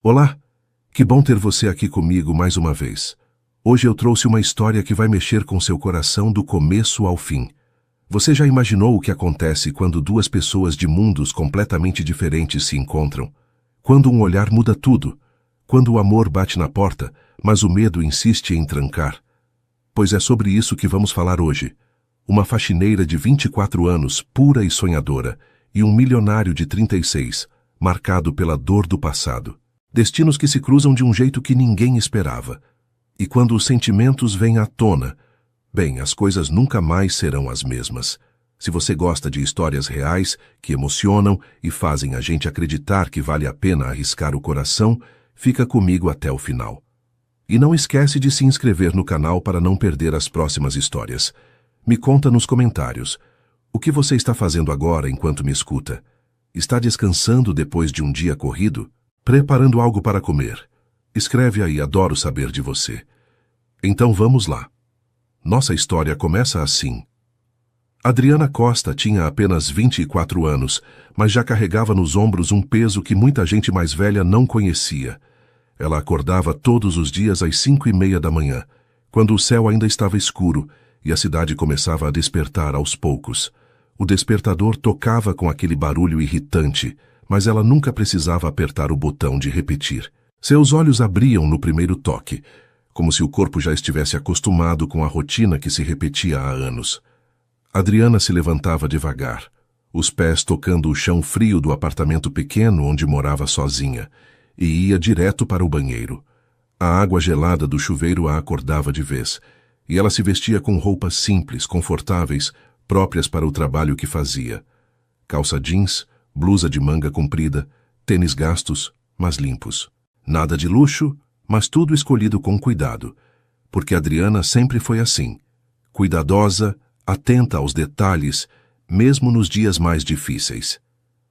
Olá, que bom ter você aqui comigo mais uma vez. Hoje eu trouxe uma história que vai mexer com seu coração do começo ao fim. Você já imaginou o que acontece quando duas pessoas de mundos completamente diferentes se encontram? Quando um olhar muda tudo? Quando o amor bate na porta, mas o medo insiste em trancar? Pois é sobre isso que vamos falar hoje. Uma faxineira de 24 anos, pura e sonhadora, e um milionário de 36, marcado pela dor do passado. Destinos que se cruzam de um jeito que ninguém esperava. E quando os sentimentos vêm à tona, bem, as coisas nunca mais serão as mesmas. Se você gosta de histórias reais, que emocionam e fazem a gente acreditar que vale a pena arriscar o coração, fica comigo até o final. E não esquece de se inscrever no canal para não perder as próximas histórias. Me conta nos comentários. O que você está fazendo agora enquanto me escuta? Está descansando depois de um dia corrido? Preparando algo para comer? Escreve aí, adoro saber de você. Então vamos lá. Nossa história começa assim. Adriana Costa tinha apenas 24 anos, mas já carregava nos ombros um peso que muita gente mais velha não conhecia. Ela acordava todos os dias às 5:30 da manhã, quando o céu ainda estava escuro e a cidade começava a despertar aos poucos. O despertador tocava com aquele barulho irritante, mas ela nunca precisava apertar o botão de repetir. Seus olhos abriam no primeiro toque, como se o corpo já estivesse acostumado com a rotina que se repetia há anos. Adriana se levantava devagar, os pés tocando o chão frio do apartamento pequeno onde morava sozinha, e ia direto para o banheiro. A água gelada do chuveiro a acordava de vez, e ela se vestia com roupas simples, confortáveis, próprias para o trabalho que fazia. Calça jeans, blusa de manga comprida, tênis gastos, mas limpos. Nada de luxo, mas tudo escolhido com cuidado, porque Adriana sempre foi assim, cuidadosa, atenta aos detalhes, mesmo nos dias mais difíceis.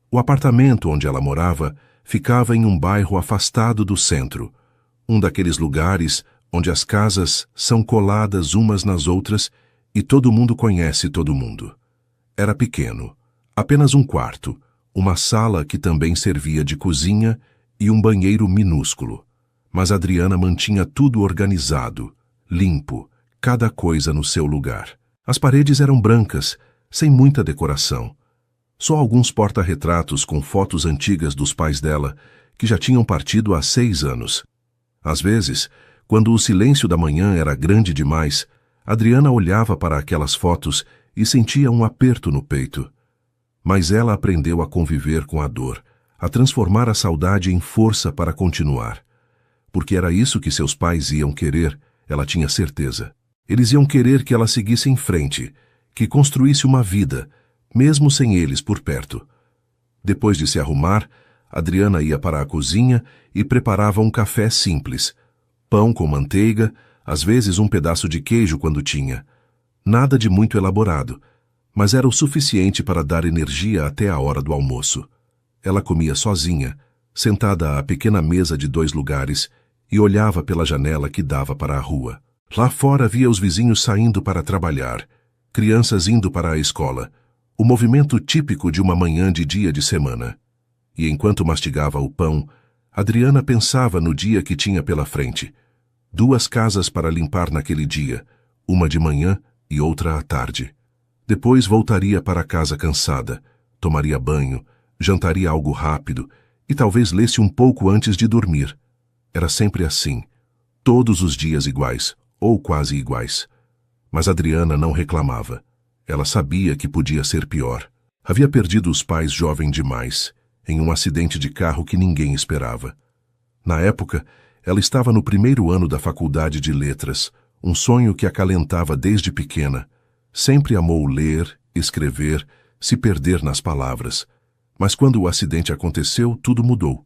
O apartamento onde ela morava ficava em um bairro afastado do centro, um daqueles lugares onde as casas são coladas umas nas outras e todo mundo conhece todo mundo. Era pequeno, apenas um quarto, uma sala que também servia de cozinha e um banheiro minúsculo. Mas Adriana mantinha tudo organizado, limpo, cada coisa no seu lugar. As paredes eram brancas, sem muita decoração. Só alguns porta-retratos com fotos antigas dos pais dela, que já tinham partido há 6 anos. Às vezes, quando o silêncio da manhã era grande demais, Adriana olhava para aquelas fotos e sentia um aperto no peito. Mas ela aprendeu a conviver com a dor, a transformar a saudade em força para continuar. Porque era isso que seus pais iam querer, ela tinha certeza. Eles iam querer que ela seguisse em frente, que construísse uma vida, mesmo sem eles por perto. Depois de se arrumar, Adriana ia para a cozinha e preparava um café simples. Pão com manteiga, às vezes um pedaço de queijo quando tinha. Nada de muito elaborado, mas era o suficiente para dar energia até a hora do almoço. Ela comia sozinha, sentada à pequena mesa de 2 lugares, e olhava pela janela que dava para a rua. Lá fora via os vizinhos saindo para trabalhar, crianças indo para a escola, o movimento típico de uma manhã de dia de semana. E enquanto mastigava o pão, Adriana pensava no dia que tinha pela frente. 2 casas para limpar naquele dia, uma de manhã e outra à tarde. Depois voltaria para casa cansada, tomaria banho, jantaria algo rápido e talvez lesse um pouco antes de dormir. Era sempre assim, todos os dias iguais, ou quase iguais. Mas Adriana não reclamava. Ela sabia que podia ser pior. Havia perdido os pais jovem demais, em um acidente de carro que ninguém esperava. Na época, ela estava no primeiro ano da faculdade de letras, um sonho que acalentava desde pequena. Sempre amou ler, escrever, se perder nas palavras. Mas quando o acidente aconteceu, tudo mudou.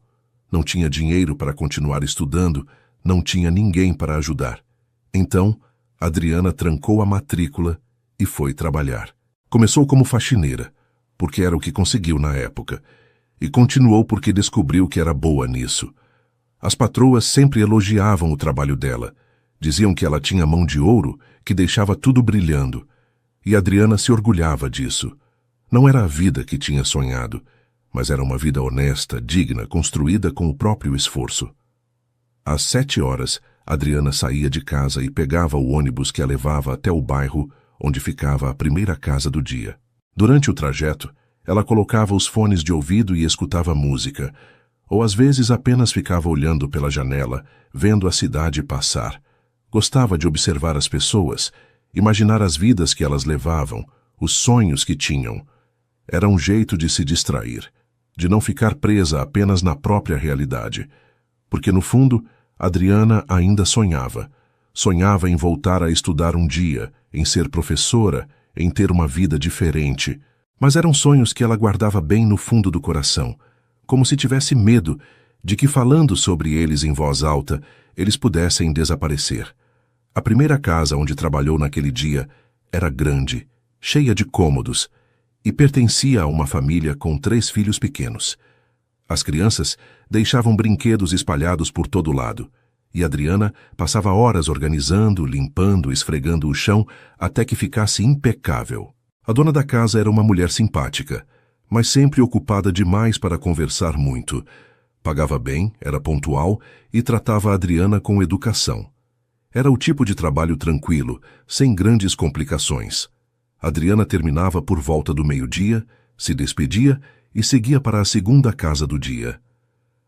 Não tinha dinheiro para continuar estudando, não tinha ninguém para ajudar. Então, Adriana trancou a matrícula e foi trabalhar. Começou como faxineira, porque era o que conseguiu na época, e continuou porque descobriu que era boa nisso. As patroas sempre elogiavam o trabalho dela, diziam que ela tinha mão de ouro, que deixava tudo brilhando, e Adriana se orgulhava disso. Não era a vida que tinha sonhado, mas era uma vida honesta, digna, construída com o próprio esforço. Às 7 horas, Adriana saía de casa e pegava o ônibus que a levava até o bairro onde ficava a primeira casa do dia. Durante o trajeto, ela colocava os fones de ouvido e escutava música, ou às vezes apenas ficava olhando pela janela, vendo a cidade passar. Gostava de observar as pessoas, imaginar as vidas que elas levavam, os sonhos que tinham. Era um jeito de se distrair, de não ficar presa apenas na própria realidade. Porque, no fundo, Adriana ainda sonhava. Sonhava em voltar a estudar um dia, em ser professora, em ter uma vida diferente. Mas eram sonhos que ela guardava bem no fundo do coração, como se tivesse medo de que, falando sobre eles em voz alta, eles pudessem desaparecer. A primeira casa onde trabalhou naquele dia era grande, cheia de cômodos, e pertencia a uma família com 3 filhos pequenos. As crianças deixavam brinquedos espalhados por todo lado, e Adriana passava horas organizando, limpando, esfregando o chão até que ficasse impecável. A dona da casa era uma mulher simpática, mas sempre ocupada demais para conversar muito. Pagava bem, era pontual e tratava a Adriana com educação. Era o tipo de trabalho tranquilo, sem grandes complicações. Adriana terminava por volta do meio-dia, se despedia e seguia para a segunda casa do dia.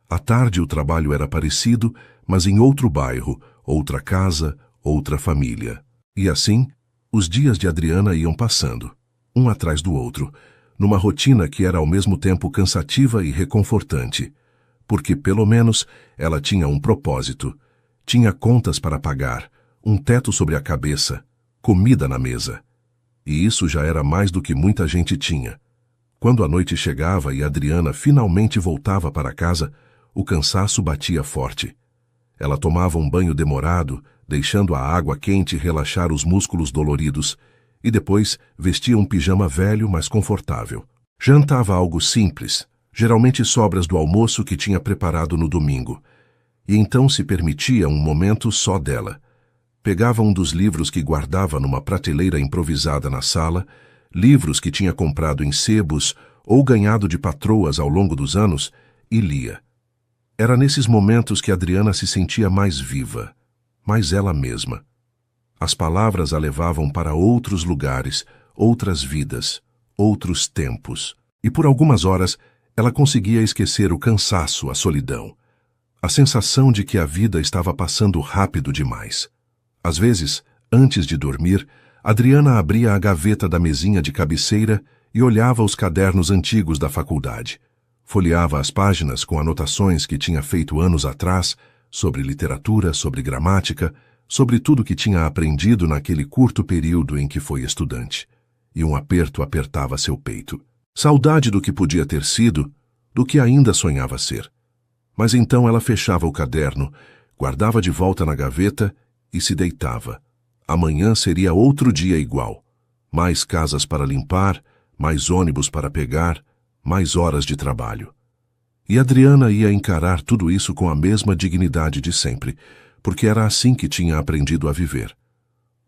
À tarde o trabalho era parecido, mas em outro bairro, outra casa, outra família. E assim, os dias de Adriana iam passando, um atrás do outro, numa rotina que era ao mesmo tempo cansativa e reconfortante, porque pelo menos ela tinha um propósito, tinha contas para pagar, um teto sobre a cabeça, comida na mesa. E isso já era mais do que muita gente tinha. Quando a noite chegava e Adriana finalmente voltava para casa, o cansaço batia forte. Ela tomava um banho demorado, deixando a água quente relaxar os músculos doloridos, e depois vestia um pijama velho, mas confortável. Jantava algo simples, geralmente sobras do almoço que tinha preparado no domingo, e então se permitia um momento só dela. Pegava um dos livros que guardava numa prateleira improvisada na sala, livros que tinha comprado em sebos ou ganhado de patroas ao longo dos anos, e lia. Era nesses momentos que Adriana se sentia mais viva, mais ela mesma. As palavras a levavam para outros lugares, outras vidas, outros tempos. E por algumas horas ela conseguia esquecer o cansaço, a solidão, a sensação de que a vida estava passando rápido demais. Às vezes, antes de dormir, Adriana abria a gaveta da mesinha de cabeceira e olhava os cadernos antigos da faculdade. Folheava as páginas com anotações que tinha feito anos atrás sobre literatura, sobre gramática, sobre tudo que tinha aprendido naquele curto período em que foi estudante. E um aperto apertava seu peito. Saudade do que podia ter sido, do que ainda sonhava ser. Mas então ela fechava o caderno, guardava de volta na gaveta e se deitava. Amanhã seria outro dia igual. Mais casas para limpar, mais ônibus para pegar, mais horas de trabalho. E Adriana ia encarar tudo isso com a mesma dignidade de sempre, porque era assim que tinha aprendido a viver.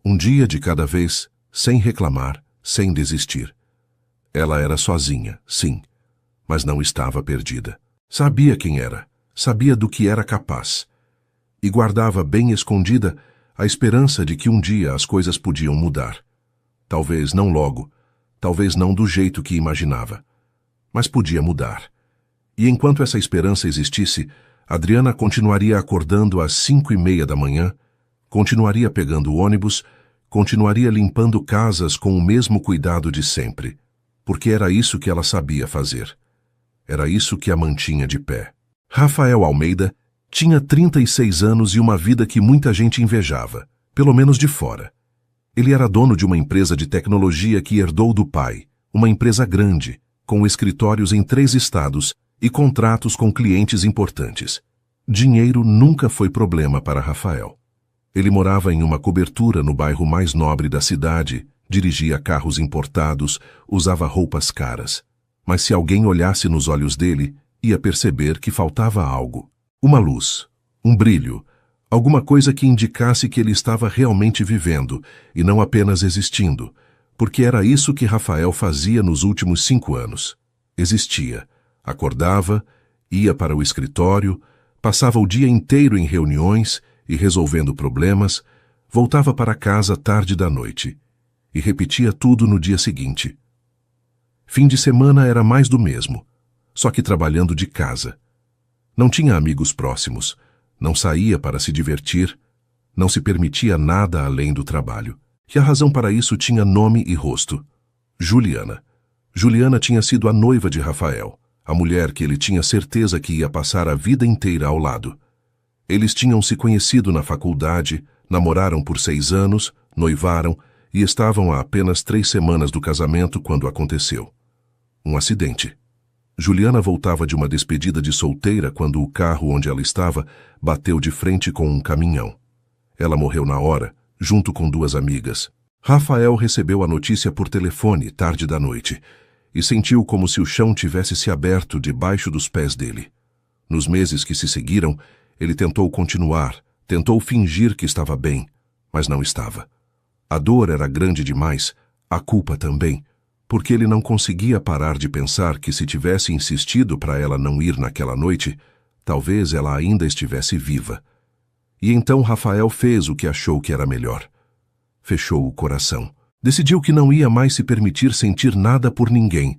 Um dia de cada vez, sem reclamar, sem desistir. Ela era sozinha, sim, mas não estava perdida. Sabia quem era, sabia do que era capaz, e guardava bem escondida a esperança de que um dia as coisas podiam mudar. Talvez não logo, talvez não do jeito que imaginava, mas podia mudar. E enquanto essa esperança existisse, Adriana continuaria acordando às 5:30 da manhã, continuaria pegando o ônibus, continuaria limpando casas com o mesmo cuidado de sempre, porque era isso que ela sabia fazer. Era isso que a mantinha de pé. Rafael Almeida tinha 36 anos e uma vida que muita gente invejava, pelo menos de fora. Ele era dono de uma empresa de tecnologia que herdou do pai, uma empresa grande, com escritórios em 3 estados e contratos com clientes importantes. Dinheiro nunca foi problema para Rafael. Ele morava em uma cobertura no bairro mais nobre da cidade, dirigia carros importados, usava roupas caras. Mas se alguém olhasse nos olhos dele, ia perceber que faltava algo. Uma luz, um brilho, alguma coisa que indicasse que ele estava realmente vivendo e não apenas existindo, porque era isso que Rafael fazia nos últimos 5 anos. Existia, Acordava, ia para o escritório, passava o dia inteiro em reuniões e resolvendo problemas, voltava para casa tarde da noite e repetia tudo no dia seguinte. Fim de semana era mais do mesmo, só que trabalhando de casa. Não tinha amigos próximos, não saía para se divertir, não se permitia nada além do trabalho. E a razão para isso tinha nome e rosto. Juliana. Juliana tinha sido a noiva de Rafael, a mulher que ele tinha certeza que ia passar a vida inteira ao lado. Eles tinham se conhecido na faculdade, namoraram por 6 anos, noivaram e estavam a apenas 3 semanas do casamento quando aconteceu. Um acidente. Juliana voltava de uma despedida de solteira quando o carro onde ela estava bateu de frente com um caminhão. Ela morreu na hora, junto com 2 amigas. Rafael recebeu a notícia por telefone tarde da noite e sentiu como se o chão tivesse se aberto debaixo dos pés dele. Nos meses que se seguiram, ele tentou continuar, tentou fingir que estava bem, mas não estava. A dor era grande demais, a culpa também, porque ele não conseguia parar de pensar que se tivesse insistido para ela não ir naquela noite, talvez ela ainda estivesse viva. E então Rafael fez o que achou que era melhor. Fechou o coração. Decidiu que não ia mais se permitir sentir nada por ninguém,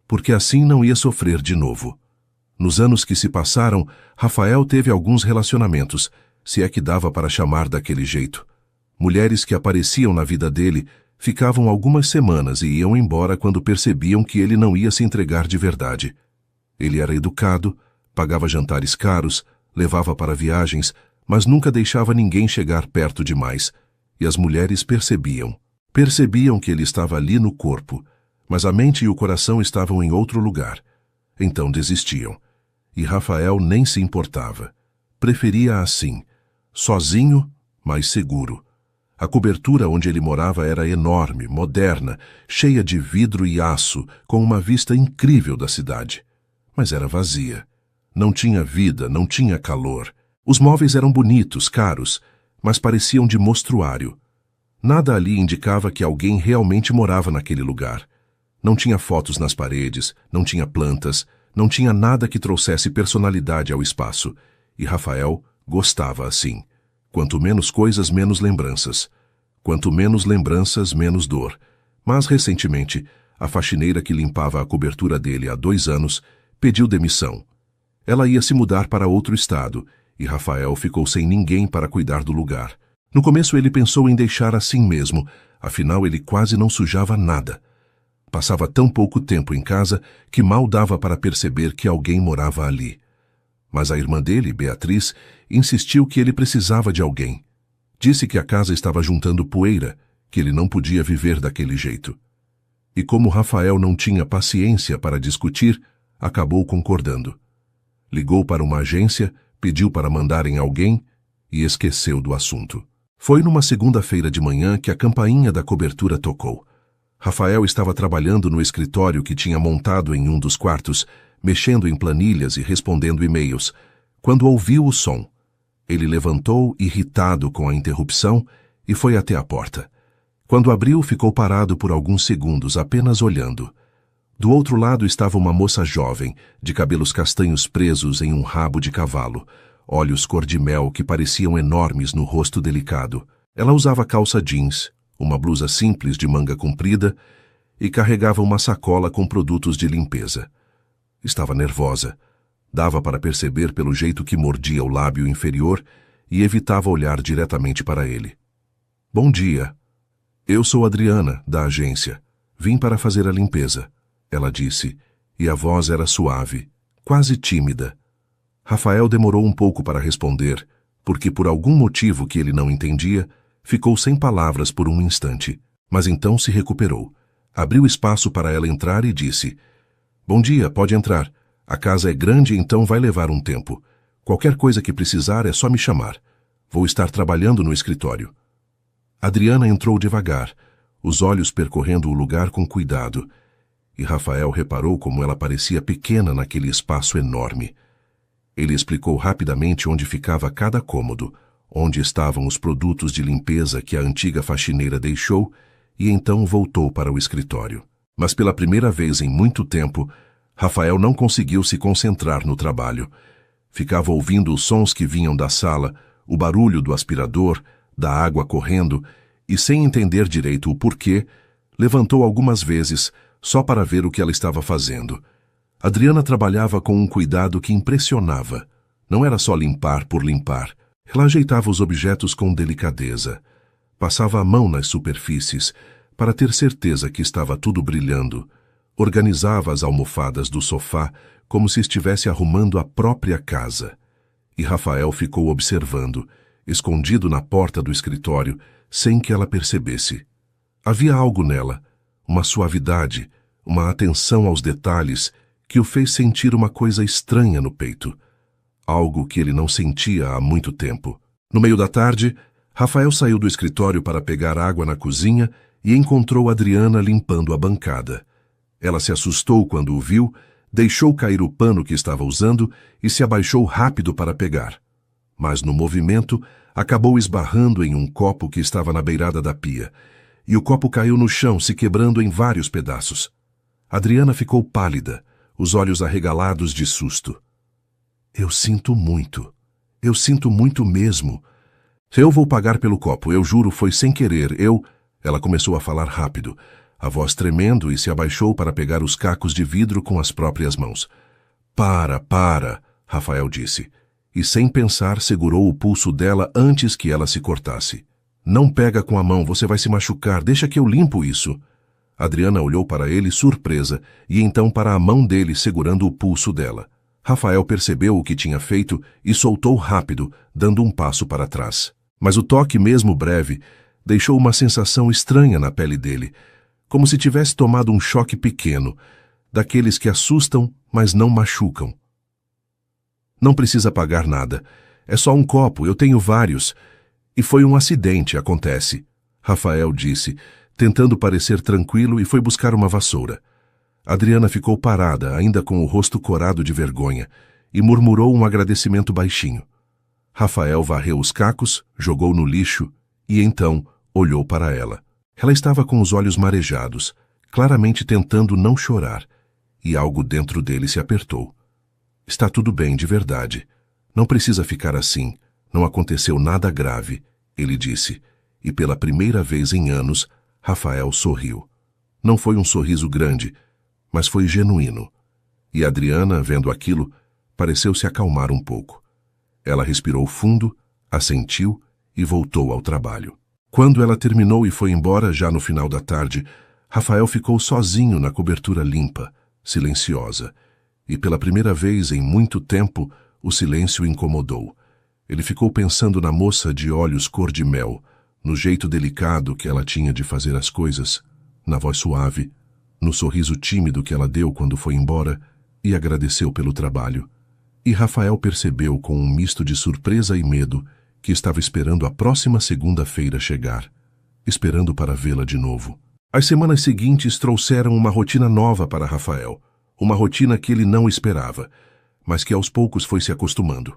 porque assim não ia sofrer de novo. Nos anos que se passaram, Rafael teve alguns relacionamentos, se é que dava para chamar daquele jeito. Mulheres que apareciam na vida dele, ficavam algumas semanas e iam embora quando percebiam que ele não ia se entregar de verdade. Ele era educado, pagava jantares caros, levava para viagens, mas nunca deixava ninguém chegar perto demais. E as mulheres percebiam. Percebiam que ele estava ali no corpo, mas a mente e o coração estavam em outro lugar. Então desistiam. E Rafael nem se importava. Preferia assim, sozinho, mas seguro. A cobertura onde ele morava era enorme, moderna, cheia de vidro e aço, com uma vista incrível da cidade. Mas era vazia. Não tinha vida, não tinha calor. Os móveis eram bonitos, caros, mas pareciam de mostruário. Nada ali indicava que alguém realmente morava naquele lugar. Não tinha fotos nas paredes, não tinha plantas, não tinha nada que trouxesse personalidade ao espaço. E Rafael gostava assim. Quanto menos coisas, menos lembranças. Quanto menos lembranças, menos dor. Mas, recentemente, a faxineira que limpava a cobertura dele há 2 anos pediu demissão. Ela ia se mudar para outro estado, e Rafael ficou sem ninguém para cuidar do lugar. No começo ele pensou em deixar assim mesmo, afinal ele quase não sujava nada. Passava tão pouco tempo em casa que mal dava para perceber que alguém morava ali. Mas a irmã dele, Beatriz, insistiu que ele precisava de alguém. Disse que a casa estava juntando poeira, que ele não podia viver daquele jeito. E como Rafael não tinha paciência para discutir, acabou concordando. Ligou para uma agência, pediu para mandarem alguém e esqueceu do assunto. Foi numa segunda-feira de manhã que a campainha da cobertura tocou. Rafael estava trabalhando no escritório que tinha montado em um dos quartos, mexendo em planilhas e respondendo e-mails, quando ouviu o som. Ele levantou, irritado com a interrupção, e foi até a porta. Quando abriu, ficou parado por alguns segundos, apenas olhando. Do outro lado estava uma moça jovem, de cabelos castanhos presos em um rabo de cavalo, olhos cor-de-mel que pareciam enormes no rosto delicado. Ela usava calça jeans, uma blusa simples de manga comprida e carregava uma sacola com produtos de limpeza. Estava nervosa. Dava para perceber pelo jeito que mordia o lábio inferior e evitava olhar diretamente para ele. Bom dia. Eu sou Adriana, da agência. Vim para fazer a limpeza, ela disse, e a voz era suave, quase tímida. Rafael demorou um pouco para responder, porque por algum motivo que ele não entendia, ficou sem palavras por um instante, mas então se recuperou. Abriu espaço para ela entrar e disse: Bom dia, pode entrar. A casa é grande, então vai levar um tempo. Qualquer coisa que precisar é só me chamar. Vou estar trabalhando no escritório. Adriana entrou devagar, os olhos percorrendo o lugar com cuidado, e Rafael reparou como ela parecia pequena naquele espaço enorme. Ele explicou rapidamente onde ficava cada cômodo, onde estavam os produtos de limpeza que a antiga faxineira deixou, e então voltou para o escritório. Mas pela primeira vez em muito tempo, Rafael não conseguiu se concentrar no trabalho. Ficava ouvindo os sons que vinham da sala, o barulho do aspirador, da água correndo, e sem entender direito o porquê, levantou algumas vezes só para ver o que ela estava fazendo. Adriana trabalhava com um cuidado que impressionava. Não era só limpar por limpar. Ela ajeitava os objetos com delicadeza. Passava a mão nas superfícies para ter certeza que estava tudo brilhando. Organizava as almofadas do sofá como se estivesse arrumando a própria casa. E Rafael ficou observando, escondido na porta do escritório, sem que ela percebesse. Havia algo nela, uma suavidade, uma atenção aos detalhes que o fez sentir uma coisa estranha no peito. Algo que ele não sentia há muito tempo. No meio da tarde, Rafael saiu do escritório para pegar água na cozinha e encontrou Adriana limpando a bancada. Ela se assustou quando o viu, deixou cair o pano que estava usando e se abaixou rápido para pegar. Mas no movimento, acabou esbarrando em um copo que estava na beirada da pia, e o copo caiu no chão, se quebrando em vários pedaços. Adriana ficou pálida, os olhos arregalados de susto. Eu sinto muito mesmo. Eu vou pagar pelo copo, eu juro, foi sem querer, Ela começou a falar rápido, a voz tremendo, e se abaixou para pegar os cacos de vidro com as próprias mãos. Para, Rafael disse, e sem pensar segurou o pulso dela antes que ela se cortasse. Não pega com a mão, você vai se machucar, deixa que eu limpo isso. Adriana olhou para ele surpresa e então para a mão dele segurando o pulso dela. Rafael percebeu o que tinha feito e soltou rápido, dando um passo para trás. Mas o toque, mesmo breve, deixou uma sensação estranha na pele dele, como se tivesse tomado um choque pequeno, daqueles que assustam, mas não machucam. Não precisa pagar nada. É só um copo, eu tenho vários. E foi um acidente, acontece, Rafael disse, tentando parecer tranquilo, e foi buscar uma vassoura. Adriana ficou parada, ainda com o rosto corado de vergonha, e murmurou um agradecimento baixinho. Rafael varreu os cacos, jogou no lixo e então olhou para ela. Ela estava com os olhos marejados, claramente tentando não chorar, e algo dentro dele se apertou. Está tudo bem, de verdade. Não precisa ficar assim. Não aconteceu nada grave, ele disse, e pela primeira vez em anos, Rafael sorriu. Não foi um sorriso grande, mas foi genuíno. E Adriana, vendo aquilo, pareceu se acalmar um pouco. Ela respirou fundo, assentiu e voltou ao trabalho. Quando ela terminou e foi embora, já no final da tarde, Rafael ficou sozinho na cobertura limpa, silenciosa. E pela primeira vez em muito tempo, o silêncio o incomodou. Ele ficou pensando na moça de olhos cor de mel, no jeito delicado que ela tinha de fazer as coisas, na voz suave, no sorriso tímido que ela deu quando foi embora, e agradeceu pelo trabalho. E Rafael percebeu com um misto de surpresa e medo que estava esperando a próxima segunda-feira chegar, esperando para vê-la de novo. As semanas seguintes trouxeram uma rotina nova para Rafael, uma rotina que ele não esperava, mas que aos poucos foi se acostumando.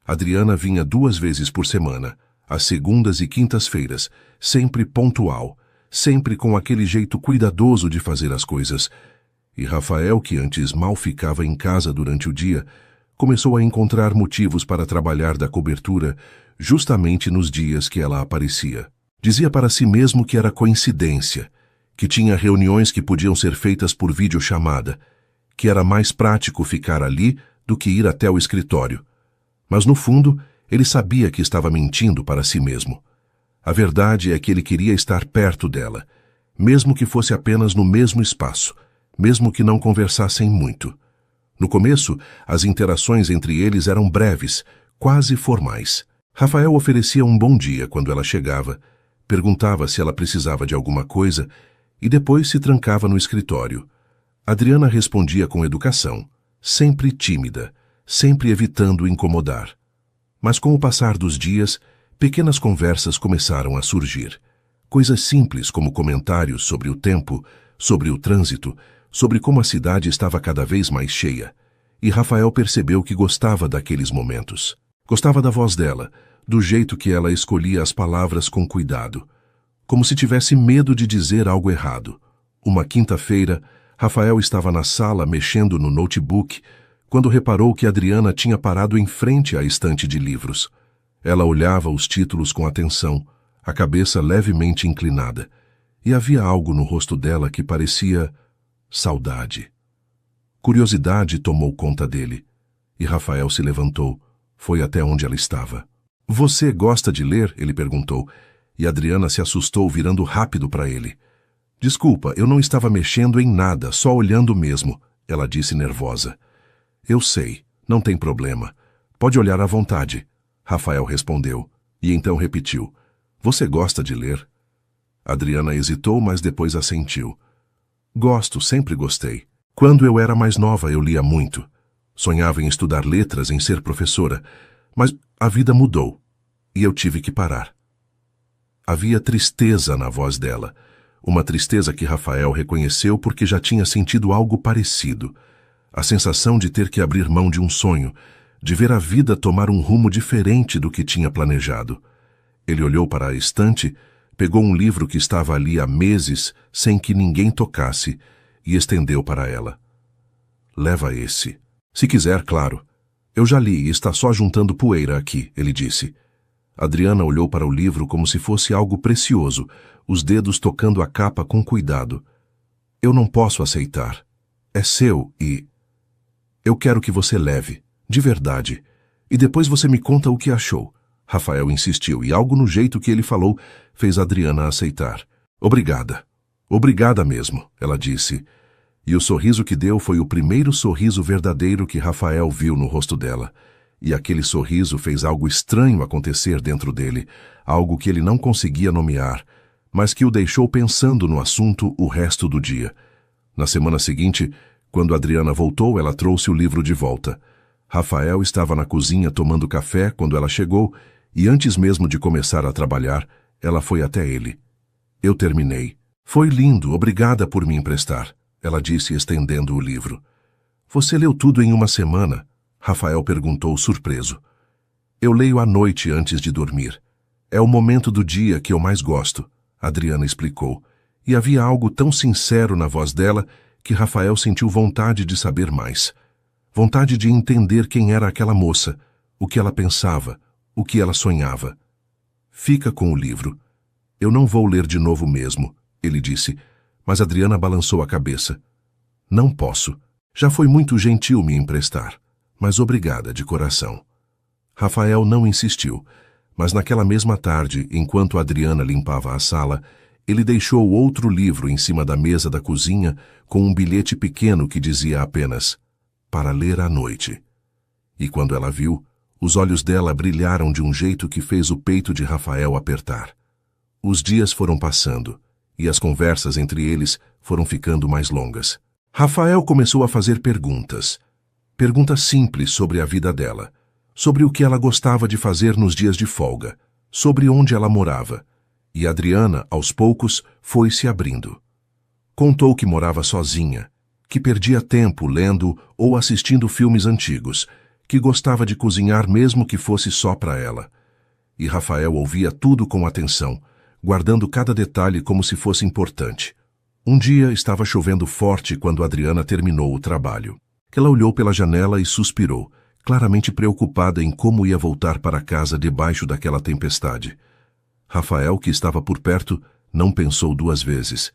Adriana vinha 2 vezes por semana, às segundas e quintas-feiras, sempre pontual, sempre com aquele jeito cuidadoso de fazer as coisas. E Rafael, que antes mal ficava em casa durante o dia, começou a encontrar motivos para trabalhar da cobertura justamente nos dias que ela aparecia. Dizia para si mesmo que era coincidência, que tinha reuniões que podiam ser feitas por videochamada, que era mais prático ficar ali do que ir até o escritório. Mas no fundo, ele sabia que estava mentindo para si mesmo. A verdade é que ele queria estar perto dela, mesmo que fosse apenas no mesmo espaço, mesmo que não conversassem muito. No começo, as interações entre eles eram breves, quase formais. Rafael oferecia um bom dia quando ela chegava, perguntava se ela precisava de alguma coisa e depois se trancava no escritório. Adriana respondia com educação, sempre tímida, sempre evitando incomodar. Mas com o passar dos dias, pequenas conversas começaram a surgir. Coisas simples como comentários sobre o tempo, sobre o trânsito, sobre como a cidade estava cada vez mais cheia. E Rafael percebeu que gostava daqueles momentos. Gostava da voz dela, do jeito que ela escolhia as palavras com cuidado, como se tivesse medo de dizer algo errado. Uma quinta-feira, Rafael estava na sala mexendo no notebook quando reparou que Adriana tinha parado em frente à estante de livros. Ela olhava os títulos com atenção, a cabeça levemente inclinada, e havia algo no rosto dela que parecia saudade. Curiosidade tomou conta dele, e Rafael se levantou, foi até onde ela estava. "Você gosta de ler?" ele perguntou, e Adriana se assustou virando rápido para ele. "Desculpa, eu não estava mexendo em nada, só olhando mesmo", ela disse nervosa. "Eu sei, não tem problema. Pode olhar à vontade", Rafael respondeu, e então repetiu. "Você gosta de ler?" Adriana hesitou, mas depois assentiu. "Gosto, sempre gostei. Quando eu era mais nova, eu lia muito. Sonhava em estudar letras, em ser professora, mas a vida mudou, e eu tive que parar." Havia tristeza na voz dela, uma tristeza que Rafael reconheceu porque já tinha sentido algo parecido. A sensação de ter que abrir mão de um sonho, de ver a vida tomar um rumo diferente do que tinha planejado. Ele olhou para a estante, pegou um livro que estava ali há meses, sem que ninguém tocasse, e estendeu para ela. "Leva esse. Se quiser, claro. Eu já li e está só juntando poeira aqui", ele disse. Adriana olhou para o livro como se fosse algo precioso, os dedos tocando a capa com cuidado. "Eu não posso aceitar. É seu e... eu quero que você leve, de verdade. E depois você me conta o que achou." Rafael insistiu, e algo no jeito que ele falou fez Adriana aceitar. "Obrigada. Obrigada mesmo", ela disse. E o sorriso que deu foi o primeiro sorriso verdadeiro que Rafael viu no rosto dela. E aquele sorriso fez algo estranho acontecer dentro dele, algo que ele não conseguia nomear, mas que o deixou pensando no assunto o resto do dia. Na semana seguinte, quando Adriana voltou, ela trouxe o livro de volta. Rafael estava na cozinha tomando café quando ela chegou, e antes mesmo de começar a trabalhar, ela foi até ele. "Eu terminei. Foi lindo, obrigada por me emprestar", ela disse estendendo o livro. "Você leu tudo em uma semana?" Rafael perguntou surpreso. "Eu leio à noite antes de dormir. É o momento do dia que eu mais gosto", Adriana explicou, e havia algo tão sincero na voz dela que Rafael sentiu vontade de saber mais. Vontade de entender quem era aquela moça, o que ela pensava, o que ela sonhava. "Fica com o livro. Eu não vou ler de novo mesmo", ele disse, mas Adriana balançou a cabeça. "Não posso. Já foi muito gentil me emprestar, mas obrigada de coração." Rafael não insistiu, mas naquela mesma tarde, enquanto Adriana limpava a sala, ele deixou outro livro em cima da mesa da cozinha com um bilhete pequeno que dizia apenas "Para ler à noite." E quando ela viu, os olhos dela brilharam de um jeito que fez o peito de Rafael apertar. Os dias foram passando, e as conversas entre eles foram ficando mais longas. Rafael começou a fazer perguntas. Perguntas simples sobre a vida dela, sobre o que ela gostava de fazer nos dias de folga, sobre onde ela morava. E Adriana, aos poucos, foi se abrindo. Contou que morava sozinha, que perdia tempo lendo ou assistindo filmes antigos, que gostava de cozinhar mesmo que fosse só para ela. E Rafael ouvia tudo com atenção, guardando cada detalhe como se fosse importante. Um dia estava chovendo forte quando Adriana terminou o trabalho. Ela olhou pela janela e suspirou, claramente preocupada em como ia voltar para casa debaixo daquela tempestade. Rafael, que estava por perto, não pensou duas vezes.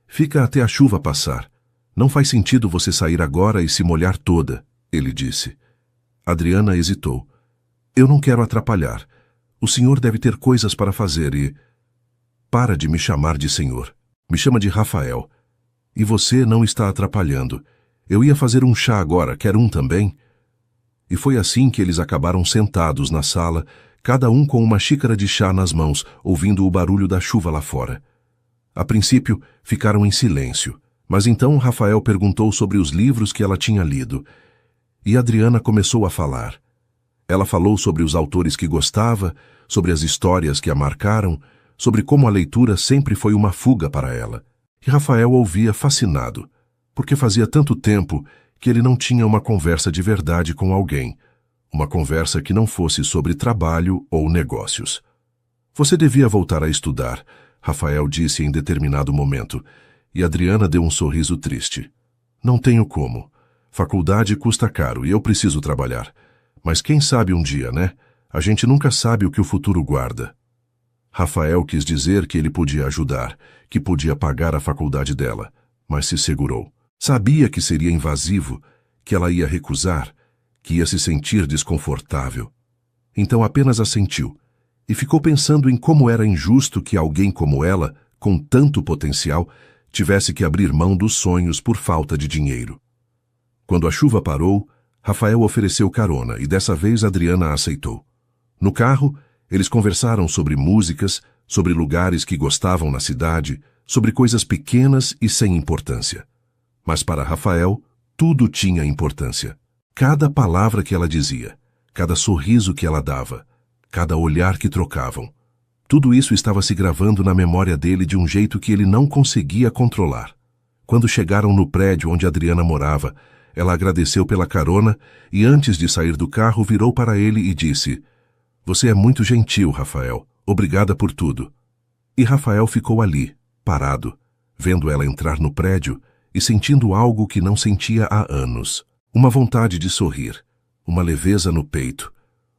"Fica até a chuva passar. Não faz sentido você sair agora e se molhar toda", ele disse. Adriana hesitou. "Eu não quero atrapalhar. O senhor deve ter coisas para fazer e..." "Para de me chamar de senhor. Me chama de Rafael. E você não está atrapalhando. Eu ia fazer um chá agora, quer um também?" E foi assim que eles acabaram sentados na sala, cada um com uma xícara de chá nas mãos, ouvindo o barulho da chuva lá fora. A princípio, ficaram em silêncio, mas então Rafael perguntou sobre os livros que ela tinha lido. E Adriana começou a falar. Ela falou sobre os autores que gostava, sobre as histórias que a marcaram, sobre como a leitura sempre foi uma fuga para ela. E Rafael ouvia fascinado, porque fazia tanto tempo que ele não tinha uma conversa de verdade com alguém, uma conversa que não fosse sobre trabalho ou negócios. "Você devia voltar a estudar", Rafael disse em determinado momento, e Adriana deu um sorriso triste. Não tenho como. Faculdade custa caro e eu preciso trabalhar. Mas quem sabe um dia, né? A gente nunca sabe o que o futuro guarda. Rafael quis dizer que ele podia ajudar, que podia pagar a faculdade dela, mas se segurou. Sabia que seria invasivo, que ela ia recusar, que ia se sentir desconfortável. Então apenas assentiu, e ficou pensando em como era injusto que alguém como ela, com tanto potencial, tivesse que abrir mão dos sonhos por falta de dinheiro. Quando a chuva parou, Rafael ofereceu carona e dessa vez Adriana aceitou. No carro, eles conversaram sobre músicas, sobre lugares que gostavam na cidade, sobre coisas pequenas e sem importância. Mas para Rafael, tudo tinha importância. Cada palavra que ela dizia, cada sorriso que ela dava, cada olhar que trocavam. Tudo isso estava se gravando na memória dele de um jeito que ele não conseguia controlar. Quando chegaram no prédio onde Adriana morava, ela agradeceu pela carona e antes de sair do carro virou para ele e disse: "Você é muito gentil, Rafael. Obrigada por tudo." E Rafael ficou ali, parado, vendo ela entrar no prédio e sentindo algo que não sentia há anos. Uma vontade de sorrir, uma leveza no peito,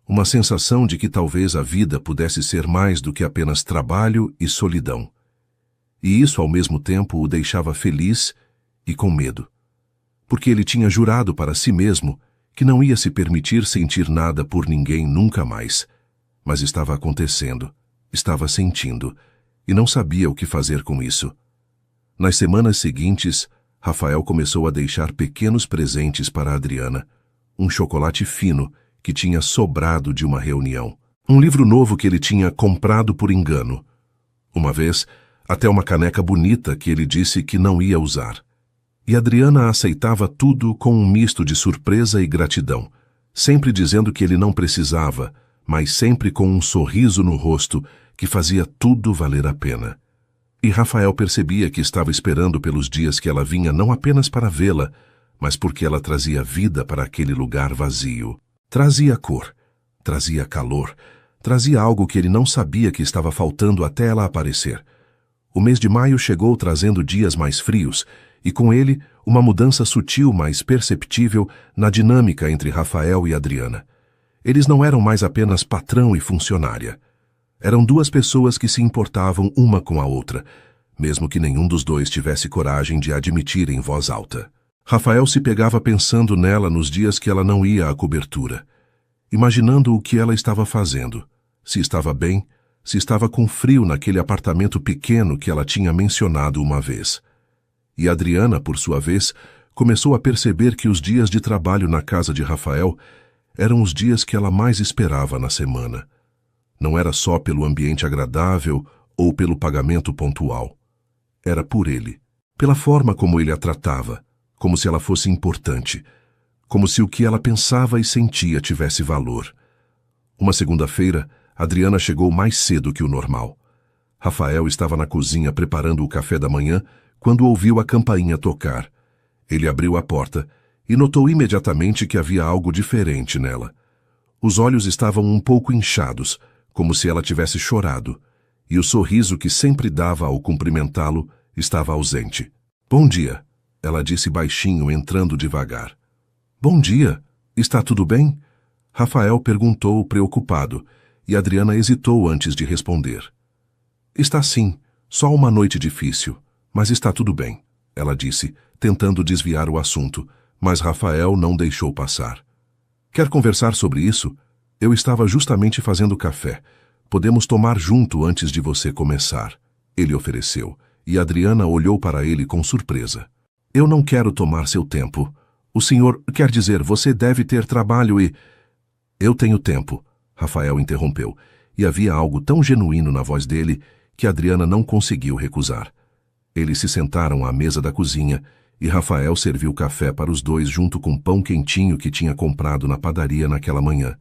uma sensação de que talvez a vida pudesse ser mais do que apenas trabalho e solidão. E isso ao mesmo tempo o deixava feliz e com medo. Porque ele tinha jurado para si mesmo que não ia se permitir sentir nada por ninguém nunca mais. Mas estava acontecendo, estava sentindo, e não sabia o que fazer com isso. Nas semanas seguintes, Rafael começou a deixar pequenos presentes para Adriana. Um chocolate fino que tinha sobrado de uma reunião. Um livro novo que ele tinha comprado por engano. Uma vez, até uma caneca bonita que ele disse que não ia usar. E Adriana aceitava tudo com um misto de surpresa e gratidão, sempre dizendo que ele não precisava, mas sempre com um sorriso no rosto que fazia tudo valer a pena. E Rafael percebia que estava esperando pelos dias que ela vinha não apenas para vê-la, mas porque ela trazia vida para aquele lugar vazio. Trazia cor, trazia calor, trazia algo que ele não sabia que estava faltando até ela aparecer. O mês de maio chegou trazendo dias mais frios, e com ele uma mudança sutil, mas perceptível na dinâmica entre Rafael e Adriana. Eles não eram mais apenas patrão e funcionária. Eram duas pessoas que se importavam uma com a outra, mesmo que nenhum dos dois tivesse coragem de admitir em voz alta. Rafael se pegava pensando nela nos dias que ela não ia à cobertura, imaginando o que ela estava fazendo, se estava bem, se estava com frio naquele apartamento pequeno que ela tinha mencionado uma vez. E Adriana, por sua vez, começou a perceber que os dias de trabalho na casa de Rafael eram os dias que ela mais esperava na semana. Não era só pelo ambiente agradável ou pelo pagamento pontual. Era por ele, pela forma como ele a tratava, como se ela fosse importante, como se o que ela pensava e sentia tivesse valor. Uma segunda-feira, Adriana chegou mais cedo que o normal. Rafael estava na cozinha preparando o café da manhã quando ouviu a campainha tocar. Ele abriu a porta e notou imediatamente que havia algo diferente nela. Os olhos estavam um pouco inchados, como se ela tivesse chorado, e o sorriso que sempre dava ao cumprimentá-lo estava ausente. "Bom dia", ela disse baixinho, entrando devagar. "Bom dia. Está tudo bem?" Rafael perguntou, preocupado, e Adriana hesitou antes de responder. "Está sim, só uma noite difícil, mas está tudo bem", ela disse, tentando desviar o assunto, mas Rafael não deixou passar. "Quer conversar sobre isso? Eu estava justamente fazendo café. Podemos tomar junto antes de você começar", ele ofereceu, e Adriana olhou para ele com surpresa. "Eu não quero tomar seu tempo. O senhor, quer dizer, você deve ter trabalho e..." "Eu tenho tempo", Rafael interrompeu, e havia algo tão genuíno na voz dele que Adriana não conseguiu recusar. Eles se sentaram à mesa da cozinha e Rafael serviu café para os dois junto com pão quentinho que tinha comprado na padaria naquela manhã.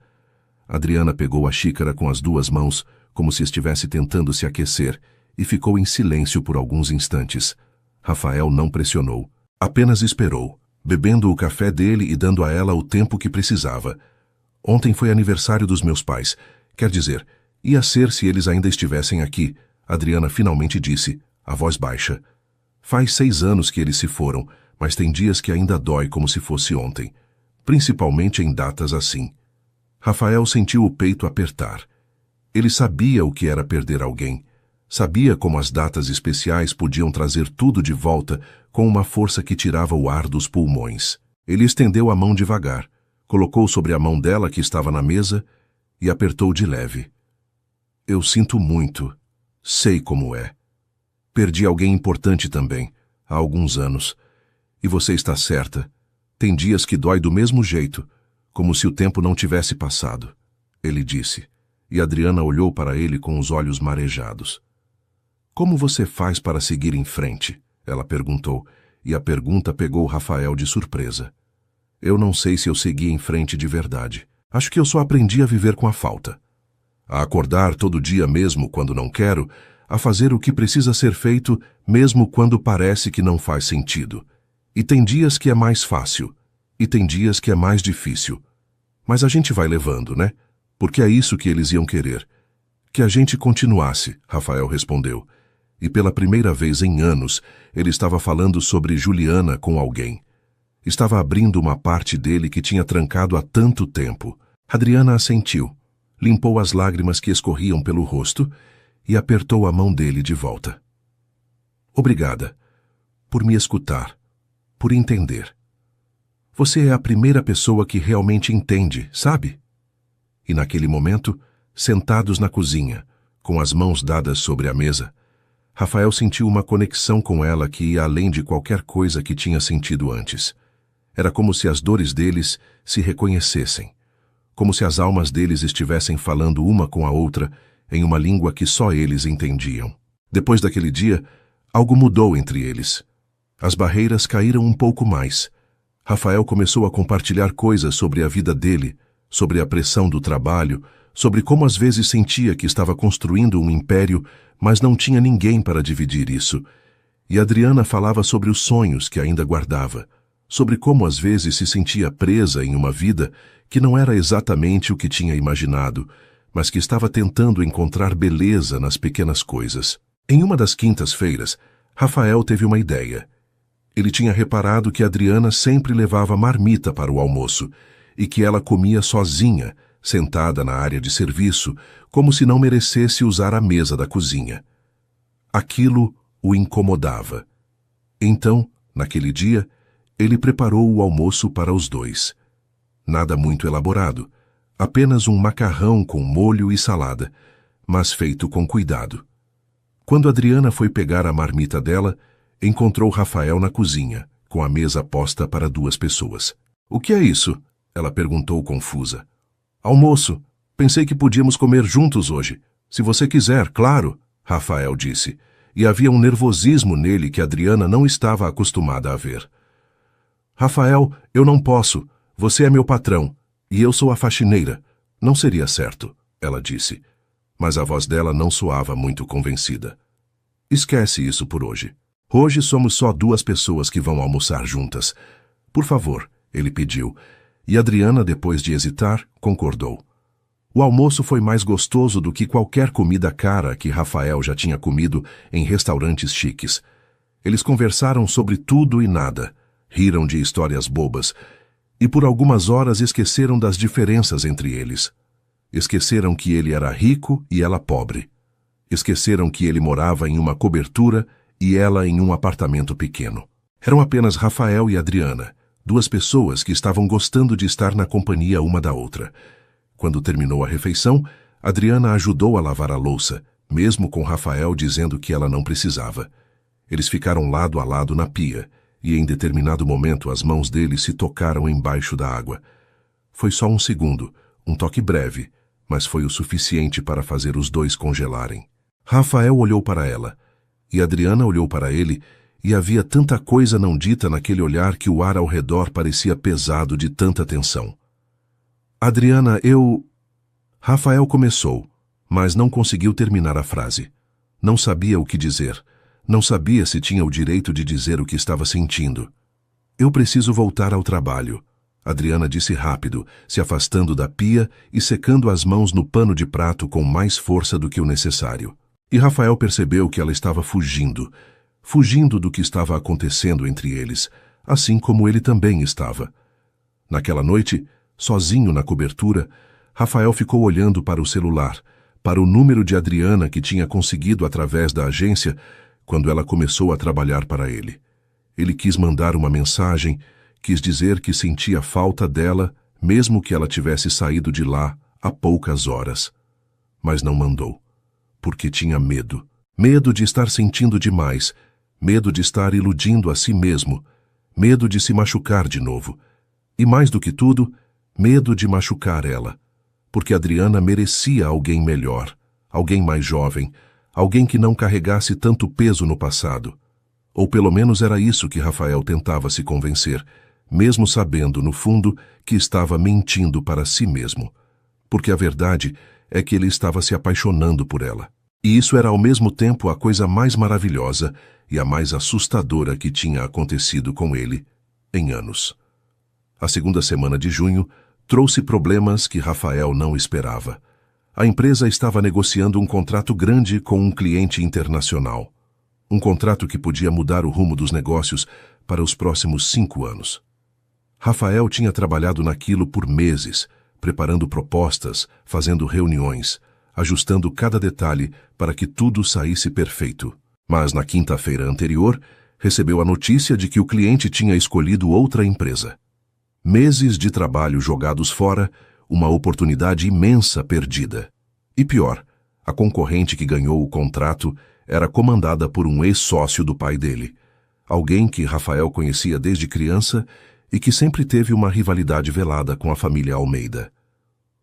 Adriana pegou a xícara com as duas mãos, como se estivesse tentando se aquecer, e ficou em silêncio por alguns instantes. Rafael não pressionou, apenas esperou, bebendo o café dele e dando a ela o tempo que precisava. "Ontem foi aniversário dos meus pais. Quer dizer, ia ser se eles ainda estivessem aqui", Adriana finalmente disse, a voz baixa. Faz 6 anos que eles se foram, mas tem dias que ainda dói como se fosse ontem, principalmente em datas assim. Rafael sentiu o peito apertar. Ele sabia o que era perder alguém. Sabia como as datas especiais podiam trazer tudo de volta com uma força que tirava o ar dos pulmões. Ele estendeu a mão devagar, colocou sobre a mão dela que estava na mesa e apertou de leve. Eu sinto muito. Sei como é. Perdi alguém importante também, há alguns anos. E você está certa. Tem dias que dói do mesmo jeito, como se o tempo não tivesse passado, ele disse, e Adriana olhou para ele com os olhos marejados. Como você faz para seguir em frente? Ela perguntou, e a pergunta pegou Rafael de surpresa. Eu não sei se eu segui em frente de verdade. Acho que eu só aprendi a viver com a falta. A acordar todo dia mesmo quando não quero, a fazer o que precisa ser feito mesmo quando parece que não faz sentido. E tem dias que é mais fácil, e tem dias que é mais difícil. Mas a gente vai levando, né? Porque é isso que eles iam querer. Que a gente continuasse, Rafael respondeu. E pela primeira vez em anos, ele estava falando sobre Juliana com alguém. Estava abrindo uma parte dele que tinha trancado há tanto tempo. Adriana assentiu, limpou as lágrimas que escorriam pelo rosto e apertou a mão dele de volta. Obrigada por me escutar, por entender. Você é a primeira pessoa que realmente entende, sabe? E naquele momento, sentados na cozinha, com as mãos dadas sobre a mesa, Rafael sentiu uma conexão com ela que ia além de qualquer coisa que tinha sentido antes. Era como se as dores deles se reconhecessem, como se as almas deles estivessem falando uma com a outra em uma língua que só eles entendiam. Depois daquele dia, algo mudou entre eles. As barreiras caíram um pouco mais. Rafael começou a compartilhar coisas sobre a vida dele, sobre a pressão do trabalho, sobre como às vezes sentia que estava construindo um império, mas não tinha ninguém para dividir isso. E Adriana falava sobre os sonhos que ainda guardava, sobre como às vezes se sentia presa em uma vida que não era exatamente o que tinha imaginado, mas que estava tentando encontrar beleza nas pequenas coisas. Em uma das quintas-feiras, Rafael teve uma ideia. Ele tinha reparado que Adriana sempre levava marmita para o almoço e que ela comia sozinha, sentada na área de serviço, como se não merecesse usar a mesa da cozinha. Aquilo o incomodava. Então, naquele dia, ele preparou o almoço para os dois. Nada muito elaborado, apenas um macarrão com molho e salada, mas feito com cuidado. Quando Adriana foi pegar a marmita dela, encontrou Rafael na cozinha, com a mesa posta para 2 pessoas. O que é isso? Ela perguntou confusa. Almoço. Pensei que podíamos comer juntos hoje. Se você quiser, claro, Rafael disse, e havia um nervosismo nele que Adriana não estava acostumada a ver. Rafael, eu não posso. Você é meu patrão, e eu sou a faxineira. Não seria certo, ela disse, mas a voz dela não soava muito convencida. Esquece isso por hoje. Hoje somos só 2 pessoas que vão almoçar juntas. Por favor, ele pediu, e Adriana, depois de hesitar, concordou. O almoço foi mais gostoso do que qualquer comida cara que Rafael já tinha comido em restaurantes chiques. Eles conversaram sobre tudo e nada, riram de histórias bobas, e por algumas horas esqueceram das diferenças entre eles. Esqueceram que ele era rico e ela pobre. Esqueceram que ele morava em uma cobertura e ela em um apartamento pequeno. Eram apenas Rafael e Adriana, 2 pessoas que estavam gostando de estar na companhia uma da outra. Quando terminou a refeição, Adriana ajudou a lavar a louça, mesmo com Rafael dizendo que ela não precisava. Eles ficaram lado a lado na pia, e em determinado momento as mãos deles se tocaram embaixo da água. Foi só um segundo, um toque breve, mas foi o suficiente para fazer os 2 congelarem. Rafael olhou para ela, e Adriana olhou para ele, e havia tanta coisa não dita naquele olhar que o ar ao redor parecia pesado de tanta tensão. Adriana, Rafael começou, mas não conseguiu terminar a frase. Não sabia o que dizer. Não sabia se tinha o direito de dizer o que estava sentindo. Eu preciso voltar ao trabalho, Adriana disse rápido, se afastando da pia e secando as mãos no pano de prato com mais força do que o necessário. E Rafael percebeu que ela estava fugindo. fugindo do que estava acontecendo entre eles, assim como ele também estava. Naquela noite, sozinho na cobertura, Rafael ficou olhando para o celular, para o número de Adriana que tinha conseguido através da agência quando ela começou a trabalhar para ele. Ele quis mandar uma mensagem, quis dizer que sentia falta dela, mesmo que ela tivesse saído de lá há poucas horas. Mas não mandou, porque tinha medo. Medo de estar sentindo demais, medo de estar iludindo a si mesmo, medo de se machucar de novo. E mais do que tudo, medo de machucar ela, porque Adriana merecia alguém melhor, alguém mais jovem, alguém que não carregasse tanto peso no passado. Ou pelo menos era isso que Rafael tentava se convencer, mesmo sabendo, no fundo, que estava mentindo para si mesmo. Porque a verdade é que ele estava se apaixonando por ela. E isso era ao mesmo tempo a coisa mais maravilhosa e a mais assustadora que tinha acontecido com ele em anos. A segunda semana de junho trouxe problemas que Rafael não esperava. A empresa estava negociando um contrato grande com um cliente internacional. Um contrato que podia mudar o rumo dos negócios para os próximos 5 anos. Rafael tinha trabalhado naquilo por meses, preparando propostas, fazendo reuniões, ajustando cada detalhe para que tudo saísse perfeito. Mas na quinta-feira anterior, recebeu a notícia de que o cliente tinha escolhido outra empresa. Meses de trabalho jogados fora, uma oportunidade imensa perdida. E pior, a concorrente que ganhou o contrato era comandada por um ex-sócio do pai dele, alguém que Rafael conhecia desde criança e que sempre teve uma rivalidade velada com a família Almeida.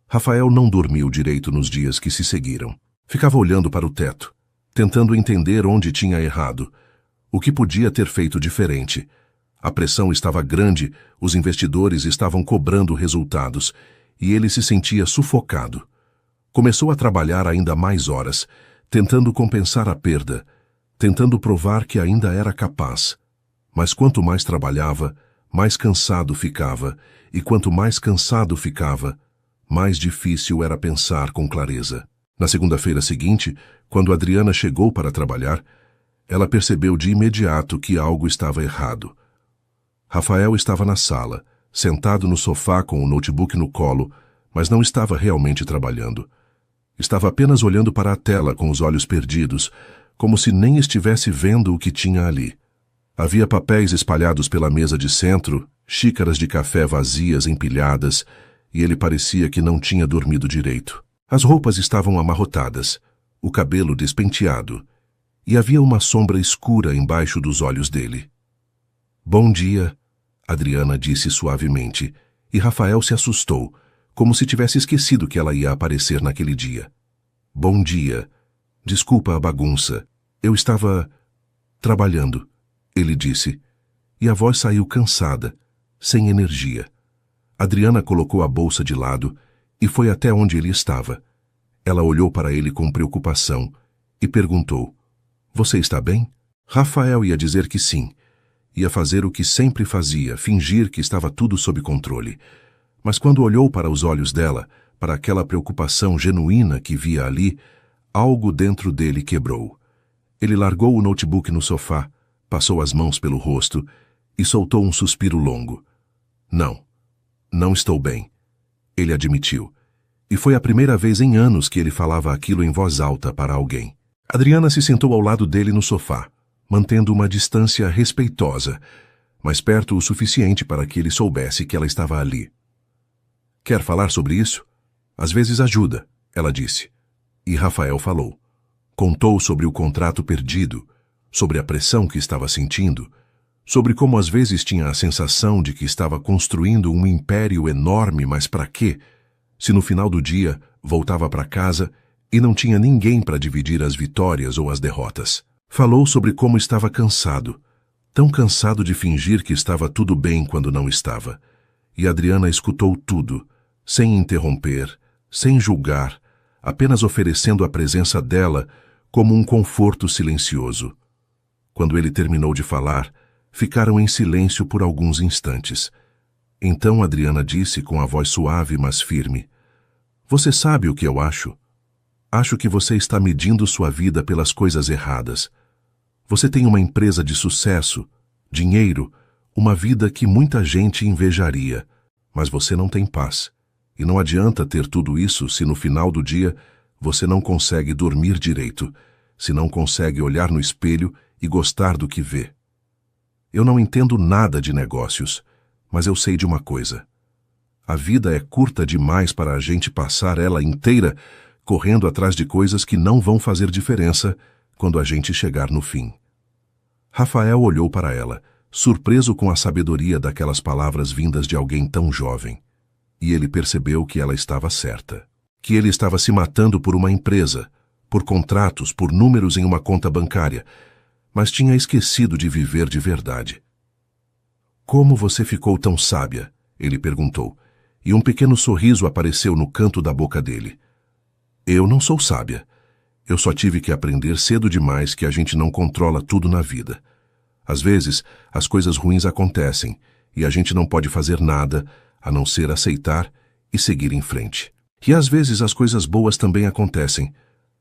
Rafael não dormiu direito nos dias que se seguiram. Ficava olhando para o teto, tentando entender onde tinha errado, o que podia ter feito diferente. A pressão estava grande, os investidores estavam cobrando resultados, e ele se sentia sufocado. Começou a trabalhar ainda mais horas, tentando compensar a perda, tentando provar que ainda era capaz. Mas quanto mais trabalhava, mais cansado ficava, e quanto mais cansado ficava, mais difícil era pensar com clareza. Na segunda-feira seguinte, quando Adriana chegou para trabalhar, ela percebeu de imediato que algo estava errado. Rafael estava na sala, sentado no sofá com o notebook no colo, mas não estava realmente trabalhando. Estava apenas olhando para a tela com os olhos perdidos, como se nem estivesse vendo o que tinha ali. Havia papéis espalhados pela mesa de centro, xícaras de café vazias empilhadas, e ele parecia que não tinha dormido direito. As roupas estavam amarrotadas, o cabelo despenteado, e havia uma sombra escura embaixo dos olhos dele. "Bom dia", Adriana disse suavemente, e Rafael se assustou, como se tivesse esquecido que ela ia aparecer naquele dia. "Bom dia. Desculpa a bagunça. Eu estava trabalhando", ele disse, e a voz saiu cansada, sem energia. Adriana colocou a bolsa de lado e foi até onde ele estava. Ela olhou para ele com preocupação e perguntou: "Você está bem?" Rafael ia dizer que sim. Ia fazer o que sempre fazia, fingir que estava tudo sob controle. Mas quando olhou para os olhos dela, para aquela preocupação genuína que via ali, algo dentro dele quebrou. Ele largou o notebook no sofá, passou as mãos pelo rosto e soltou um suspiro longo. Não estou bem", ele admitiu. E foi a primeira vez em anos que ele falava aquilo em voz alta para alguém. Adriana se sentou ao lado dele no sofá, mantendo uma distância respeitosa, mas perto o suficiente para que ele soubesse que ela estava ali. "Quer falar sobre isso? Às vezes ajuda", ela disse. E Rafael falou. Contou sobre o contrato perdido, sobre a pressão que estava sentindo, sobre como às vezes tinha a sensação de que estava construindo um império enorme, mas para quê? Se no final do dia voltava para casa e não tinha ninguém para dividir as vitórias ou as derrotas. Falou sobre como estava cansado, tão cansado de fingir que estava tudo bem quando não estava. E Adriana escutou tudo, sem interromper, sem julgar, apenas oferecendo a presença dela como um conforto silencioso. Quando ele terminou de falar, ficaram em silêncio por alguns instantes. Então Adriana disse com a voz suave, mas firme: "Você sabe o que eu acho? Acho que você está medindo sua vida pelas coisas erradas. Você tem uma empresa de sucesso, dinheiro, uma vida que muita gente invejaria, mas você não tem paz. E não adianta ter tudo isso se no final do dia você não consegue dormir direito, se não consegue olhar no espelho e gostar do que vê. Eu não entendo nada de negócios, mas eu sei de uma coisa. A vida é curta demais para a gente passar ela inteira correndo atrás de coisas que não vão fazer diferença quando a gente chegar no fim. Rafael olhou para ela, surpreso com a sabedoria daquelas palavras vindas de alguém tão jovem. E ele percebeu que ela estava certa. Que ele estava se matando por uma empresa, por contratos, por números em uma conta bancária, mas tinha esquecido de viver de verdade. Como você ficou tão sábia? Ele perguntou, e um pequeno sorriso apareceu no canto da boca dele. Eu não sou sábia. Eu só tive que aprender cedo demais que a gente não controla tudo na vida. Às vezes, as coisas ruins acontecem, e a gente não pode fazer nada, a não ser aceitar e seguir em frente. E às vezes as coisas boas também acontecem,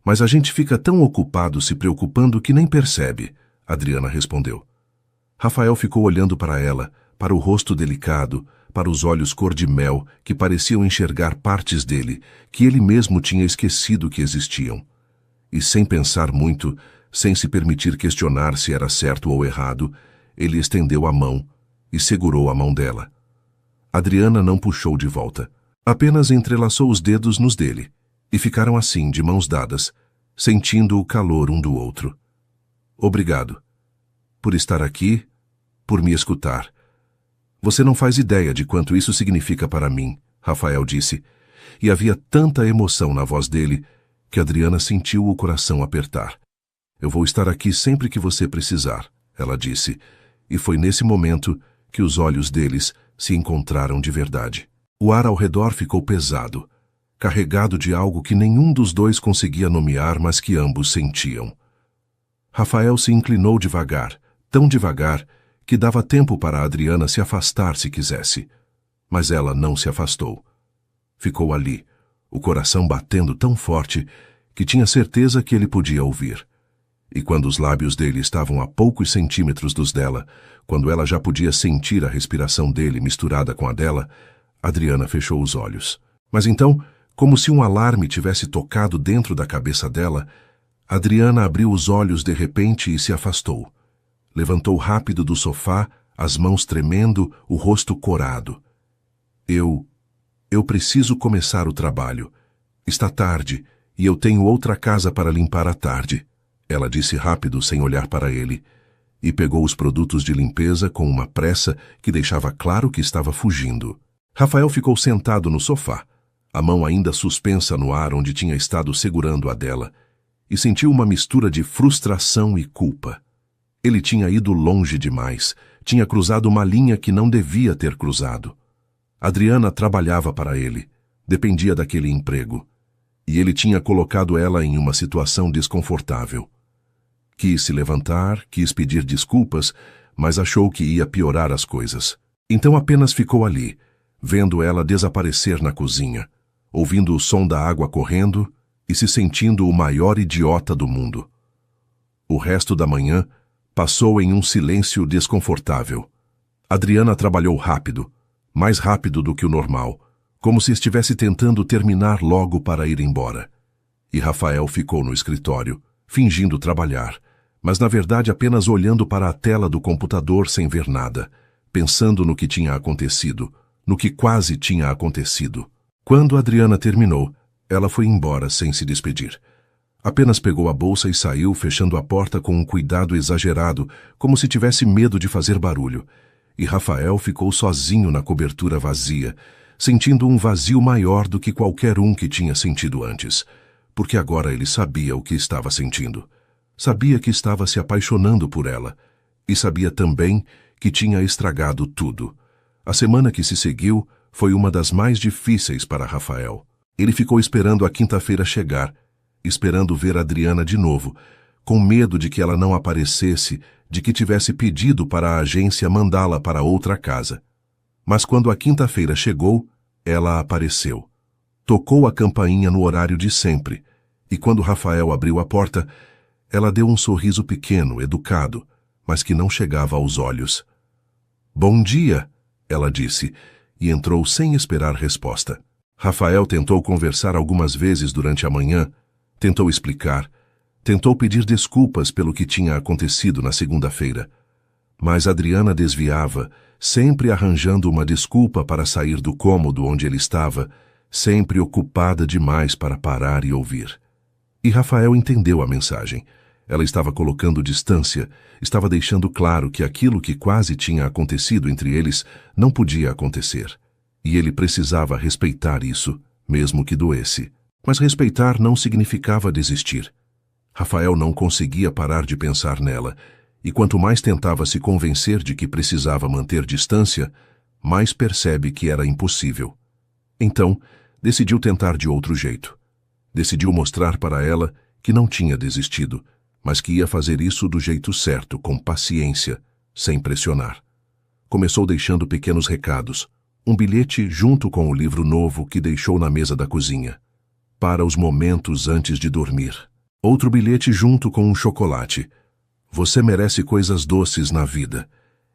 mas a gente fica tão ocupado se preocupando que nem percebe, Adriana respondeu. Rafael ficou olhando para ela, para o rosto delicado, para os olhos cor-de-mel que pareciam enxergar partes dele que ele mesmo tinha esquecido que existiam. E sem pensar muito, sem se permitir questionar se era certo ou errado, ele estendeu a mão e segurou a mão dela. Adriana não puxou de volta. Apenas entrelaçou os dedos nos dele, e ficaram assim, de mãos dadas, sentindo o calor um do outro. Obrigado. Por estar aqui, por me escutar. Você não faz ideia de quanto isso significa para mim, Rafael disse, e havia tanta emoção na voz dele que Adriana sentiu o coração apertar. Eu vou estar aqui sempre que você precisar, ela disse, e foi nesse momento que os olhos deles se encontraram de verdade. O ar ao redor ficou pesado, carregado de algo que nenhum dos dois conseguia nomear, mas que ambos sentiam. Rafael se inclinou devagar, tão devagar, que dava tempo para Adriana se afastar se quisesse. Mas ela não se afastou. Ficou ali, o coração batendo tão forte que tinha certeza que ele podia ouvir. E quando os lábios dele estavam a poucos centímetros dos dela, quando ela já podia sentir a respiração dele misturada com a dela, Adriana fechou os olhos. Mas então, como se um alarme tivesse tocado dentro da cabeça dela, Adriana abriu os olhos de repente e se afastou. Levantou rápido do sofá, as mãos tremendo, o rosto corado. Eu preciso começar o trabalho. Está tarde, e eu tenho outra casa para limpar à tarde, ela disse rápido sem olhar para ele, e pegou os produtos de limpeza com uma pressa que deixava claro que estava fugindo. Rafael ficou sentado no sofá, a mão ainda suspensa no ar onde tinha estado segurando a dela, e sentiu uma mistura de frustração e culpa. Ele tinha ido longe demais, tinha cruzado uma linha que não devia ter cruzado. Adriana trabalhava para ele, dependia daquele emprego, e ele tinha colocado ela em uma situação desconfortável. Quis se levantar, quis pedir desculpas, mas achou que ia piorar as coisas. Então apenas ficou ali, vendo ela desaparecer na cozinha, ouvindo o som da água correndo e se sentindo o maior idiota do mundo. O resto da manhã passou em um silêncio desconfortável. Adriana trabalhou rápido, mais rápido do que o normal, como se estivesse tentando terminar logo para ir embora. E Rafael ficou no escritório, fingindo trabalhar, mas na verdade apenas olhando para a tela do computador sem ver nada, pensando no que tinha acontecido, no que quase tinha acontecido. Quando Adriana terminou, ela foi embora sem se despedir. Apenas pegou a bolsa e saiu, fechando a porta com um cuidado exagerado, como se tivesse medo de fazer barulho. E Rafael ficou sozinho na cobertura vazia, sentindo um vazio maior do que qualquer um que tinha sentido antes, porque agora ele sabia o que estava sentindo. Sabia que estava se apaixonando por ela, e sabia também que tinha estragado tudo. A semana que se seguiu foi uma das mais difíceis para Rafael. Ele ficou esperando a quinta-feira chegar, esperando ver Adriana de novo, com medo de que ela não aparecesse, de que tivesse pedido para a agência mandá-la para outra casa. Mas quando a quinta-feira chegou, ela apareceu. Tocou a campainha no horário de sempre, e quando Rafael abriu a porta, Ela deu um sorriso pequeno, educado, mas que não chegava aos olhos. Bom dia, ela disse, e entrou sem esperar resposta. Rafael tentou conversar algumas vezes durante a manhã, tentou explicar, tentou pedir desculpas pelo que tinha acontecido na segunda-feira. Mas Adriana desviava, sempre arranjando uma desculpa para sair do cômodo onde ele estava, sempre ocupada demais para parar e ouvir. E Rafael entendeu a mensagem. Ela estava colocando distância, estava deixando claro que aquilo que quase tinha acontecido entre eles não podia acontecer. E ele precisava respeitar isso, mesmo que doesse. Mas respeitar não significava desistir. Rafael não conseguia parar de pensar nela, e quanto mais tentava se convencer de que precisava manter distância, mais percebe que era impossível. Então, decidiu tentar de outro jeito. Decidiu mostrar para ela que não tinha desistido, mas que ia fazer isso do jeito certo, com paciência, sem pressionar. Começou deixando pequenos recados, um bilhete junto com o livro novo que deixou na mesa da cozinha, para os momentos antes de dormir. Outro bilhete junto com um chocolate. Você merece coisas doces na vida.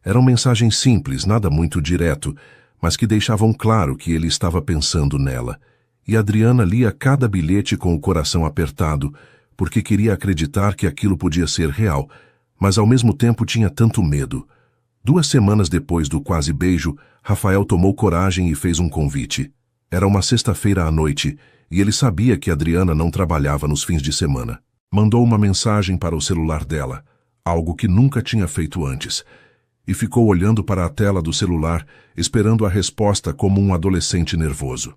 Eram mensagens simples, nada muito direto, mas que deixavam claro que ele estava pensando nela. E Adriana lia cada bilhete com o coração apertado, porque queria acreditar que aquilo podia ser real, mas ao mesmo tempo tinha tanto medo. 2 semanas depois do quase beijo, Rafael tomou coragem e fez um convite. Era uma sexta-feira à noite, e ele sabia que Adriana não trabalhava nos fins de semana. Mandou uma mensagem para o celular dela, algo que nunca tinha feito antes, e ficou olhando para a tela do celular, esperando a resposta como um adolescente nervoso.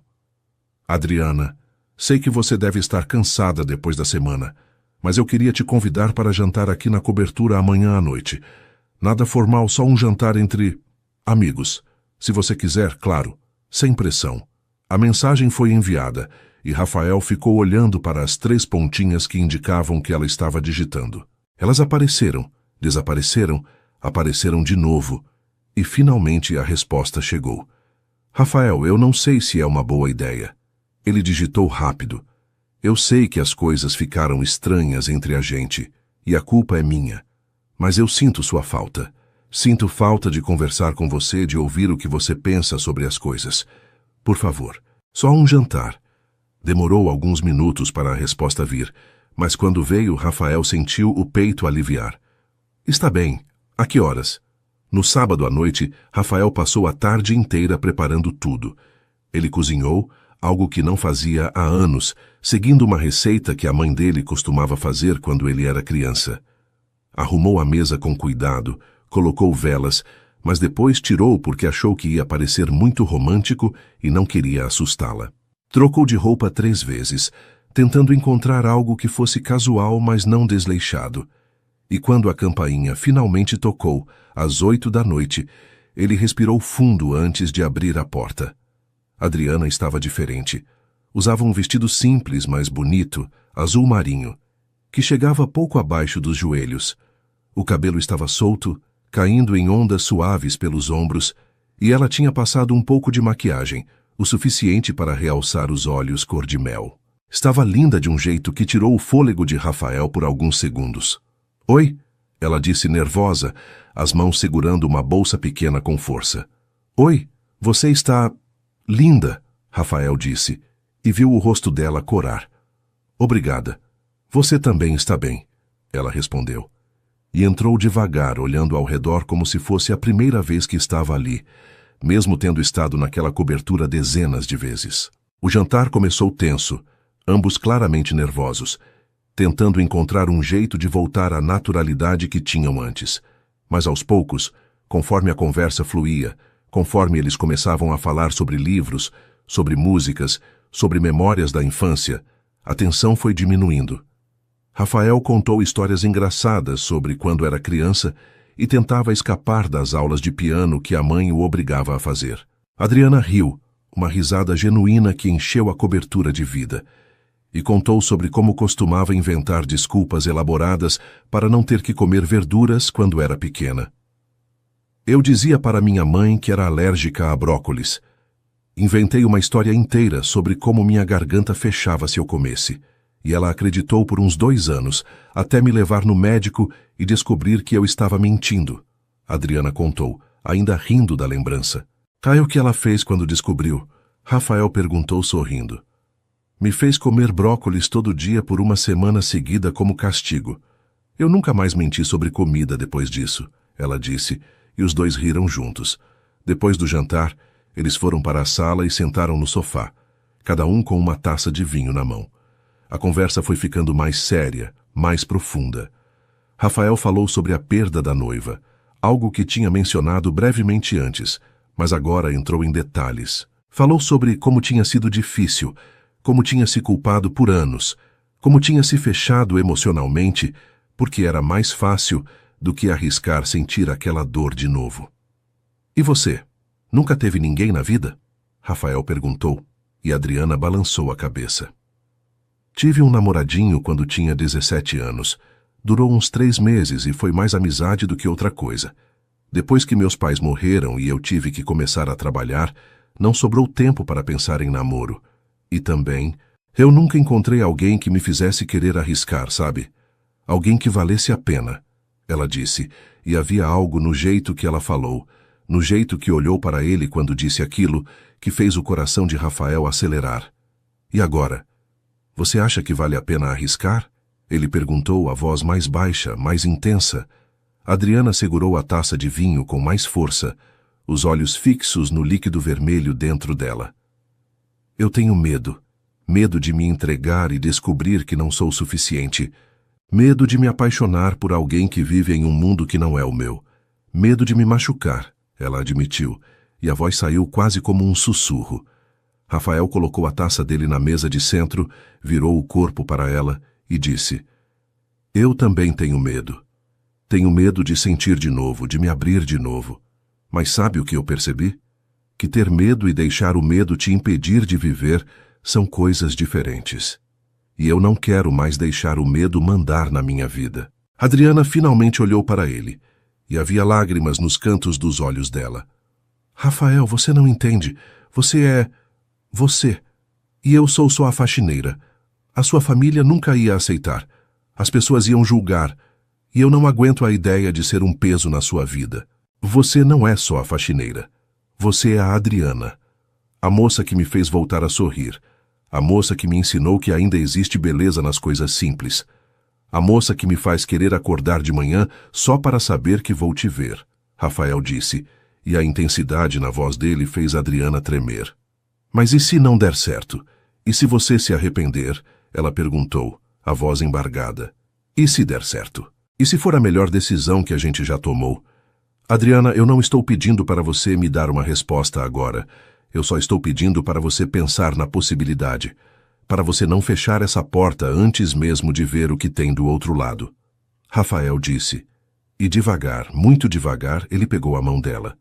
Adriana, sei que você deve estar cansada depois da semana, mas eu queria te convidar para jantar aqui na cobertura amanhã à noite. Nada formal, só um jantar entre amigos. Se você quiser, claro, sem pressão. A mensagem foi enviada, e Rafael ficou olhando para as 3 pontinhas que indicavam que ela estava digitando. Elas apareceram, desapareceram, apareceram de novo, e finalmente a resposta chegou. Rafael, eu não sei se é uma boa ideia. Ele digitou rápido. Eu sei que as coisas ficaram estranhas entre a gente, e a culpa é minha. Mas eu sinto sua falta. Sinto falta de conversar com você, de ouvir o que você pensa sobre as coisas. Por favor, só um jantar. Demorou alguns minutos para a resposta vir, mas quando veio, Rafael sentiu o peito aliviar. Está bem. A que horas? No sábado à noite, Rafael passou a tarde inteira preparando tudo. Ele cozinhou, algo que não fazia há anos, seguindo uma receita que a mãe dele costumava fazer quando ele era criança. Arrumou a mesa com cuidado, colocou velas, mas depois tirou porque achou que ia parecer muito romântico e não queria assustá-la. Trocou de roupa 3 vezes, tentando encontrar algo que fosse casual, mas não desleixado. E quando a campainha finalmente tocou, às 8 da noite, ele respirou fundo antes de abrir a porta. Adriana estava diferente. Usava um vestido simples, mas bonito, azul marinho, que chegava pouco abaixo dos joelhos. O cabelo estava solto, caindo em ondas suaves pelos ombros, e ela tinha passado um pouco de maquiagem, o suficiente para realçar os olhos cor de mel. Estava linda de um jeito que tirou o fôlego de Rafael por alguns segundos. Oi? Ela disse nervosa, as mãos segurando uma bolsa pequena com força. Oi, você está... linda, Rafael disse, e viu o rosto dela corar. Obrigada. Você também está bem, ela respondeu. E entrou devagar, olhando ao redor como se fosse a primeira vez que estava ali, mesmo tendo estado naquela cobertura dezenas de vezes. O jantar começou tenso, ambos claramente nervosos, tentando encontrar um jeito de voltar à naturalidade que tinham antes. Mas aos poucos, conforme a conversa fluía, conforme eles começavam a falar sobre livros, sobre músicas, sobre memórias da infância, a tensão foi diminuindo. Rafael contou histórias engraçadas sobre quando era criança e tentava escapar das aulas de piano que a mãe o obrigava a fazer. Adriana riu, uma risada genuína que encheu a cobertura de vida, e contou sobre como costumava inventar desculpas elaboradas para não ter que comer verduras quando era pequena. Eu dizia para minha mãe que era alérgica a brócolis. Inventei uma história inteira sobre como minha garganta fechava se eu comesse. E ela acreditou por uns 2 anos, até me levar no médico e descobrir que eu estava mentindo. Adriana contou, ainda rindo da lembrança. O que ela fez quando descobriu? Rafael perguntou sorrindo. Me fez comer brócolis todo dia por 1 semana seguida como castigo. Eu nunca mais menti sobre comida depois disso, ela disse, e os dois riram juntos. Depois do jantar, eles foram para a sala e sentaram no sofá, cada um com uma taça de vinho na mão. A conversa foi ficando mais séria, mais profunda. Rafael falou sobre a perda da noiva, algo que tinha mencionado brevemente antes, mas agora entrou em detalhes. Falou sobre como tinha sido difícil, como tinha se culpado por anos, como tinha se fechado emocionalmente, porque era mais fácil do que arriscar sentir aquela dor de novo. E você? Nunca teve ninguém na vida? Rafael perguntou, e Adriana balançou a cabeça. Tive um namoradinho quando tinha 17 anos. Durou uns 3 meses e foi mais amizade do que outra coisa. Depois que meus pais morreram e eu tive que começar a trabalhar, não sobrou tempo para pensar em namoro. E também, eu nunca encontrei alguém que me fizesse querer arriscar, sabe? Alguém que valesse a pena, ela disse, e havia algo no jeito que ela falou, no jeito que olhou para ele quando disse aquilo, que fez o coração de Rafael acelerar. E agora? Você acha que vale a pena arriscar? Ele perguntou, a voz mais baixa, mais intensa. Adriana segurou a taça de vinho com mais força, os olhos fixos no líquido vermelho dentro dela. Eu tenho medo. Medo de me entregar e descobrir que não sou suficiente. Medo de me apaixonar por alguém que vive em um mundo que não é o meu. Medo de me machucar, ela admitiu, e a voz saiu quase como um sussurro. Rafael colocou a taça dele na mesa de centro, virou o corpo para ela e disse: Eu também tenho medo. Tenho medo de sentir de novo, de me abrir de novo. Mas sabe o que eu percebi? Que ter medo e deixar o medo te impedir de viver são coisas diferentes. E eu não quero mais deixar o medo mandar na minha vida. Adriana finalmente olhou para ele, e havia lágrimas nos cantos dos olhos dela. Rafael, você não entende. Você é... você. E eu sou só a faxineira. A sua família nunca ia aceitar. As pessoas iam julgar. E eu não aguento a ideia de ser um peso na sua vida. Você não é só a faxineira. Você é a Adriana. A moça que me fez voltar a sorrir. A moça que me ensinou que ainda existe beleza nas coisas simples. A moça que me faz querer acordar de manhã só para saber que vou te ver, Rafael disse, e a intensidade na voz dele fez Adriana tremer. Mas e se não der certo? E se você se arrepender? Ela perguntou, a voz embargada. E se der certo? E se for a melhor decisão que a gente já tomou? Adriana, eu não estou pedindo para você me dar uma resposta agora. Eu só estou pedindo para você pensar na possibilidade, para você não fechar essa porta antes mesmo de ver o que tem do outro lado. Rafael disse, e devagar, muito devagar, ele pegou a mão dela.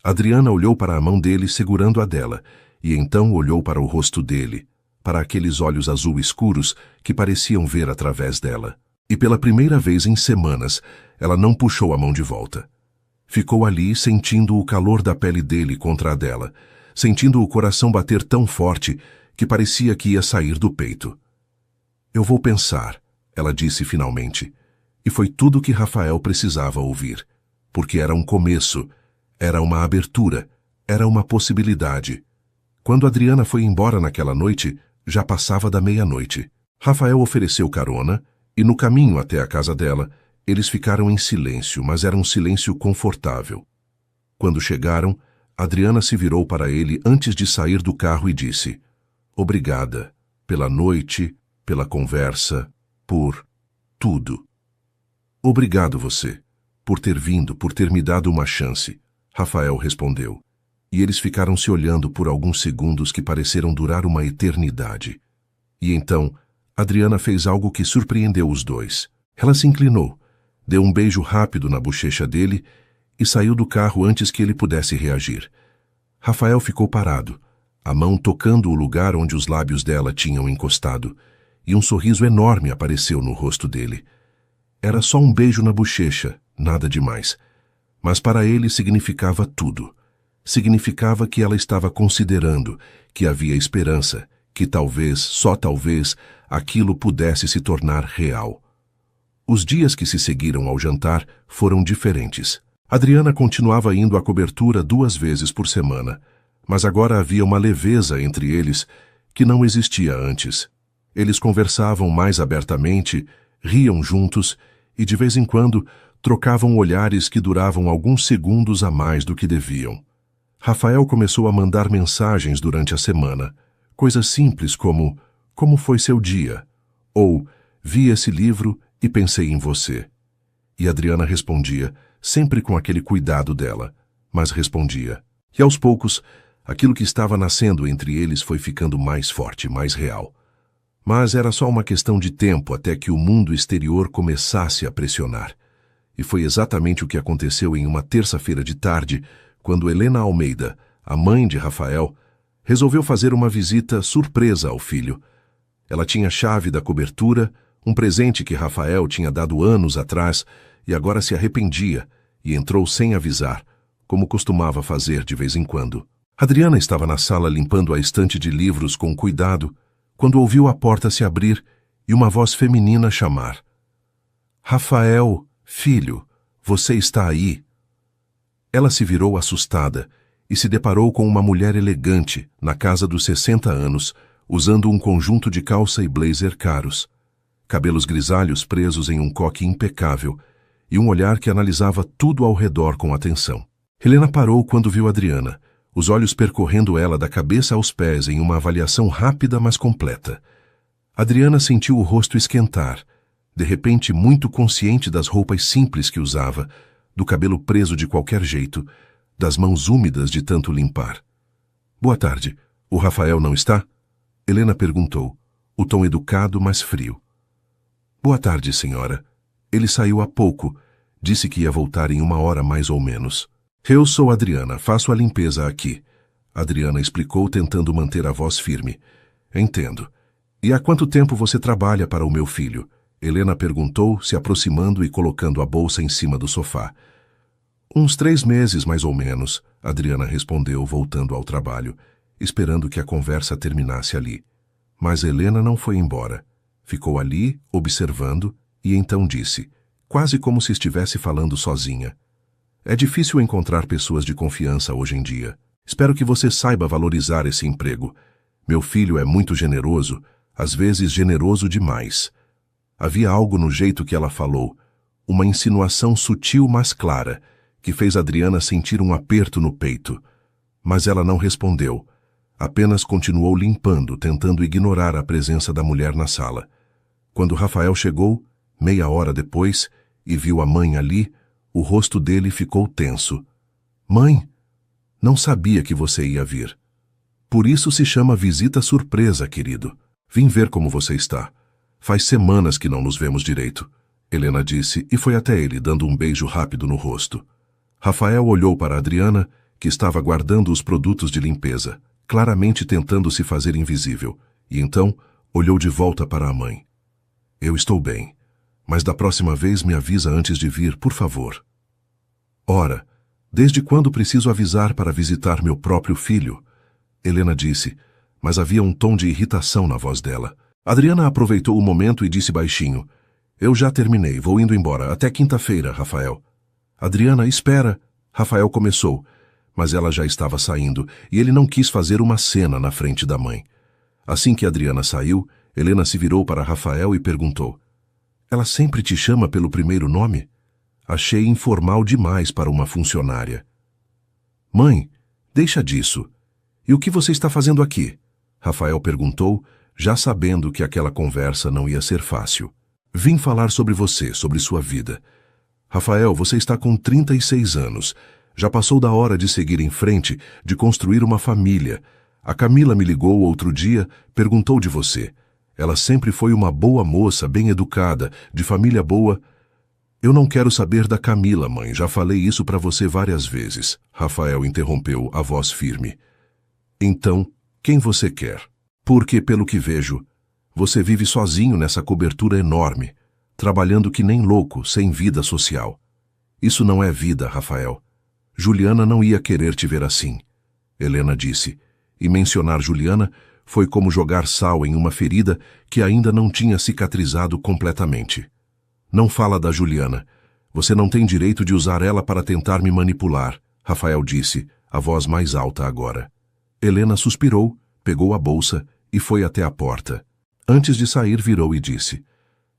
Adriana olhou para a mão dele segurando a dela, e então olhou para o rosto dele, para aqueles olhos azul escuros que pareciam ver através dela. E pela primeira vez em semanas, ela não puxou a mão de volta. Ficou ali sentindo o calor da pele dele contra a dela, sentindo o coração bater tão forte que parecia que ia sair do peito. Eu vou pensar, ela disse finalmente, e foi tudo o que Rafael precisava ouvir, porque era um começo, era uma abertura, era uma possibilidade. Quando Adriana foi embora naquela noite, já passava da meia-noite. Rafael ofereceu carona, e no caminho até a casa dela, eles ficaram em silêncio, mas era um silêncio confortável. Quando chegaram, Adriana se virou para ele antes de sair do carro e disse: Obrigada, pela noite, pela conversa, por tudo. Obrigado você, por ter vindo, por ter me dado uma chance, Rafael respondeu. E eles ficaram se olhando por alguns segundos que pareceram durar uma eternidade. E então, Adriana fez algo que surpreendeu os dois. Ela se inclinou, deu um beijo rápido na bochecha dele e saiu do carro antes que ele pudesse reagir. Rafael ficou parado, a mão tocando o lugar onde os lábios dela tinham encostado, e um sorriso enorme apareceu no rosto dele. Era só um beijo na bochecha, nada demais. Mas para ele significava tudo. Significava que ela estava considerando, que havia esperança, que talvez, só talvez, aquilo pudesse se tornar real. Os dias que se seguiram ao jantar foram diferentes. Adriana continuava indo à cobertura 2 vezes por semana, mas agora havia uma leveza entre eles que não existia antes. Eles conversavam mais abertamente, riam juntos e, de vez em quando, trocavam olhares que duravam alguns segundos a mais do que deviam. Rafael começou a mandar mensagens durante a semana, coisas simples como "Como foi seu dia?" ou "Vi esse livro e pensei em você." E Adriana respondia, sempre com aquele cuidado dela, mas respondia. E aos poucos, aquilo que estava nascendo entre eles foi ficando mais forte, mais real. Mas era só uma questão de tempo até que o mundo exterior começasse a pressionar. E foi exatamente o que aconteceu em uma terça-feira de tarde, quando Helena Almeida, a mãe de Rafael, resolveu fazer uma visita surpresa ao filho. Ela tinha a chave da cobertura, um presente que Rafael tinha dado anos atrás e agora se arrependia, e entrou sem avisar, como costumava fazer de vez em quando. Adriana estava na sala limpando a estante de livros com cuidado, quando ouviu a porta se abrir e uma voz feminina chamar. "Rafael, filho, você está aí?" Ela se virou assustada e se deparou com uma mulher elegante, na casa dos 60 anos, usando um conjunto de calça e blazer caros, cabelos grisalhos presos em um coque impecável e um olhar que analisava tudo ao redor com atenção. Helena parou quando viu Adriana, os olhos percorrendo ela da cabeça aos pés em uma avaliação rápida, mas completa. Adriana sentiu o rosto esquentar, de repente muito consciente das roupas simples que usava, do cabelo preso de qualquer jeito, das mãos úmidas de tanto limpar. "Boa tarde. O Rafael não está?" Helena perguntou, o tom educado, mas frio. "Boa tarde, senhora. Ele saiu há pouco. Disse que ia voltar em 1 hora mais ou menos." "Eu sou Adriana, faço a limpeza aqui." Adriana explicou, tentando manter a voz firme. "Entendo. E há quanto tempo você trabalha para o meu filho?" Helena perguntou, se aproximando e colocando a bolsa em cima do sofá. "Uns 3 meses, mais ou menos," Adriana respondeu, voltando ao trabalho, esperando que a conversa terminasse ali. Mas Helena não foi embora. Ficou ali, observando, e então disse, quase como se estivesse falando sozinha. "É difícil encontrar pessoas de confiança hoje em dia. Espero que você saiba valorizar esse emprego. Meu filho é muito generoso, às vezes generoso demais." Havia algo no jeito que ela falou, uma insinuação sutil mas clara, que fez Adriana sentir um aperto no peito. Mas ela não respondeu, apenas continuou limpando, tentando ignorar a presença da mulher na sala. Quando Rafael chegou, meia hora depois, e viu a mãe ali, o rosto dele ficou tenso. "Mãe, não sabia que você ia vir." "Por isso se chama visita surpresa, querido. Vim ver como você está. Faz semanas que não nos vemos direito." Helena disse e foi até ele, dando um beijo rápido no rosto. Rafael olhou para Adriana, que estava guardando os produtos de limpeza, claramente tentando se fazer invisível, e então olhou de volta para a mãe. "Eu estou bem, mas da próxima vez me avisa antes de vir, por favor." "Ora, desde quando preciso avisar para visitar meu próprio filho?" Helena disse, mas havia um tom de irritação na voz dela. Adriana aproveitou o momento e disse baixinho, "Eu já terminei, vou indo embora. Até quinta-feira, Rafael." "Adriana, espera." Rafael começou, mas ela já estava saindo e ele não quis fazer uma cena na frente da mãe. Assim que Adriana saiu, Helena se virou para Rafael e perguntou, "Ela sempre te chama pelo primeiro nome? Achei informal demais para uma funcionária." "Mãe, deixa disso. E o que você está fazendo aqui?" Rafael perguntou, já sabendo que aquela conversa não ia ser fácil. "Vim falar sobre você, sobre sua vida. Rafael, você está com 36 anos. Já passou da hora de seguir em frente, de construir uma família. A Camila me ligou outro dia, perguntou de você. Ela sempre foi uma boa moça, bem educada, de família boa." "Eu não quero saber da Camila, mãe. Já falei isso para você várias vezes." Rafael interrompeu, a voz firme. "Então, quem você quer? Porque, pelo que vejo, você vive sozinho nessa cobertura enorme, trabalhando que nem louco, sem vida social. Isso não é vida, Rafael. Juliana não ia querer te ver assim." Helena disse, e mencionar Juliana Foi como jogar sal em uma ferida que ainda não tinha cicatrizado completamente. Não fala da Juliana. Você não tem direito de usar ela para tentar me manipular, Rafael disse, a voz mais alta agora. Helena suspirou, pegou a bolsa e foi até a porta. Antes de sair, virou e disse: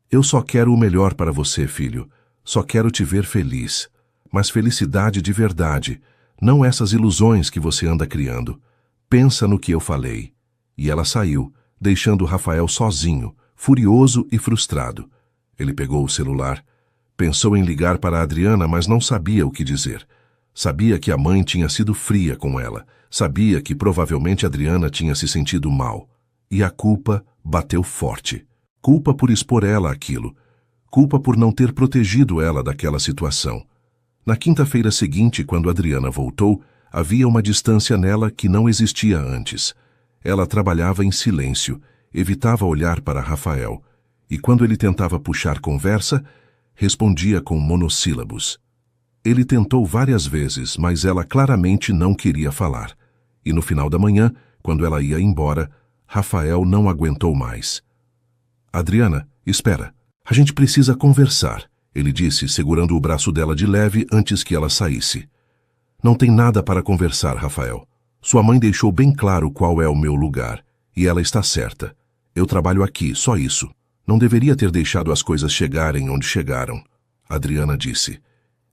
Eu só quero o melhor para você, filho. Só quero te ver feliz. Mas felicidade de verdade, não essas ilusões que você anda criando. Pensa no que eu falei. E ela saiu, deixando Rafael sozinho, furioso e frustrado. Ele pegou o celular. Pensou em ligar para a Adriana, mas não sabia o que dizer. Sabia que a mãe tinha sido fria com ela. Sabia que provavelmente Adriana tinha se sentido mal. E a culpa bateu forte. Culpa por expor ela àquilo. Culpa por não ter protegido ela daquela situação. Na quinta-feira seguinte, quando Adriana voltou, havia uma distância nela que não existia antes. Ela trabalhava em silêncio, evitava olhar para Rafael, e quando ele tentava puxar conversa, respondia com monossílabos. Ele tentou várias vezes, mas ela claramente não queria falar. E no final da manhã, quando ela ia embora, Rafael não aguentou mais. Adriana, espera. A gente precisa conversar, ele disse, segurando o braço dela de leve antes que ela saísse. Não tem nada para conversar, Rafael. Sua mãe deixou bem claro qual é o meu lugar, e ela está certa. Eu trabalho aqui, só isso. Não deveria ter deixado as coisas chegarem onde chegaram, Adriana disse.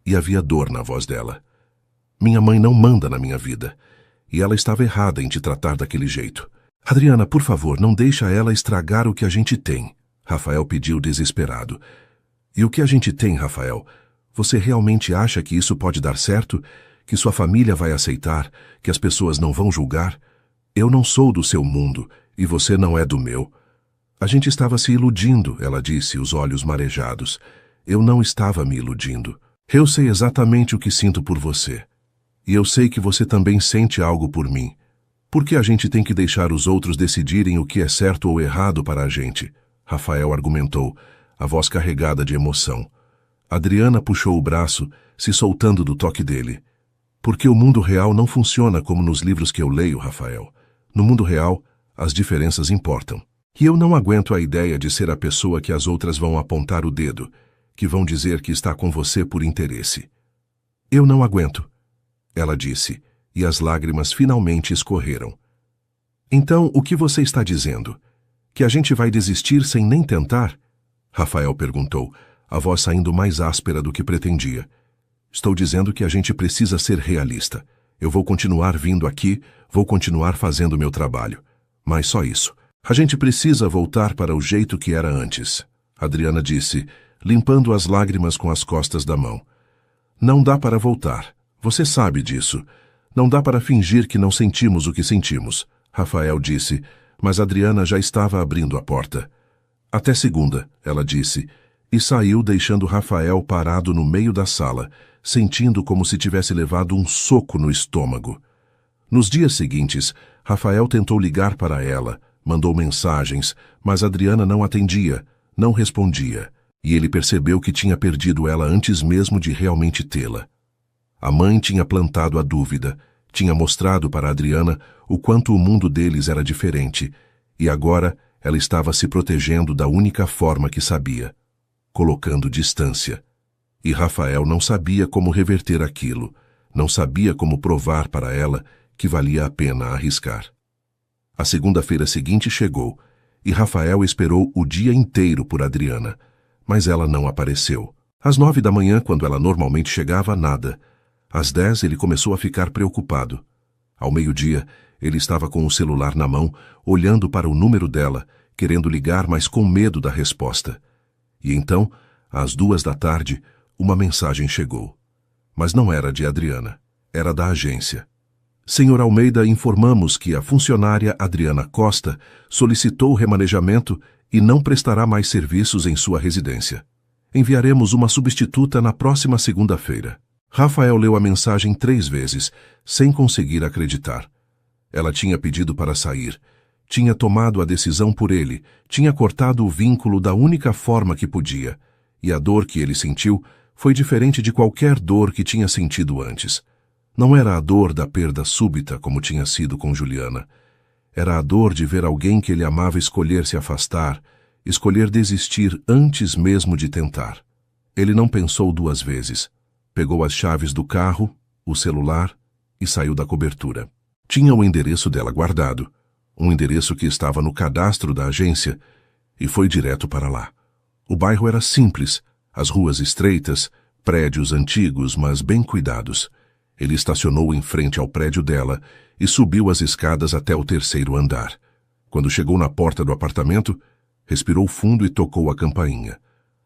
E havia dor na voz dela. Minha mãe não manda na minha vida, e ela estava errada em te tratar daquele jeito. Adriana, por favor, não deixa ela estragar o que a gente tem, Rafael pediu desesperado. E o que a gente tem, Rafael? Você realmente acha que isso pode dar certo? Que sua família vai aceitar? Que as pessoas não vão julgar? Eu não sou do seu mundo, e você não é do meu. A gente estava se iludindo, ela disse, os olhos marejados. Eu não estava me iludindo. Eu sei exatamente o que sinto por você. E eu sei que você também sente algo por mim. Por que a gente tem que deixar os outros decidirem o que é certo ou errado para a gente? Rafael argumentou, a voz carregada de emoção. Adriana puxou o braço, se soltando do toque dele. Porque o mundo real não funciona como nos livros que eu leio, Rafael. No mundo real, as diferenças importam. E eu não aguento a ideia de ser a pessoa que as outras vão apontar o dedo, que vão dizer que está com você por interesse. Eu não aguento, ela disse, e as lágrimas finalmente escorreram. Então, o que você está dizendo? Que a gente vai desistir sem nem tentar? Rafael perguntou, a voz saindo mais áspera do que pretendia. Estou dizendo que a gente precisa ser realista. Eu vou continuar vindo aqui, vou continuar fazendo meu trabalho. Mas só isso. A gente precisa voltar para o jeito que era antes, Adriana disse, limpando as lágrimas com as costas da mão. Não dá para voltar. Você sabe disso. Não dá para fingir que não sentimos o que sentimos, Rafael disse, mas Adriana já estava abrindo a porta. Até segunda, ela disse, e saiu deixando Rafael parado no meio da sala, sentindo como se tivesse levado um soco no estômago. Nos dias seguintes, Rafael tentou ligar para ela, mandou mensagens, mas Adriana não atendia, não respondia, e ele percebeu que tinha perdido ela antes mesmo de realmente tê-la. A mãe tinha plantado a dúvida, tinha mostrado para Adriana o quanto o mundo deles era diferente, e agora ela estava se protegendo da única forma que sabia, colocando distância. E Rafael não sabia como reverter aquilo, não sabia como provar para ela que valia a pena arriscar. A segunda-feira seguinte chegou, e Rafael esperou o dia inteiro por Adriana, mas ela não apareceu. Às 9 da manhã, quando ela normalmente chegava, nada. Às 10, ele começou a ficar preocupado. Ao meio-dia, ele estava com o celular na mão, olhando para o número dela, querendo ligar, mas com medo da resposta. E então, às 2 da tarde, uma mensagem chegou. Mas não era de Adriana, era da agência. Senhor Almeida, informamos que a funcionária Adriana Costa solicitou remanejamento e não prestará mais serviços em sua residência. Enviaremos uma substituta na próxima segunda-feira. Rafael leu a mensagem 3 vezes, sem conseguir acreditar. Ela tinha pedido para sair, tinha tomado a decisão por ele, tinha cortado o vínculo da única forma que podia, e a dor que ele sentiu foi diferente de qualquer dor que tinha sentido antes. Não era a dor da perda súbita como tinha sido com Juliana. Era a dor de ver alguém que ele amava escolher se afastar, escolher desistir antes mesmo de tentar. Ele não pensou duas vezes. Pegou as chaves do carro, o celular e saiu da cobertura. Tinha o endereço dela guardado, um endereço que estava no cadastro da agência, e foi direto para lá. O bairro era simples, as ruas estreitas, prédios antigos, mas bem cuidados. Ele estacionou em frente ao prédio dela e subiu as escadas até o terceiro andar. Quando chegou na porta do apartamento, respirou fundo e tocou a campainha.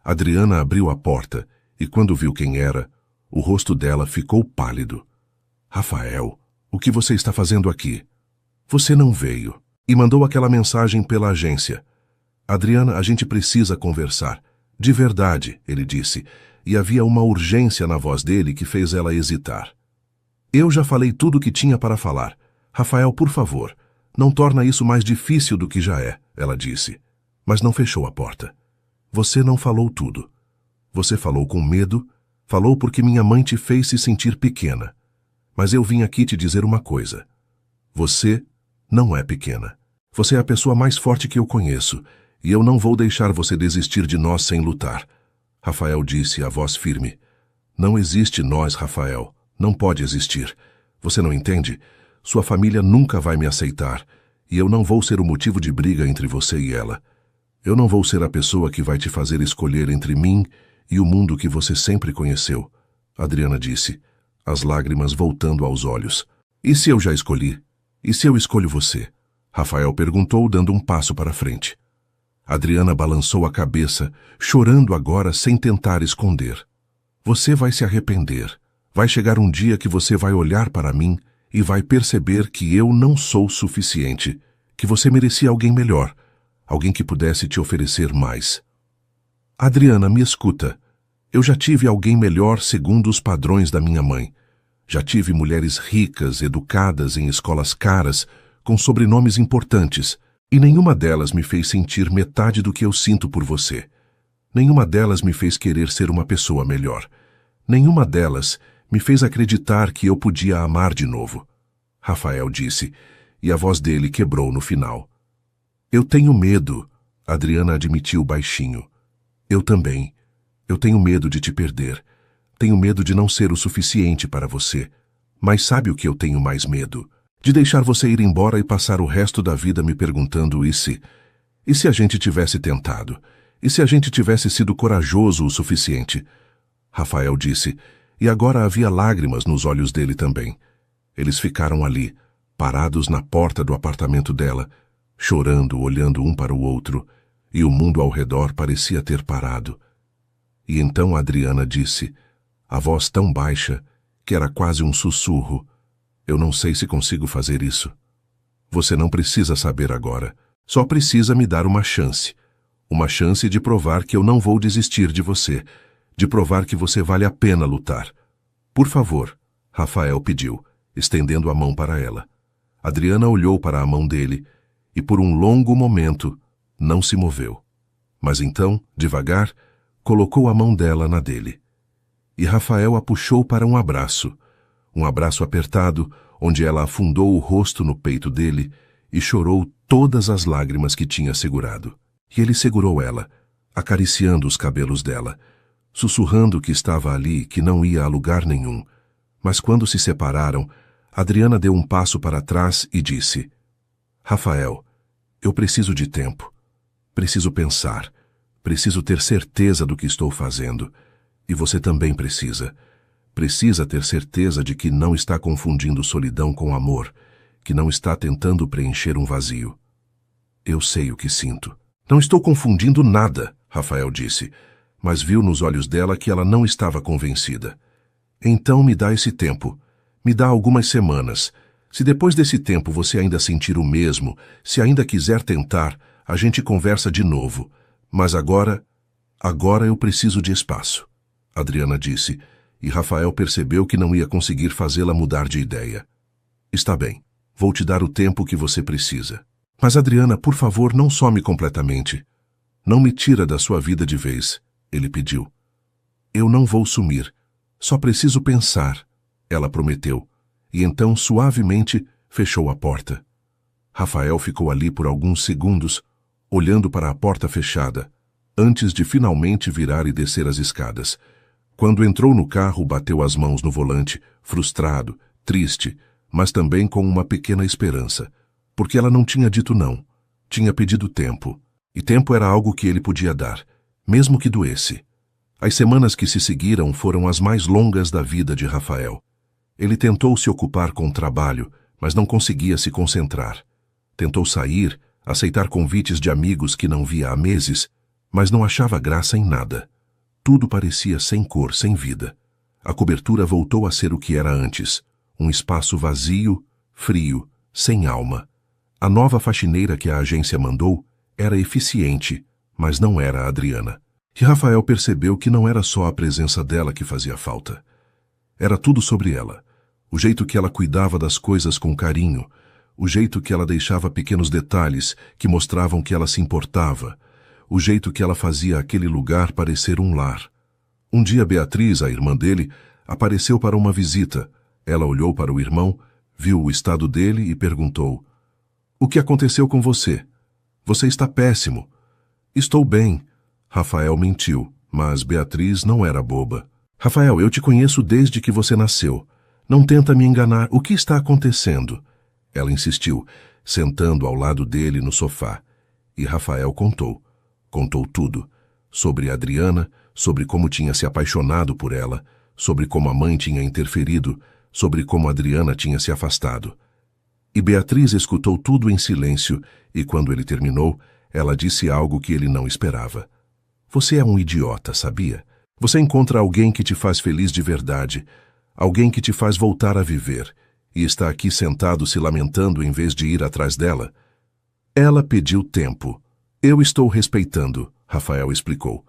Adriana abriu a porta e, quando viu quem era, o rosto dela ficou pálido. Rafael, o que você está fazendo aqui? Você não veio. E mandou aquela mensagem pela agência. Adriana, a gente precisa conversar. De verdade, ele disse, e havia uma urgência na voz dele que fez ela hesitar. Eu já falei tudo o que tinha para falar. Rafael, por favor, não torna isso mais difícil do que já é, ela disse. Mas não fechou a porta. Você não falou tudo. Você falou com medo, falou porque minha mãe te fez se sentir pequena. Mas eu vim aqui te dizer uma coisa. Você não é pequena. Você é a pessoa mais forte que eu conheço, e eu não vou deixar você desistir de nós sem lutar. Rafael disse, a voz firme. Não existe nós, Rafael. Não pode existir. Você não entende? Sua família nunca vai me aceitar, e eu não vou ser o motivo de briga entre você e ela. Eu não vou ser a pessoa que vai te fazer escolher entre mim e o mundo que você sempre conheceu. Adriana disse, as lágrimas voltando aos olhos. E se eu já escolhi? E se eu escolho você? Rafael perguntou, dando um passo para frente. Adriana balançou a cabeça, chorando agora sem tentar esconder. Você vai se arrepender. Vai chegar um dia que você vai olhar para mim e vai perceber que eu não sou suficiente, que você merecia alguém melhor, alguém que pudesse te oferecer mais. Adriana, me escuta. Eu já tive alguém melhor segundo os padrões da minha mãe. Já tive mulheres ricas, educadas em escolas caras, com sobrenomes importantes, e nenhuma delas me fez sentir metade do que eu sinto por você. Nenhuma delas me fez querer ser uma pessoa melhor. Nenhuma delas me fez acreditar que eu podia amar de novo. Rafael disse, e a voz dele quebrou no final. Eu tenho medo, Adriana admitiu baixinho. Eu também. Eu tenho medo de te perder. Tenho medo de não ser o suficiente para você. Mas sabe o que eu tenho mais medo? De deixar você ir embora e passar o resto da vida me perguntando e se? E se a gente tivesse tentado? E se a gente tivesse sido corajoso o suficiente? Rafael disse, e agora havia lágrimas nos olhos dele também. Eles ficaram ali, parados na porta do apartamento dela, chorando, olhando um para o outro, e o mundo ao redor parecia ter parado. E então Adriana disse, a voz tão baixa que era quase um sussurro, eu não sei se consigo fazer isso. Você não precisa saber agora, só precisa me dar uma chance de provar que eu não vou desistir de você, de provar que você vale a pena lutar. Por favor, Rafael pediu, estendendo a mão para ela. Adriana olhou para a mão dele e por um longo momento não se moveu. Mas então, devagar, colocou a mão dela na dele. E Rafael a puxou para um abraço apertado, onde ela afundou o rosto no peito dele e chorou todas as lágrimas que tinha segurado. E ele segurou ela, acariciando os cabelos dela, sussurrando que estava ali, que não ia a lugar nenhum. Mas quando se separaram, Adriana deu um passo para trás e disse, Rafael, eu preciso de tempo. Preciso pensar. Preciso ter certeza do que estou fazendo. E você também precisa. Precisa ter certeza de que não está confundindo solidão com amor, que não está tentando preencher um vazio. Eu sei o que sinto. Não estou confundindo nada, Rafael disse, mas viu nos olhos dela que ela não estava convencida. Então me dá esse tempo. Me dá algumas semanas. Se depois desse tempo você ainda sentir o mesmo, se ainda quiser tentar, a gente conversa de novo. Mas agora eu preciso de espaço, Adriana disse, e Rafael percebeu que não ia conseguir fazê-la mudar de ideia. Está bem, vou te dar o tempo que você precisa. Mas Adriana, por favor, não some completamente. Não me tira da sua vida de vez, ele pediu. Eu não vou sumir, só preciso pensar, ela prometeu, e então suavemente fechou a porta. Rafael ficou ali por alguns segundos, olhando para a porta fechada, antes de finalmente virar e descer as escadas. Quando entrou no carro, bateu as mãos no volante, frustrado, triste, mas também com uma pequena esperança, porque ela não tinha dito não, tinha pedido tempo, e tempo era algo que ele podia dar, mesmo que doesse. As semanas que se seguiram foram as mais longas da vida de Rafael. Ele tentou se ocupar com o trabalho, mas não conseguia se concentrar. Tentou sair, aceitar convites de amigos que não via há meses, mas não achava graça em nada. Tudo parecia sem cor, sem vida. A cobertura voltou a ser o que era antes, um espaço vazio, frio, sem alma. A nova faxineira que a agência mandou era eficiente, mas não era a Adriana. E Rafael percebeu que não era só a presença dela que fazia falta. Era tudo sobre ela. O jeito que ela cuidava das coisas com carinho, o jeito que ela deixava pequenos detalhes que mostravam que ela se importava, o jeito que ela fazia aquele lugar parecer um lar. Um dia Beatriz, a irmã dele, apareceu para uma visita. Ela olhou para o irmão, viu o estado dele e perguntou: "O que aconteceu com você? Você está péssimo." "Estou bem." Rafael mentiu, mas Beatriz não era boba. "Rafael, eu te conheço desde que você nasceu. Não tenta me enganar. O que está acontecendo?" Ela insistiu, sentando ao lado dele no sofá. E Rafael contou. Contou tudo. Sobre Adriana, sobre como tinha se apaixonado por ela, sobre como a mãe tinha interferido, sobre como Adriana tinha se afastado. E Beatriz escutou tudo em silêncio, e quando ele terminou, ela disse algo que ele não esperava. "Você é um idiota, sabia? Você encontra alguém que te faz feliz de verdade, alguém que te faz voltar a viver, e está aqui sentado se lamentando em vez de ir atrás dela." "Ela pediu tempo. Eu estou respeitando", Rafael explicou.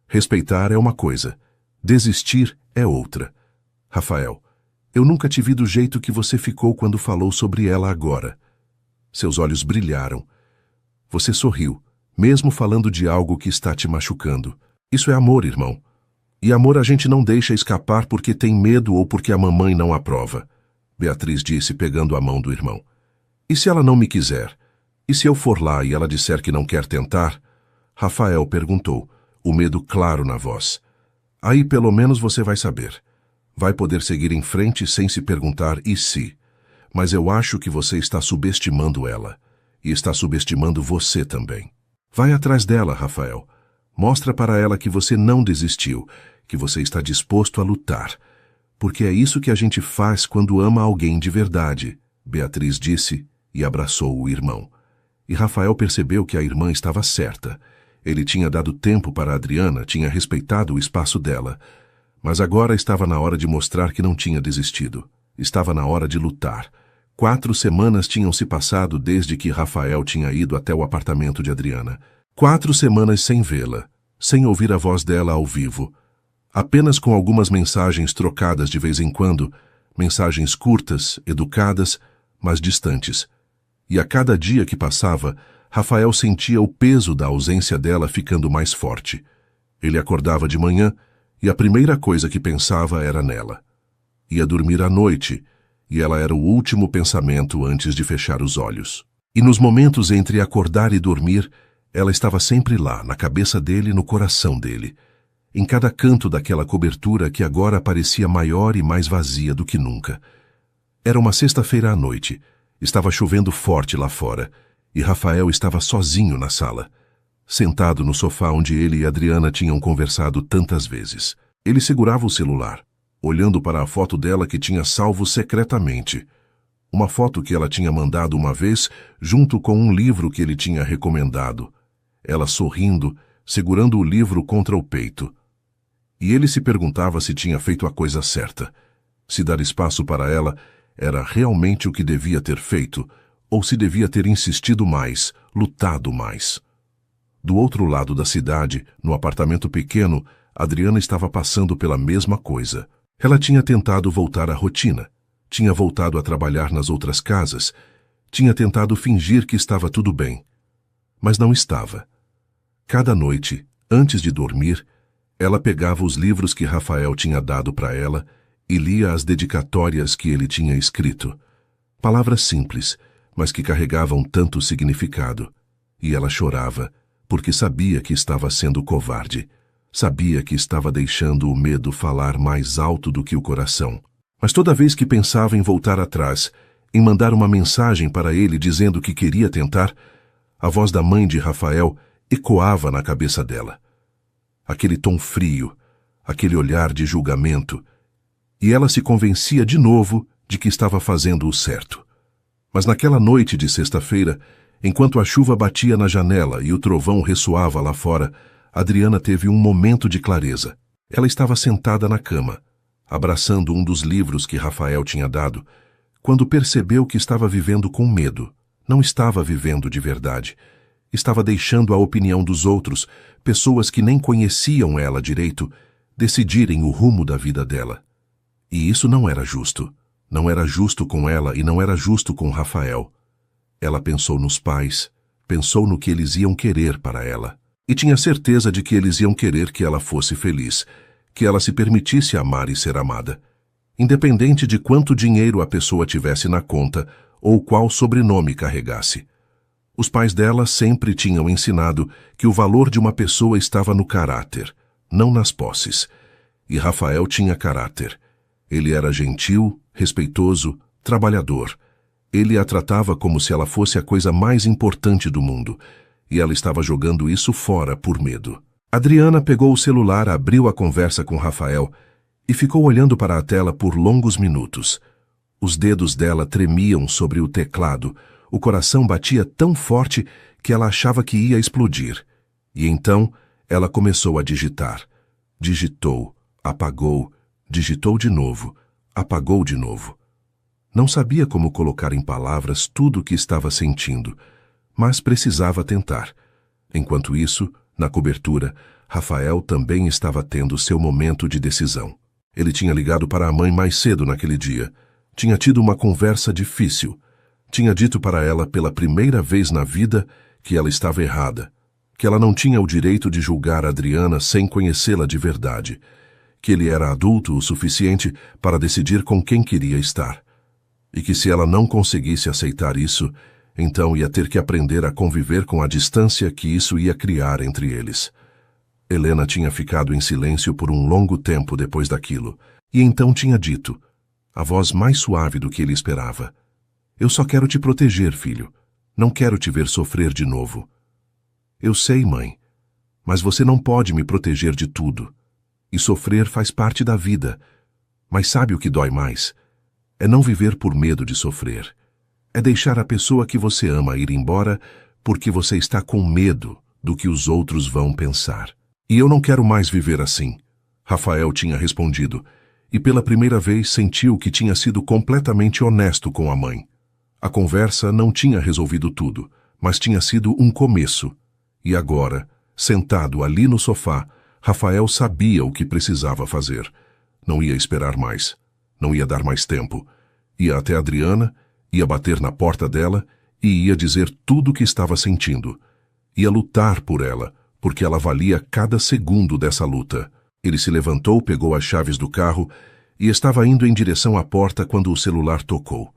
"Respeitar é uma coisa, desistir é outra." "Rafael, eu nunca te vi do jeito que você ficou quando falou sobre ela agora." Seus olhos brilharam. "Você sorriu, mesmo falando de algo que está te machucando. Isso é amor, irmão. E amor a gente não deixa escapar porque tem medo ou porque a mamãe não aprova." Beatriz disse, pegando a mão do irmão. "E se ela não me quiser? E se eu for lá e ela disser que não quer tentar?" Rafael perguntou, o medo claro na voz. "Aí pelo menos você vai saber. Vai poder seguir em frente sem se perguntar e se. Mas eu acho que você está subestimando ela. E está subestimando você também. Vai atrás dela, Rafael. Mostra para ela que você não desistiu, que você está disposto a lutar. Porque é isso que a gente faz quando ama alguém de verdade", Beatriz disse e abraçou o irmão. E Rafael percebeu que a irmã estava certa. Ele tinha dado tempo para Adriana, tinha respeitado o espaço dela. Mas agora estava na hora de mostrar que não tinha desistido. Estava na hora de lutar. 4 semanas tinham se passado desde que Rafael tinha ido até o apartamento de Adriana. 4 semanas sem vê-la, sem ouvir a voz dela ao vivo. Apenas com algumas mensagens trocadas de vez em quando, mensagens curtas, educadas, mas distantes. E a cada dia que passava, Rafael sentia o peso da ausência dela ficando mais forte. Ele acordava de manhã e a primeira coisa que pensava era nela. Ia dormir à noite, e ela era o último pensamento antes de fechar os olhos. E nos momentos entre acordar e dormir, ela estava sempre lá, na cabeça dele, no coração dele, em cada canto daquela cobertura que agora parecia maior e mais vazia do que nunca. Era uma sexta-feira à noite, estava chovendo forte lá fora, e Rafael estava sozinho na sala, sentado no sofá onde ele e Adriana tinham conversado tantas vezes. Ele segurava o celular, olhando para a foto dela que tinha salvo secretamente. Uma foto que ela tinha mandado uma vez, junto com um livro que ele tinha recomendado. Ela sorrindo, segurando o livro contra o peito. E ele se perguntava se tinha feito a coisa certa. Se dar espaço para ela era realmente o que devia ter feito, ou se devia ter insistido mais, lutado mais. Do outro lado da cidade, no apartamento pequeno, Adriana estava passando pela mesma coisa. Ela tinha tentado voltar à rotina, tinha voltado a trabalhar nas outras casas, tinha tentado fingir que estava tudo bem. Mas não estava. Cada noite, antes de dormir, ela pegava os livros que Rafael tinha dado para ela e lia as dedicatórias que ele tinha escrito. Palavras simples, mas que carregavam tanto significado. E ela chorava, porque sabia que estava sendo covarde. Sabia que estava deixando o medo falar mais alto do que o coração. Mas toda vez que pensava em voltar atrás, em mandar uma mensagem para ele dizendo que queria tentar, a voz da mãe de Rafael ecoava na cabeça dela. Aquele tom frio, aquele olhar de julgamento, e ela se convencia de novo de que estava fazendo o certo. Mas naquela noite de sexta-feira, enquanto a chuva batia na janela e o trovão ressoava lá fora, Adriana teve um momento de clareza. Ela estava sentada na cama, abraçando um dos livros que Rafael tinha dado, quando percebeu que estava vivendo com medo. Não estava vivendo de verdade. Estava deixando a opinião dos outros, pessoas que nem conheciam ela direito, decidirem o rumo da vida dela. E isso não era justo. Não era justo com ela e não era justo com Rafael. Ela pensou nos pais, pensou no que eles iam querer para ela. E tinha certeza de que eles iam querer que ela fosse feliz, que ela se permitisse amar e ser amada, independente de quanto dinheiro a pessoa tivesse na conta ou qual sobrenome carregasse. Os pais dela sempre tinham ensinado que o valor de uma pessoa estava no caráter, não nas posses. E Rafael tinha caráter. Ele era gentil, respeitoso, trabalhador. Ele a tratava como se ela fosse a coisa mais importante do mundo, e ela estava jogando isso fora por medo. Adriana pegou o celular, abriu a conversa com Rafael e ficou olhando para a tela por longos minutos. Os dedos dela tremiam sobre o teclado, o coração batia tão forte que ela achava que ia explodir. E então ela começou a digitar. Digitou, apagou, digitou de novo, apagou de novo. Não sabia como colocar em palavras tudo o que estava sentindo, mas precisava tentar. Enquanto isso, na cobertura, Rafael também estava tendo seu momento de decisão. Ele tinha ligado para a mãe mais cedo naquele dia. Tinha tido uma conversa difícil. Tinha dito para ela pela primeira vez na vida que ela estava errada, que ela não tinha o direito de julgar Adriana sem conhecê-la de verdade, que ele era adulto o suficiente para decidir com quem queria estar, e que se ela não conseguisse aceitar isso, então ia ter que aprender a conviver com a distância que isso ia criar entre eles. Helena tinha ficado em silêncio por um longo tempo depois daquilo, e então tinha dito, a voz mais suave do que ele esperava: "Eu só quero te proteger, filho. Não quero te ver sofrer de novo." "Eu sei, mãe, mas você não pode me proteger de tudo. E sofrer faz parte da vida. Mas sabe o que dói mais? É não viver por medo de sofrer. É deixar a pessoa que você ama ir embora porque você está com medo do que os outros vão pensar." "E eu não quero mais viver assim", Rafael tinha respondido, e pela primeira vez sentiu que tinha sido completamente honesto com a mãe. A conversa não tinha resolvido tudo, mas tinha sido um começo. E agora, sentado ali no sofá, Rafael sabia o que precisava fazer. Não ia esperar mais. Não ia dar mais tempo. Ia até Adriana, ia bater na porta dela e ia dizer tudo o que estava sentindo. Ia lutar por ela, porque ela valia cada segundo dessa luta. Ele se levantou, pegou as chaves do carro e estava indo em direção à porta quando o celular tocou.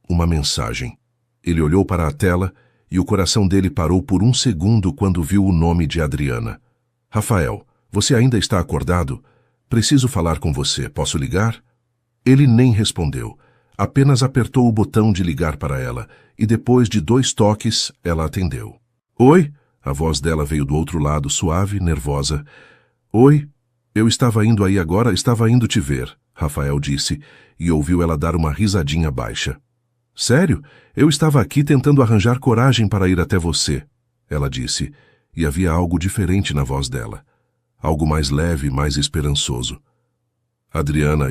Uma mensagem. Ele olhou para a tela e o coração dele parou por um segundo quando viu o nome de Adriana. "Rafael, você ainda está acordado? Preciso falar com você. Posso ligar?" Ele nem respondeu. Apenas apertou o botão de ligar para ela e depois de 2 toques, ela atendeu. "Oi?" A voz dela veio do outro lado, suave, nervosa. "Oi? Eu estava indo aí agora, estava indo te ver", Rafael disse, e ouviu ela dar uma risadinha baixa. "Sério? Eu estava aqui tentando arranjar coragem para ir até você", ela disse, e havia algo diferente na voz dela. Algo mais leve, mais esperançoso. "Adriana,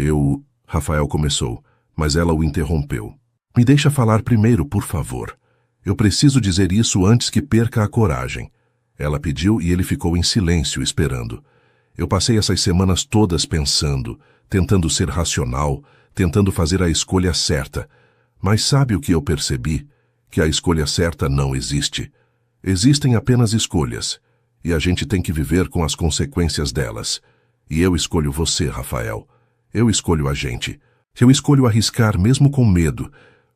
Rafael começou, mas ela o interrompeu. "Me deixa falar primeiro, por favor. Eu preciso dizer isso antes que perca a coragem." Ela pediu e ele ficou em silêncio, esperando. "Eu passei essas semanas todas pensando, tentando ser racional, tentando fazer a escolha certa. Mas sabe o que eu percebi? Que a escolha certa não existe. Existem apenas escolhas, e a gente tem que viver com as consequências delas. E eu escolho você, Rafael. Eu escolho a gente. Eu escolho arriscar mesmo com medo,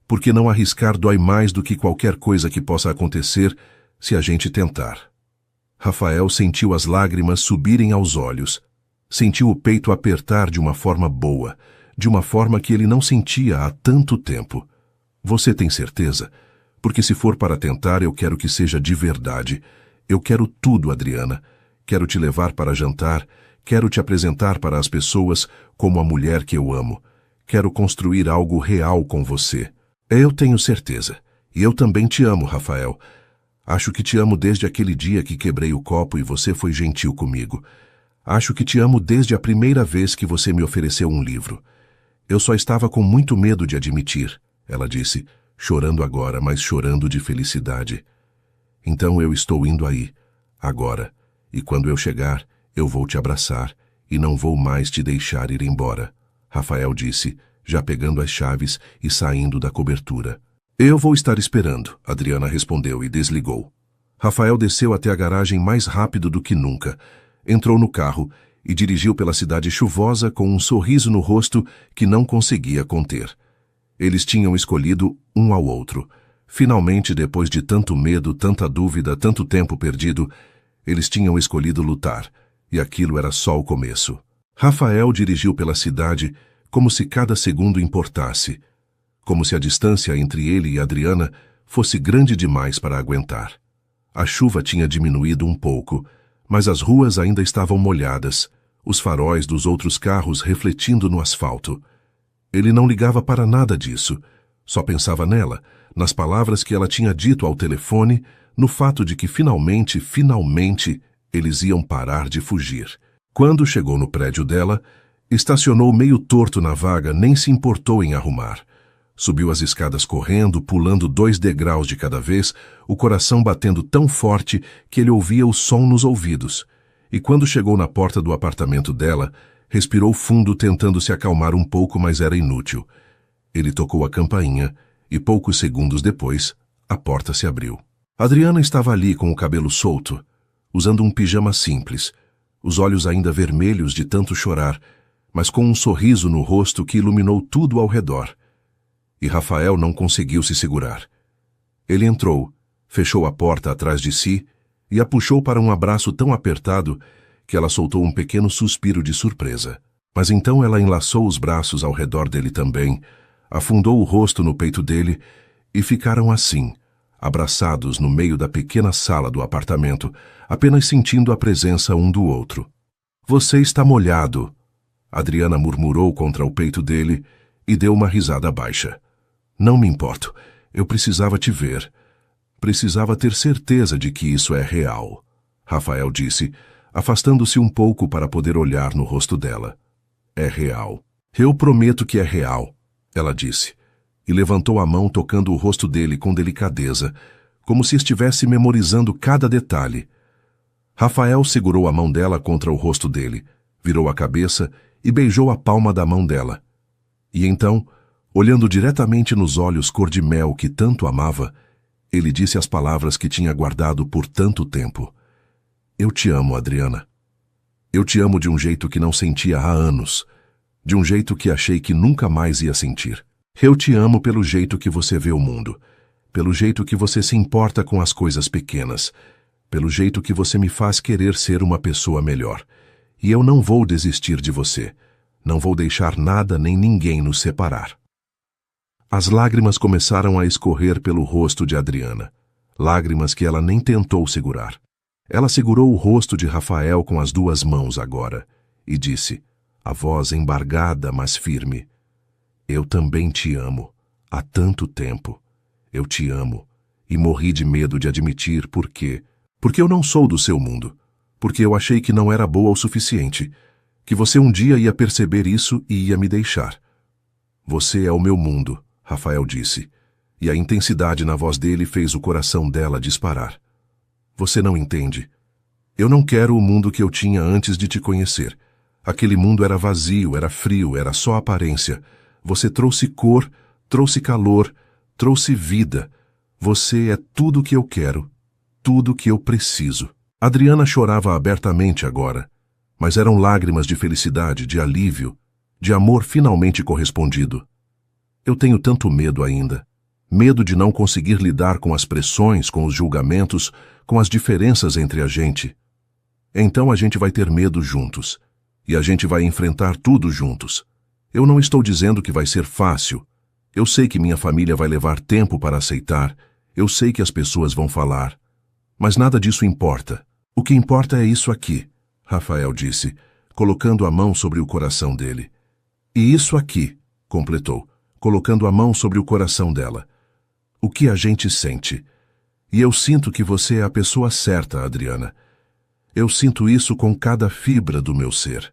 Porque não arriscar dói mais do que qualquer coisa que possa acontecer se a gente tentar. Rafael sentiu as lágrimas subirem aos olhos. Sentiu o peito apertar de uma forma boa, de uma forma que ele não sentia há tanto tempo. Você tem certeza? Porque se for para tentar, eu quero que seja de verdade. Eu quero tudo, Adriana. Quero te levar para jantar, quero te apresentar para as pessoas como a mulher que eu amo. Quero construir algo real com você. Eu tenho certeza. E eu também te amo, Rafael. Acho que te amo desde aquele dia que quebrei o copo e você foi gentil comigo. Acho que te amo desde a primeira vez que você me ofereceu um livro. Eu só estava com muito medo de admitir, ela disse, chorando agora, mas chorando de felicidade. Então eu estou indo aí, agora, e quando eu chegar, eu vou te abraçar e não vou mais te deixar ir embora, Rafael disse, já pegando as chaves e saindo da cobertura. Eu vou estar esperando, Adriana respondeu e desligou. Rafael desceu até a garagem mais rápido do que nunca, entrou no carro e dirigiu pela cidade chuvosa com um sorriso no rosto que não conseguia conter. Eles tinham escolhido um ao outro. Finalmente, depois de tanto medo, tanta dúvida, tanto tempo perdido, eles tinham escolhido lutar, e aquilo era só o começo. Rafael dirigiu pela cidade como se cada segundo importasse, como se a distância entre ele e Adriana fosse grande demais para aguentar. A chuva tinha diminuído um pouco, mas as ruas ainda estavam molhadas, os faróis dos outros carros refletindo no asfalto. Ele não ligava para nada disso, só pensava nela, nas palavras que ela tinha dito ao telefone, no fato de que finalmente, eles iam parar de fugir. Quando chegou no prédio dela, estacionou meio torto na vaga, nem se importou em arrumar. Subiu as escadas correndo, pulando 2 degraus de cada vez, o coração batendo tão forte que ele ouvia o som nos ouvidos. E quando chegou na porta do apartamento dela, respirou fundo tentando se acalmar um pouco, mas era inútil. Ele tocou a campainha e poucos segundos depois, a porta se abriu. Adriana estava ali com o cabelo solto, usando um pijama simples, os olhos ainda vermelhos de tanto chorar, mas com um sorriso no rosto que iluminou tudo ao redor. E Rafael não conseguiu se segurar. Ele entrou, fechou a porta atrás de si e a puxou para um abraço tão apertado que ela soltou um pequeno suspiro de surpresa. Mas então ela enlaçou os braços ao redor dele também, afundou o rosto no peito dele e ficaram assim, abraçados no meio da pequena sala do apartamento, apenas sentindo a presença um do outro. "Você está molhado", Adriana murmurou contra o peito dele e deu uma risada baixa. "Não me importo. Eu precisava te ver. Precisava ter certeza de que isso é real", Rafael disse, afastando-se um pouco para poder olhar no rosto dela. "É real." "Eu prometo que é real", ela disse, e levantou a mão tocando o rosto dele com delicadeza, como se estivesse memorizando cada detalhe. Rafael segurou a mão dela contra o rosto dele, virou a cabeça e beijou a palma da mão dela. E então, olhando diretamente nos olhos cor-de-mel que tanto amava, ele disse as palavras que tinha guardado por tanto tempo. "Eu te amo, Adriana. Eu te amo de um jeito que não sentia há anos, de um jeito que achei que nunca mais ia sentir. Eu te amo pelo jeito que você vê o mundo, pelo jeito que você se importa com as coisas pequenas, pelo jeito que você me faz querer ser uma pessoa melhor. E eu não vou desistir de você. Não vou deixar nada nem ninguém nos separar." As lágrimas começaram a escorrer pelo rosto de Adriana, lágrimas que ela nem tentou segurar. Ela segurou o rosto de Rafael com as 2 mãos agora e disse, a voz embargada, mas firme, "Eu também te amo, há tanto tempo. Eu te amo, e morri de medo de admitir por quê. Porque eu não sou do seu mundo, porque eu achei que não era boa o suficiente, que você um dia ia perceber isso e ia me deixar. Você é o meu mundo", Rafael disse, e a intensidade na voz dele fez o coração dela disparar. "Você não entende. Eu não quero o mundo que eu tinha antes de te conhecer. Aquele mundo era vazio, era frio, era só aparência. Você trouxe cor, trouxe calor, trouxe vida. Você é tudo o que eu quero, tudo o que eu preciso." Adriana chorava abertamente agora, mas eram lágrimas de felicidade, de alívio, de amor finalmente correspondido. "Eu tenho tanto medo ainda", Medo de não conseguir lidar com as pressões, com os julgamentos, com as diferenças entre a gente. Então a gente vai ter medo juntos. E a gente vai enfrentar tudo juntos. Eu não estou dizendo que vai ser fácil. Eu sei que minha família vai levar tempo para aceitar. Eu sei que as pessoas vão falar. Mas nada disso importa. O que importa é isso aqui, Rafael disse, colocando a mão sobre o coração dele. E isso aqui, completou, colocando a mão sobre o coração dela. O que a gente sente. E eu sinto que você é a pessoa certa, Adriana. Eu sinto isso com cada fibra do meu ser.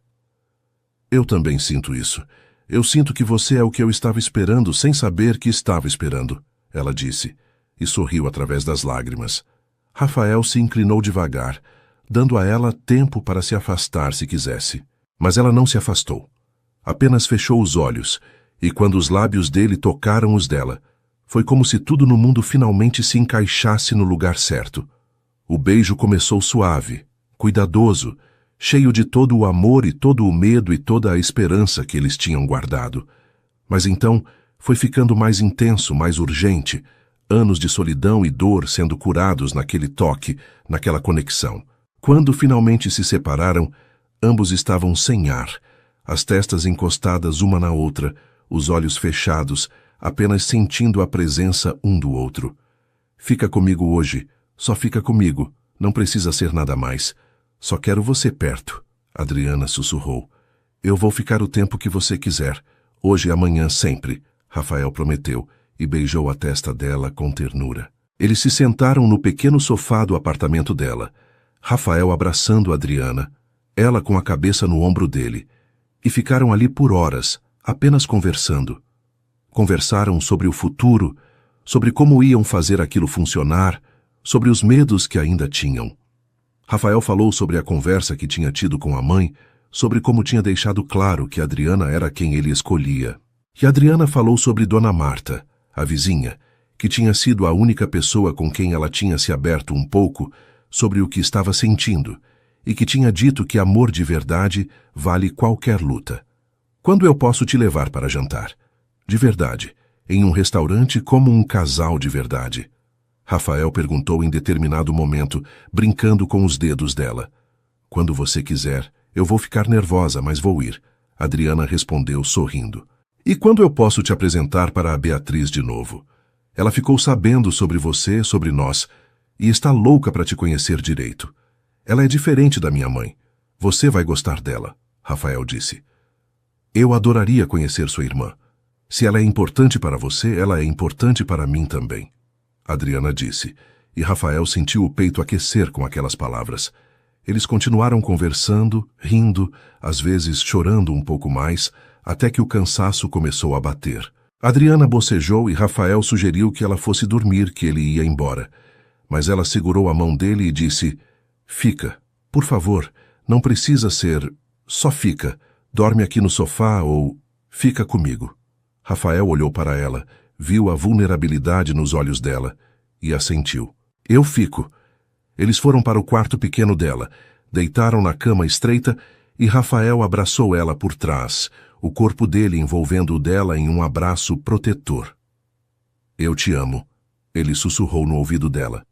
Eu também sinto isso. Eu sinto que você é o que eu estava esperando sem saber que estava esperando, ela disse, e sorriu através das lágrimas. Rafael se inclinou devagar, dando a ela tempo para se afastar se quisesse. Mas ela não se afastou. Apenas fechou os olhos, e quando os lábios dele tocaram os dela, foi como se tudo no mundo finalmente se encaixasse no lugar certo. O beijo começou suave, cuidadoso, cheio de todo o amor e todo o medo e toda a esperança que eles tinham guardado. Mas então foi ficando mais intenso, mais urgente, anos de solidão e dor sendo curados naquele toque, naquela conexão. Quando finalmente se separaram, ambos estavam sem ar, as testas encostadas uma na outra, os olhos fechados, apenas sentindo a presença um do outro. Fica comigo hoje, só fica comigo, não precisa ser nada mais. Só quero você perto, Adriana sussurrou. Eu vou ficar o tempo que você quiser, hoje e amanhã sempre, Rafael prometeu, e beijou a testa dela com ternura. Eles se sentaram no pequeno sofá do apartamento dela, Rafael abraçando Adriana, ela com a cabeça no ombro dele, e ficaram ali por horas, apenas conversando. Conversaram sobre o futuro, sobre como iam fazer aquilo funcionar, sobre os medos que ainda tinham. Rafael falou sobre a conversa que tinha tido com a mãe, sobre como tinha deixado claro que Adriana era quem ele escolhia. E Adriana falou sobre Dona Marta, a vizinha, que tinha sido a única pessoa com quem ela tinha se aberto um pouco sobre o que estava sentindo, e que tinha dito que amor de verdade vale qualquer luta. Quando eu posso te levar para jantar? De verdade, em um restaurante como um casal de verdade. Rafael perguntou em determinado momento, brincando com os dedos dela. Quando você quiser, eu vou ficar nervosa, mas vou ir. Adriana respondeu sorrindo. E quando eu posso te apresentar para a Beatriz de novo? Ela ficou sabendo sobre você, sobre nós, e está louca para te conhecer direito. Ela é diferente da minha mãe. Você vai gostar dela, Rafael disse. Eu adoraria conhecer sua irmã. Se ela é importante para você, ela é importante para mim também. Adriana disse, e Rafael sentiu o peito aquecer com aquelas palavras. Eles continuaram conversando, rindo, às vezes chorando um pouco mais, até que o cansaço começou a bater. Adriana bocejou e Rafael sugeriu que ela fosse dormir, que ele ia embora. Mas ela segurou a mão dele e disse, fica, por favor, não precisa ser, só fica, dorme aqui no sofá ou fica comigo. Rafael olhou para ela, viu a vulnerabilidade nos olhos dela e assentiu. Eu fico. Eles foram para o quarto pequeno dela, deitaram na cama estreita e Rafael abraçou ela por trás, o corpo dele envolvendo o dela em um abraço protetor. Eu te amo, ele sussurrou no ouvido dela.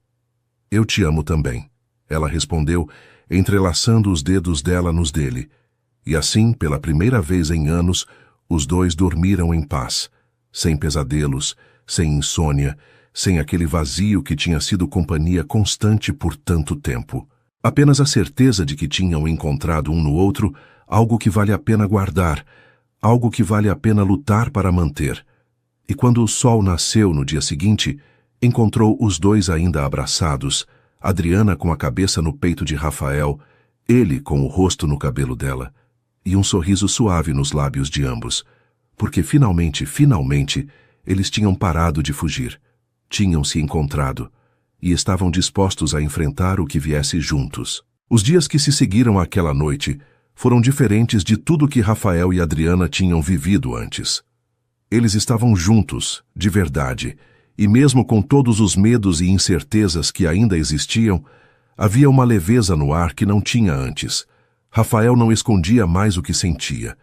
Eu te amo também, ela respondeu, entrelaçando os dedos dela nos dele. E assim, pela primeira vez em anos, os dois dormiram em paz, sem pesadelos, sem insônia, sem aquele vazio que tinha sido companhia constante por tanto tempo. Apenas a certeza de que tinham encontrado um no outro algo que vale a pena guardar, algo que vale a pena lutar para manter. E quando o sol nasceu no dia seguinte, encontrou os dois ainda abraçados, Adriana com a cabeça no peito de Rafael, ele com o rosto no cabelo dela, e um sorriso suave nos lábios de ambos, porque finalmente, eles tinham parado de fugir, tinham se encontrado, e estavam dispostos a enfrentar o que viesse juntos. Os dias que se seguiram àquela noite foram diferentes de tudo que Rafael e Adriana tinham vivido antes. Eles estavam juntos, de verdade, e mesmo com todos os medos e incertezas que ainda existiam, havia uma leveza no ar que não tinha antes. Rafael não escondia mais o que sentia.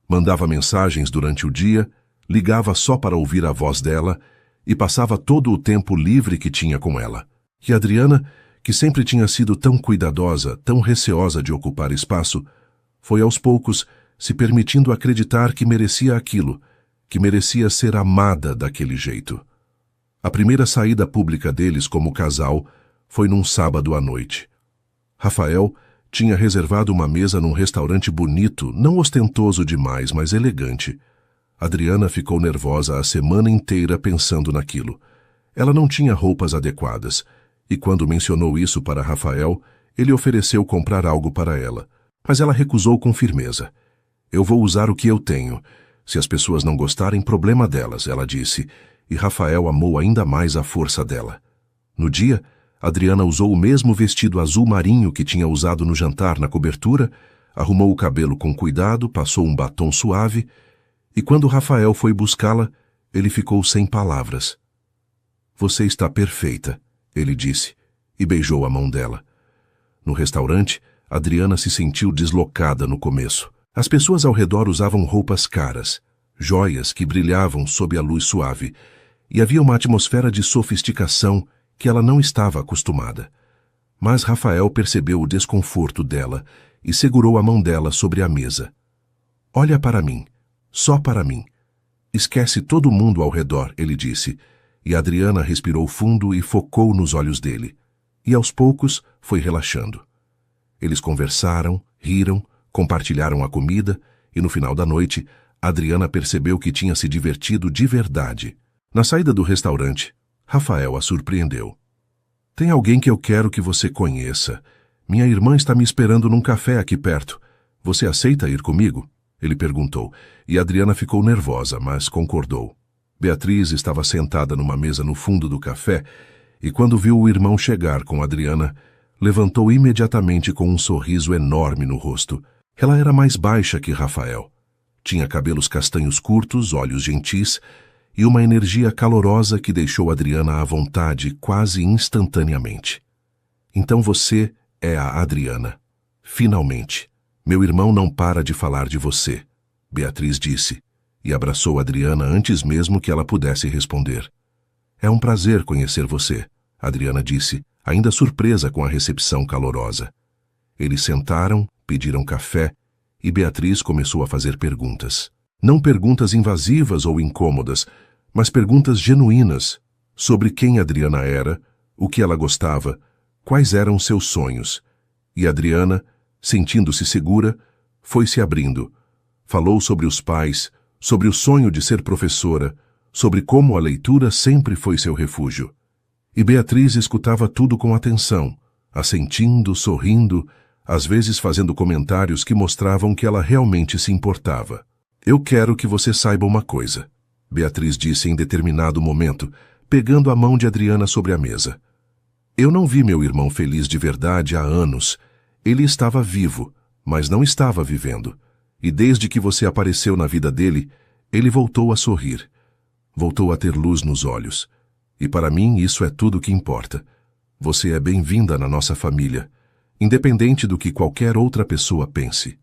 Mandava mensagens durante o dia, ligava só para ouvir a voz dela, e passava todo o tempo livre que tinha com ela. E Adriana, que sempre tinha sido tão cuidadosa, tão receosa de ocupar espaço, foi aos poucos se permitindo acreditar que merecia aquilo, que merecia ser amada daquele jeito. A primeira saída pública deles como casal foi num sábado à noite. Rafael tinha reservado uma mesa num restaurante bonito, não ostentoso demais, mas elegante. Adriana ficou nervosa a semana inteira pensando naquilo. Ela não tinha roupas adequadas, e quando mencionou isso para Rafael, ele ofereceu comprar algo para ela. Mas ela recusou com firmeza. Eu vou usar o que eu tenho. Se as pessoas não gostarem, problema delas, ela disse, e Rafael amou ainda mais a força dela. No dia, Adriana usou o mesmo vestido azul marinho que tinha usado no jantar na cobertura, arrumou o cabelo com cuidado, passou um batom suave, e quando Rafael foi buscá-la, ele ficou sem palavras. Você está perfeita, ele disse, e beijou a mão dela. No restaurante, Adriana se sentiu deslocada no começo. As pessoas ao redor usavam roupas caras, joias que brilhavam sob a luz suave, e havia uma atmosfera de sofisticação que ela não estava acostumada. Mas Rafael percebeu o desconforto dela e segurou a mão dela sobre a mesa. Olha para mim, só para mim. Esquece todo mundo ao redor, ele disse, e Adriana respirou fundo e focou nos olhos dele. E aos poucos foi relaxando. Eles conversaram, riram, compartilharam a comida e no final da noite, Adriana percebeu que tinha se divertido de verdade. Na saída do restaurante, Rafael a surpreendeu. Tem alguém que eu quero que você conheça. Minha irmã está me esperando num café aqui perto. Você aceita ir comigo? Ele perguntou, e Adriana ficou nervosa, mas concordou. Beatriz estava sentada numa mesa no fundo do café e quando viu o irmão chegar com Adriana, levantou imediatamente com um sorriso enorme no rosto. Ela era mais baixa que Rafael. Tinha cabelos castanhos curtos, olhos gentis e uma energia calorosa que deixou Adriana à vontade quase instantaneamente. Então você é a Adriana. Finalmente. Meu irmão não para de falar de você, Beatriz disse, e abraçou Adriana antes mesmo que ela pudesse responder. É um prazer conhecer você, Adriana disse, ainda surpresa com a recepção calorosa. Eles sentaram, pediram café, e Beatriz começou a fazer perguntas. Não perguntas invasivas ou incômodas, mas perguntas genuínas sobre quem Adriana era, o que ela gostava, quais eram seus sonhos. E Adriana, sentindo-se segura, foi se abrindo. Falou sobre os pais, sobre o sonho de ser professora, sobre como a leitura sempre foi seu refúgio. E Beatriz escutava tudo com atenção, assentindo, sorrindo, às vezes fazendo comentários que mostravam que ela realmente se importava. Eu quero que você saiba uma coisa, Beatriz disse em determinado momento, pegando a mão de Adriana sobre a mesa. Eu não vi meu irmão feliz de verdade há anos. Ele estava vivo, mas não estava vivendo. E desde que você apareceu na vida dele, ele voltou a sorrir. Voltou a ter luz nos olhos. E para mim isso é tudo o que importa. Você é bem-vinda na nossa família, independente do que qualquer outra pessoa pense.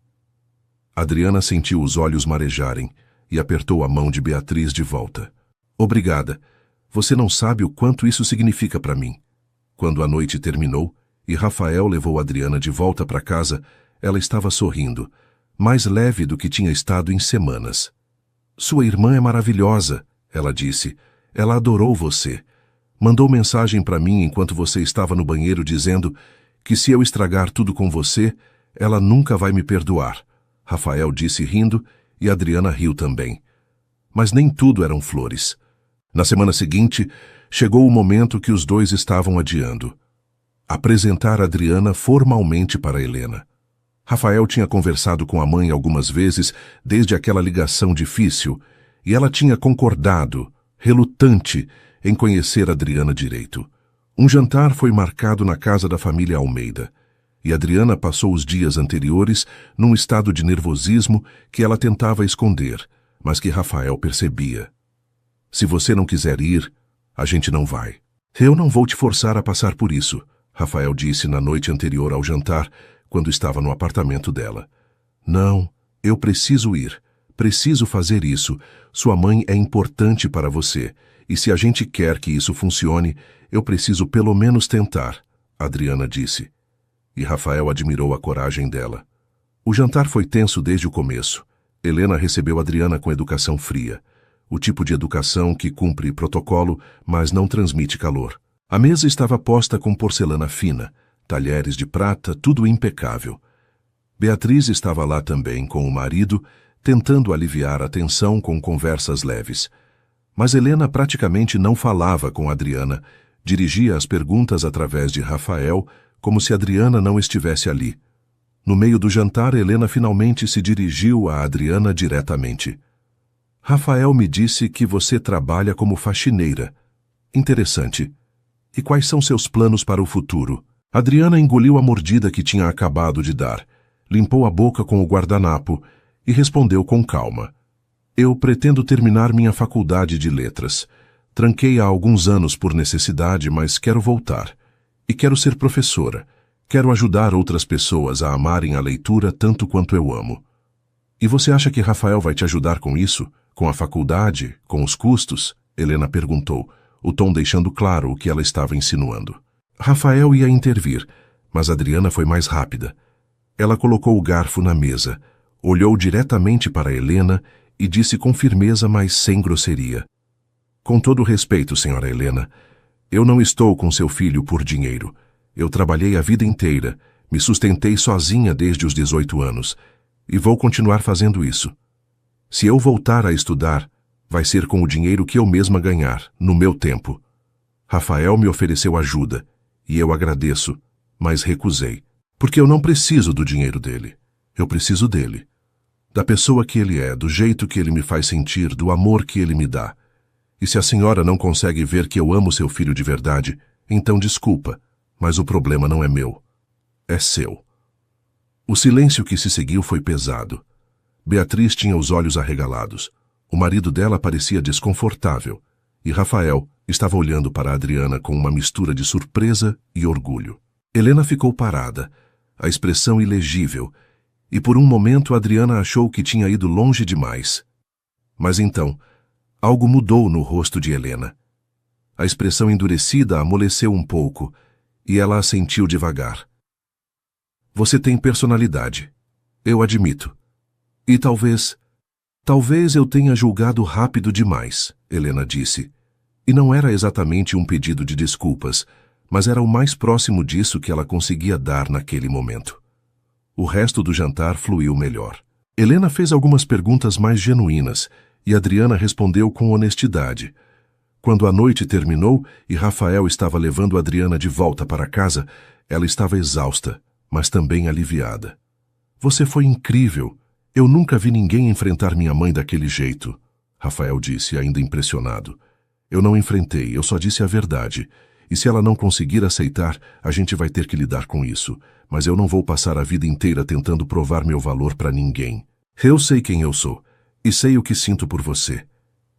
Adriana sentiu os olhos marejarem e apertou a mão de Beatriz de volta. Obrigada. Você não sabe o quanto isso significa para mim. Quando a noite terminou e Rafael levou Adriana de volta para casa, ela estava sorrindo, mais leve do que tinha estado em semanas. Sua irmã é maravilhosa, ela disse. Ela adorou você. Mandou mensagem para mim enquanto você estava no banheiro dizendo que se eu estragar tudo com você, ela nunca vai me perdoar. Rafael disse rindo e Adriana riu também. Mas nem tudo eram flores. Na semana seguinte, chegou o momento que os dois estavam adiando. Apresentar Adriana formalmente para Helena. Rafael tinha conversado com a mãe algumas vezes desde aquela ligação difícil e ela tinha concordado, relutante, em conhecer Adriana direito. Um jantar foi marcado na casa da família Almeida e Adriana passou os dias anteriores num estado de nervosismo que ela tentava esconder, mas que Rafael percebia. Se você não quiser ir, a gente não vai. Eu não vou te forçar a passar por isso, Rafael disse na noite anterior ao jantar, quando estava no apartamento dela. Não, eu preciso ir. Preciso fazer isso. Sua mãe é importante para você. E se a gente quer que isso funcione, eu preciso pelo menos tentar, Adriana disse. E Rafael admirou a coragem dela. O jantar foi tenso desde o começo. Helena recebeu Adriana com educação fria. O tipo de educação que cumpre protocolo, mas não transmite calor. A mesa estava posta com porcelana fina, talheres de prata, tudo impecável. Beatriz estava lá também com o marido, tentando aliviar a tensão com conversas leves. Mas Helena praticamente não falava com Adriana, dirigia as perguntas através de Rafael, como se Adriana não estivesse ali. No meio do jantar, Helena finalmente se dirigiu a Adriana diretamente. Rafael me disse que você trabalha como faxineira. Interessante. E quais são seus planos para o futuro? Adriana engoliu a mordida que tinha acabado de dar, limpou a boca com o guardanapo e respondeu com calma. Eu pretendo terminar minha faculdade de letras. Tranquei há alguns anos por necessidade, mas quero voltar. E quero ser professora. Quero ajudar outras pessoas a amarem a leitura tanto quanto eu amo. E você acha que Rafael vai te ajudar com isso? Com a faculdade? Com os custos? Helena perguntou, o tom deixando claro o que ela estava insinuando. Rafael ia intervir, mas Adriana foi mais rápida. Ela colocou o garfo na mesa, olhou diretamente para Helena e disse com firmeza, mas sem grosseria. Com todo respeito, senhora Helena, eu não estou com seu filho por dinheiro. Eu trabalhei a vida inteira, me sustentei sozinha desde os 18 anos, e vou continuar fazendo isso. Se eu voltar a estudar, vai ser com o dinheiro que eu mesma ganhar, no meu tempo. Rafael me ofereceu ajuda, e eu agradeço, mas recusei, porque eu não preciso do dinheiro dele. Eu preciso dele. Da pessoa que ele é, do jeito que ele me faz sentir, do amor que ele me dá. E se a senhora não consegue ver que eu amo seu filho de verdade, então desculpa, mas o problema não é meu. É seu. O silêncio que se seguiu foi pesado. Beatriz tinha os olhos arregalados. O marido dela parecia desconfortável. E Rafael estava olhando para Adriana com uma mistura de surpresa e orgulho. Helena ficou parada, a expressão ilegível, e por um momento Adriana achou que tinha ido longe demais. Mas então, algo mudou no rosto de Helena. A expressão endurecida amoleceu um pouco, e ela assentiu devagar. Você tem personalidade. Eu admito. E talvez eu tenha julgado rápido demais, Helena disse. E não era exatamente um pedido de desculpas, mas era o mais próximo disso que ela conseguia dar naquele momento. O resto do jantar fluiu melhor. Helena fez algumas perguntas mais genuínas, e Adriana respondeu com honestidade. Quando a noite terminou e Rafael estava levando Adriana de volta para casa, ela estava exausta, mas também aliviada. Você foi incrível. Eu nunca vi ninguém enfrentar minha mãe daquele jeito, Rafael disse, ainda impressionado. Eu não enfrentei, eu só disse a verdade. E se ela não conseguir aceitar, a gente vai ter que lidar com isso. Mas eu não vou passar a vida inteira tentando provar meu valor para ninguém. Eu sei quem eu sou, e sei o que sinto por você.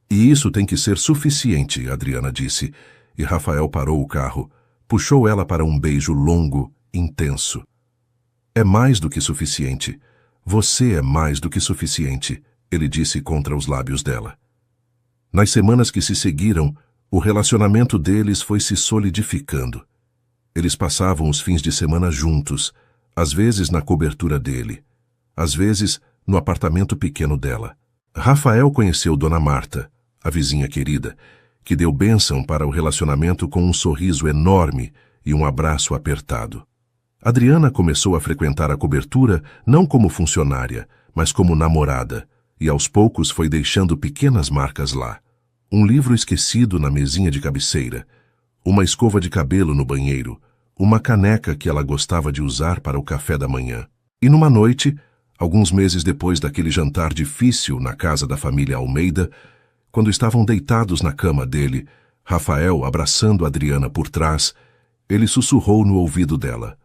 E isso tem que ser suficiente, Adriana disse, e Rafael parou o carro, puxou ela para um beijo longo, intenso. É mais do que suficiente. Você é mais do que suficiente, ele disse contra os lábios dela. Nas semanas que se seguiram, o relacionamento deles foi se solidificando. Eles passavam os fins de semana juntos, às vezes na cobertura dele, às vezes no apartamento pequeno dela. Rafael conheceu Dona Marta, a vizinha querida, que deu bênção para o relacionamento com um sorriso enorme e um abraço apertado. Adriana começou a frequentar a cobertura não como funcionária, mas como namorada, e aos poucos foi deixando pequenas marcas lá. Um livro esquecido na mesinha de cabeceira, uma escova de cabelo no banheiro, uma caneca que ela gostava de usar para o café da manhã. E numa noite, alguns meses depois daquele jantar difícil na casa da família Almeida, quando estavam deitados na cama dele, Rafael abraçando Adriana por trás, ele sussurrou no ouvido dela.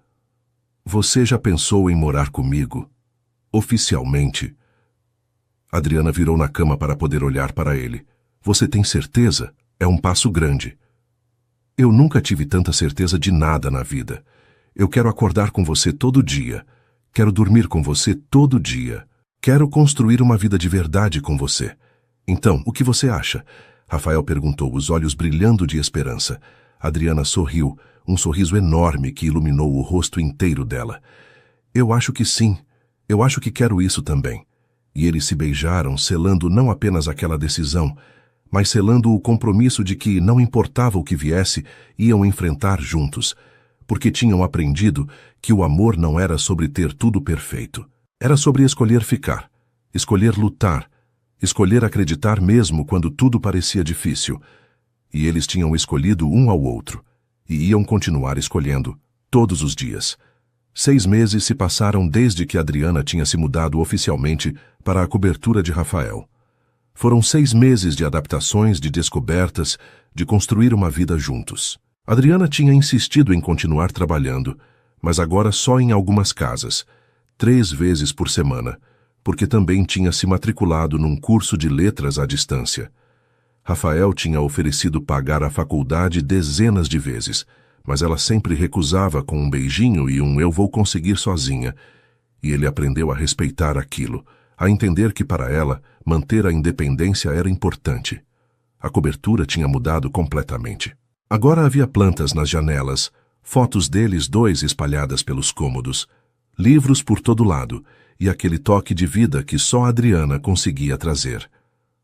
Você já pensou em morar comigo? Oficialmente? Adriana virou na cama para poder olhar para ele. Você tem certeza? É um passo grande. Eu nunca tive tanta certeza de nada na vida. Eu quero acordar com você todo dia. Quero dormir com você todo dia. Quero construir uma vida de verdade com você. Então, o que você acha? Rafael perguntou, os olhos brilhando de esperança. Adriana sorriu, um sorriso enorme que iluminou o rosto inteiro dela. Eu acho que sim. Eu acho que quero isso também. E eles se beijaram, selando não apenas aquela decisão, mas selando o compromisso de que, não importava o que viesse, iam enfrentar juntos, porque tinham aprendido que o amor não era sobre ter tudo perfeito. Era sobre escolher ficar, escolher lutar, escolher acreditar mesmo quando tudo parecia difícil. E eles tinham escolhido um ao outro, e iam continuar escolhendo, todos os dias. 6 meses se passaram desde que Adriana tinha se mudado oficialmente para a cobertura de Rafael. Foram 6 meses de adaptações, de descobertas, de construir uma vida juntos. Adriana tinha insistido em continuar trabalhando, mas agora só em algumas casas, 3 vezes por semana, porque também tinha se matriculado num curso de letras à distância. Rafael tinha oferecido pagar a faculdade dezenas de vezes, mas ela sempre recusava com um beijinho e um "eu vou conseguir sozinha", e ele aprendeu a respeitar aquilo, a entender que para ela, manter a independência era importante. A cobertura tinha mudado completamente. Agora havia plantas nas janelas, fotos deles dois espalhadas pelos cômodos, livros por todo lado e aquele toque de vida que só Adriana conseguia trazer.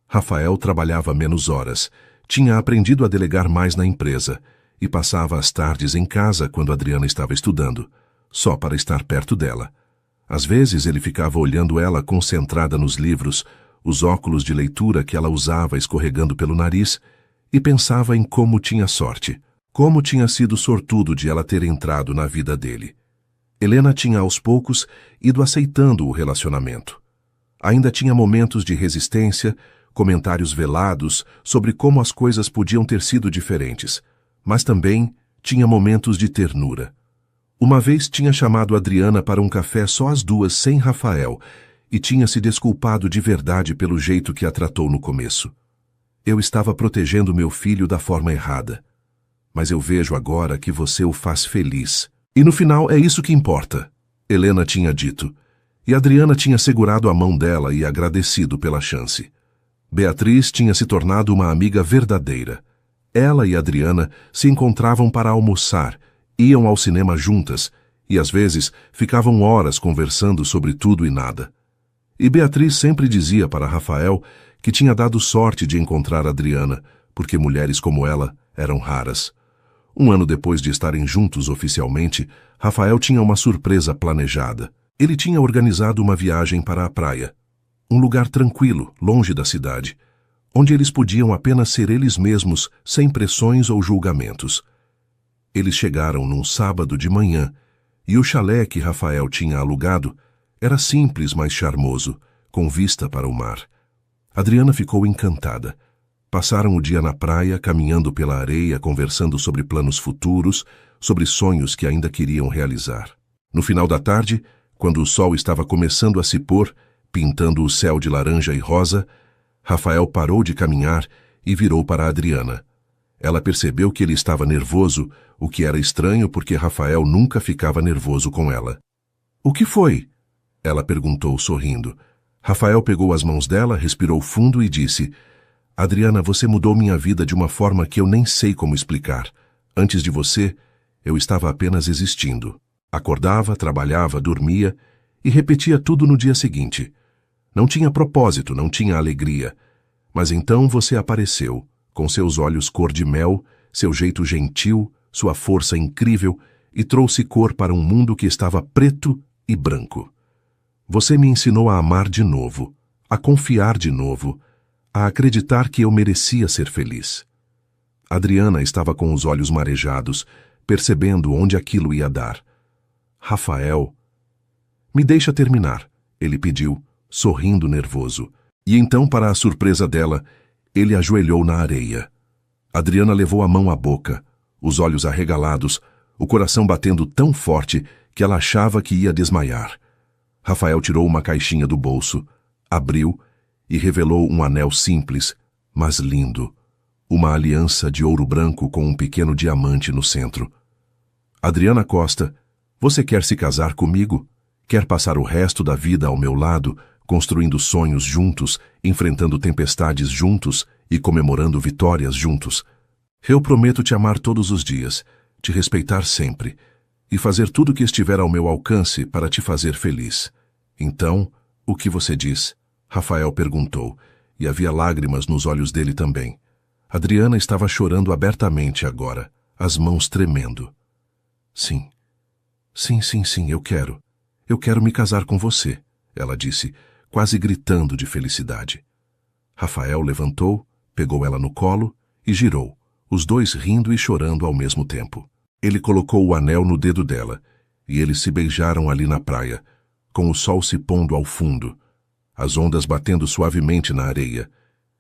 Rafael trabalhava menos horas, tinha aprendido a delegar mais na empresa e passava as tardes em casa quando Adriana estava estudando, só para estar perto dela. Às vezes ele ficava olhando ela concentrada nos livros, os óculos de leitura que ela usava escorregando pelo nariz, e pensava em como tinha sorte, como tinha sido sortudo de ela ter entrado na vida dele. Helena tinha aos poucos ido aceitando o relacionamento. Ainda tinha momentos de resistência, comentários velados sobre como as coisas podiam ter sido diferentes, mas também tinha momentos de ternura. Uma vez tinha chamado Adriana para um café só as duas, sem Rafael, e tinha se desculpado de verdade pelo jeito que a tratou no começo. Eu estava protegendo meu filho da forma errada, mas eu vejo agora que você o faz feliz. E no final é isso que importa, Helena tinha dito, e Adriana tinha segurado a mão dela e agradecido pela chance. Beatriz tinha se tornado uma amiga verdadeira. Ela e Adriana se encontravam para almoçar, iam ao cinema juntas e às vezes ficavam horas conversando sobre tudo e nada. E Beatriz sempre dizia para Rafael que tinha dado sorte de encontrar Adriana, porque mulheres como ela eram raras. 1 ano depois de estarem juntos oficialmente, Rafael tinha uma surpresa planejada. Ele tinha organizado uma viagem para a praia, um lugar tranquilo, longe da cidade, onde eles podiam apenas ser eles mesmos, sem pressões ou julgamentos. Eles chegaram num sábado de manhã, e o chalé que Rafael tinha alugado era simples, mas charmoso, com vista para o mar. Adriana ficou encantada. Passaram o dia na praia, caminhando pela areia, conversando sobre planos futuros, sobre sonhos que ainda queriam realizar. No final da tarde, quando o sol estava começando a se pôr, pintando o céu de laranja e rosa, Rafael parou de caminhar e virou para Adriana. Ela percebeu que ele estava nervoso, o que era estranho porque Rafael nunca ficava nervoso com ela. "O que foi?" ela perguntou, sorrindo. Rafael pegou as mãos dela, respirou fundo e disse: "Adriana, você mudou minha vida de uma forma que eu nem sei como explicar. Antes de você, eu estava apenas existindo. Acordava, trabalhava, dormia e repetia tudo no dia seguinte. Não tinha propósito, não tinha alegria. Mas então você apareceu, com seus olhos cor de mel, seu jeito gentil, sua força incrível, e trouxe cor para um mundo que estava preto e branco. Você me ensinou a amar de novo, a confiar de novo, a acreditar que eu merecia ser feliz." Adriana estava com os olhos marejados, percebendo onde aquilo ia dar. "Rafael..." "Me deixa terminar", ele pediu, sorrindo nervoso. E então, para a surpresa dela, ele ajoelhou na areia. Adriana levou a mão à boca, os olhos arregalados, o coração batendo tão forte que ela achava que ia desmaiar. Rafael tirou uma caixinha do bolso, abriu e revelou um anel simples, mas lindo. Uma aliança de ouro branco com um pequeno diamante no centro. "Adriana Costa, você quer se casar comigo? Quer passar o resto da vida ao meu lado, construindo sonhos juntos, enfrentando tempestades juntos e comemorando vitórias juntos. Eu prometo te amar todos os dias, te respeitar sempre e fazer tudo o que estiver ao meu alcance para te fazer feliz. Então, o que você diz? Rafael perguntou, e havia lágrimas nos olhos dele também. Adriana estava chorando abertamente agora, as mãos tremendo. Sim. Sim, eu quero. Eu quero me casar com você, ela disse, quase gritando de felicidade. Rafael levantou, pegou ela no colo e girou, os dois rindo e chorando ao mesmo tempo. Ele colocou o anel no dedo dela, e eles se beijaram ali na praia, com o sol se pondo ao fundo, as ondas batendo suavemente na areia,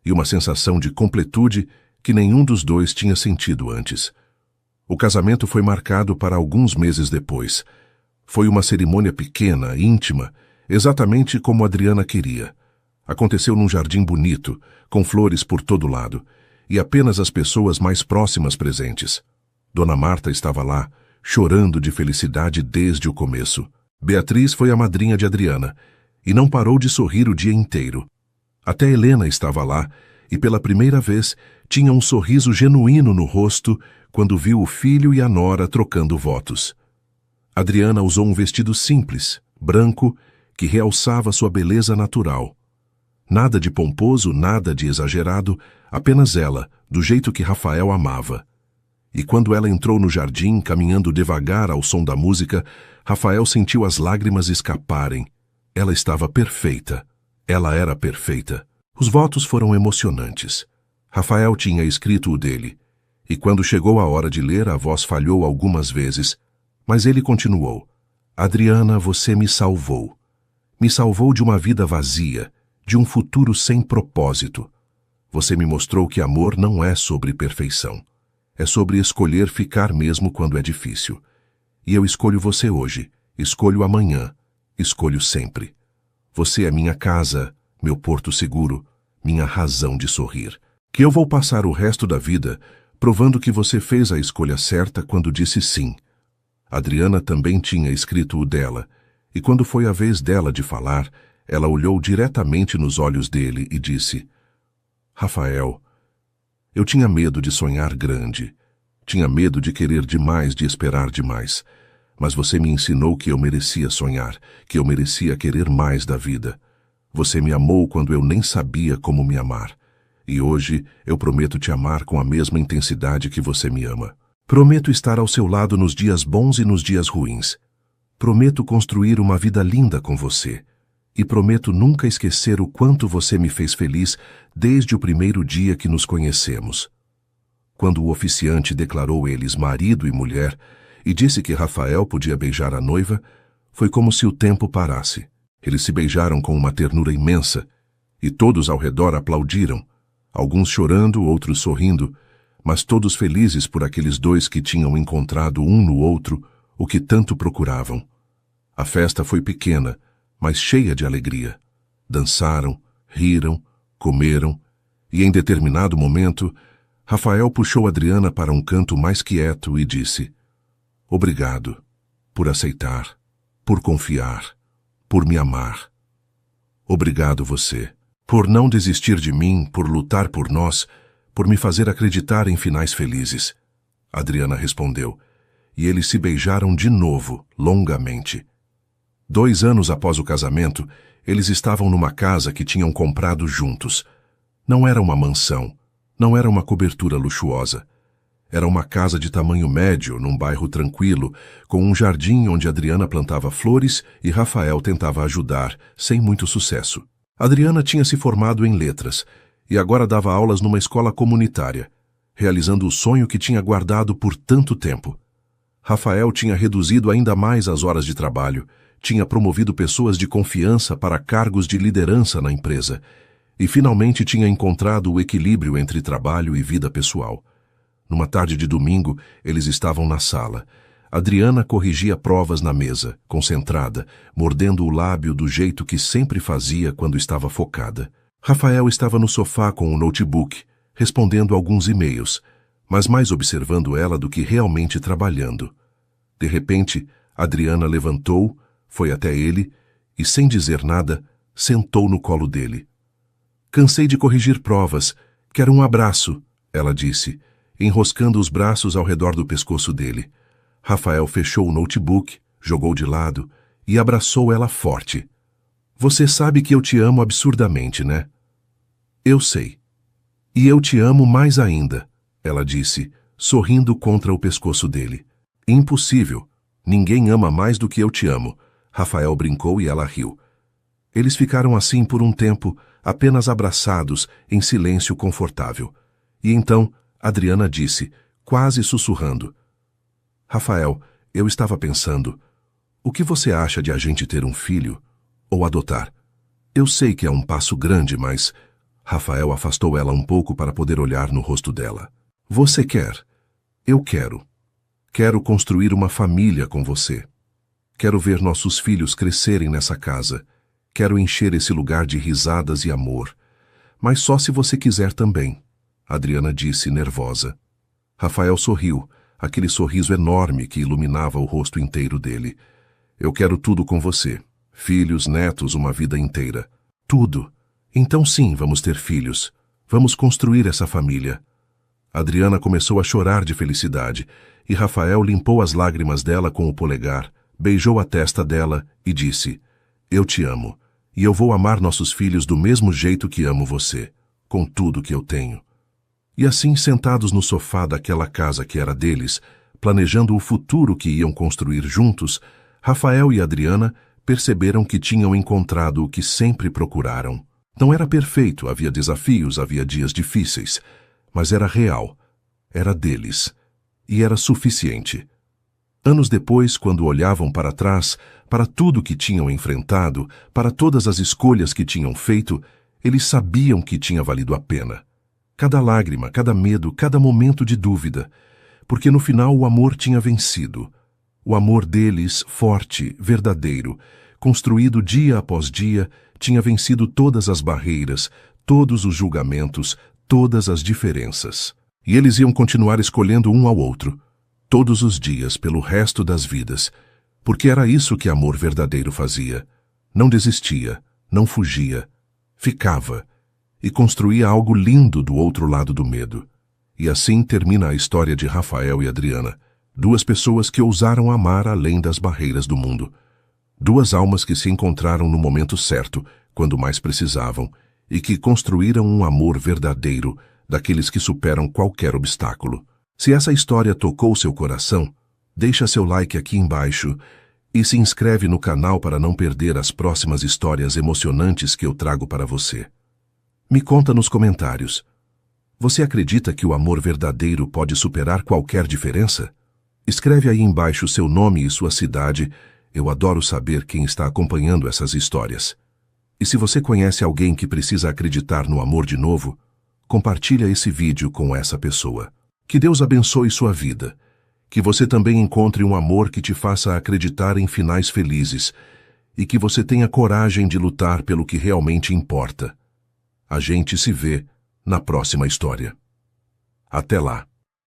e uma sensação de completude que nenhum dos dois tinha sentido antes. O casamento foi marcado para alguns meses depois. Foi uma cerimônia pequena, íntima, exatamente como Adriana queria. Aconteceu num jardim bonito, com flores por todo lado, e apenas as pessoas mais próximas presentes. Dona Marta estava lá, chorando de felicidade desde o começo. Beatriz foi a madrinha de Adriana, e não parou de sorrir o dia inteiro. Até Helena estava lá, e pela primeira vez tinha um sorriso genuíno no rosto quando viu o filho e a nora trocando votos. Adriana usou um vestido simples, branco, que realçava sua beleza natural. Nada de pomposo, nada de exagerado, apenas ela, do jeito que Rafael amava. E quando ela entrou no jardim, caminhando devagar ao som da música, Rafael sentiu as lágrimas escaparem. Ela estava perfeita. Ela era perfeita. Os votos foram emocionantes. Rafael tinha escrito o dele, e quando chegou a hora de ler, a voz falhou algumas vezes, mas ele continuou. Adriana, você me salvou. Me salvou de uma vida vazia, de um futuro sem propósito. Você me mostrou que amor não é sobre perfeição. É sobre escolher ficar mesmo quando é difícil. E eu escolho você hoje, escolho amanhã, escolho sempre. Você é minha casa, meu porto seguro, minha razão de sorrir. Que eu vou passar o resto da vida provando que você fez a escolha certa quando disse sim. Adriana também tinha escrito o dela, e quando foi a vez dela de falar, ela olhou diretamente nos olhos dele e disse: Rafael, eu tinha medo de sonhar grande, tinha medo de querer demais, de esperar demais, mas você me ensinou que eu merecia sonhar, que eu merecia querer mais da vida. Você me amou quando eu nem sabia como me amar. E hoje eu prometo te amar com a mesma intensidade que você me ama. Prometo estar ao seu lado nos dias bons e nos dias ruins. Prometo construir uma vida linda com você. E prometo nunca esquecer o quanto você me fez feliz desde o primeiro dia que nos conhecemos. Quando o oficiante declarou eles marido e mulher e disse que Rafael podia beijar a noiva, foi como se o tempo parasse. Eles se beijaram com uma ternura imensa, e todos ao redor aplaudiram, alguns chorando, outros sorrindo, mas todos felizes por aqueles dois que tinham encontrado um no outro o que tanto procuravam. A festa foi pequena, mas cheia de alegria. Dançaram, riram, comeram, e em determinado momento, Rafael puxou Adriana para um canto mais quieto e disse: Obrigado por aceitar, por confiar, por me amar. Obrigado você, por não desistir de mim, por lutar por nós, por me fazer acreditar em finais felizes. Adriana respondeu, e eles se beijaram de novo, longamente. 2 anos após o casamento, eles estavam numa casa que tinham comprado juntos. Não era uma mansão, não era uma cobertura luxuosa. Era uma casa de tamanho médio, num bairro tranquilo, com um jardim onde Adriana plantava flores e Rafael tentava ajudar, sem muito sucesso. Adriana tinha se formado em letras e agora dava aulas numa escola comunitária, realizando o sonho que tinha guardado por tanto tempo. Rafael tinha reduzido ainda mais as horas de trabalho, tinha promovido pessoas de confiança para cargos de liderança na empresa e finalmente tinha encontrado o equilíbrio entre trabalho e vida pessoal. Numa tarde de domingo, eles estavam na sala. Adriana corrigia provas na mesa, concentrada, mordendo o lábio do jeito que sempre fazia quando estava focada. Rafael estava no sofá com o notebook, respondendo alguns e-mails, mas mais observando ela do que realmente trabalhando. De repente, Adriana levantou, foi até ele e, sem dizer nada, sentou no colo dele. Cansei de corrigir provas. Quero um abraço, ela disse, enroscando os braços ao redor do pescoço dele. Rafael fechou o notebook, jogou de lado e abraçou ela forte. Você sabe que eu te amo absurdamente, né? Eu sei. E eu te amo mais ainda, ela disse, sorrindo contra o pescoço dele. Impossível. Ninguém ama mais do que eu te amo. Rafael brincou e ela riu. Eles ficaram assim por um tempo, apenas abraçados, em silêncio confortável. E então, Adriana disse, quase sussurrando. Rafael, eu estava pensando, o que você acha de a gente ter um filho ou adotar? Eu sei que é um passo grande, mas... Rafael afastou ela um pouco para poder olhar no rosto dela. Você quer? Eu quero. Quero construir uma família com você. Quero ver nossos filhos crescerem nessa casa. Quero encher esse lugar de risadas e amor. Mas só se você quiser também, Adriana disse, nervosa. Rafael sorriu, aquele sorriso enorme que iluminava o rosto inteiro dele. Eu quero tudo com você. Filhos, netos, uma vida inteira. Tudo. Então sim, vamos ter filhos. Vamos construir essa família. Adriana começou a chorar de felicidade, e Rafael limpou as lágrimas dela com o polegar, beijou a testa dela e disse, eu te amo, e eu vou amar nossos filhos do mesmo jeito que amo você, com tudo que eu tenho. E assim, sentados no sofá daquela casa que era deles, planejando o futuro que iam construir juntos, Rafael e Adriana perceberam que tinham encontrado o que sempre procuraram. Não era perfeito, havia desafios, havia dias difíceis, mas era real, era deles, e era suficiente. Anos depois, quando olhavam para trás, para tudo que tinham enfrentado, para todas as escolhas que tinham feito, eles sabiam que tinha valido a pena. Cada lágrima, cada medo, cada momento de dúvida, porque no final o amor tinha vencido. O amor deles, forte, verdadeiro, construído dia após dia, tinha vencido todas as barreiras, todos os julgamentos, todas as diferenças. E eles iam continuar escolhendo um ao outro, todos os dias, pelo resto das vidas, porque era isso que amor verdadeiro fazia. Não desistia, não fugia, ficava, e construía algo lindo do outro lado do medo. E assim termina a história de Rafael e Adriana, duas pessoas que ousaram amar além das barreiras do mundo. Duas almas que se encontraram no momento certo, quando mais precisavam, e que construíram um amor verdadeiro, daqueles que superam qualquer obstáculo. Se essa história tocou seu coração, deixa seu like aqui embaixo e se inscreve no canal para não perder as próximas histórias emocionantes que eu trago para você. Me conta nos comentários. Você acredita que o amor verdadeiro pode superar qualquer diferença? Escreve aí embaixo seu nome e sua cidade. Eu adoro saber quem está acompanhando essas histórias. E se você conhece alguém que precisa acreditar no amor de novo, compartilha esse vídeo com essa pessoa. Que Deus abençoe sua vida. Que você também encontre um amor que te faça acreditar em finais felizes e que você tenha coragem de lutar pelo que realmente importa. A gente se vê na próxima história. Até lá.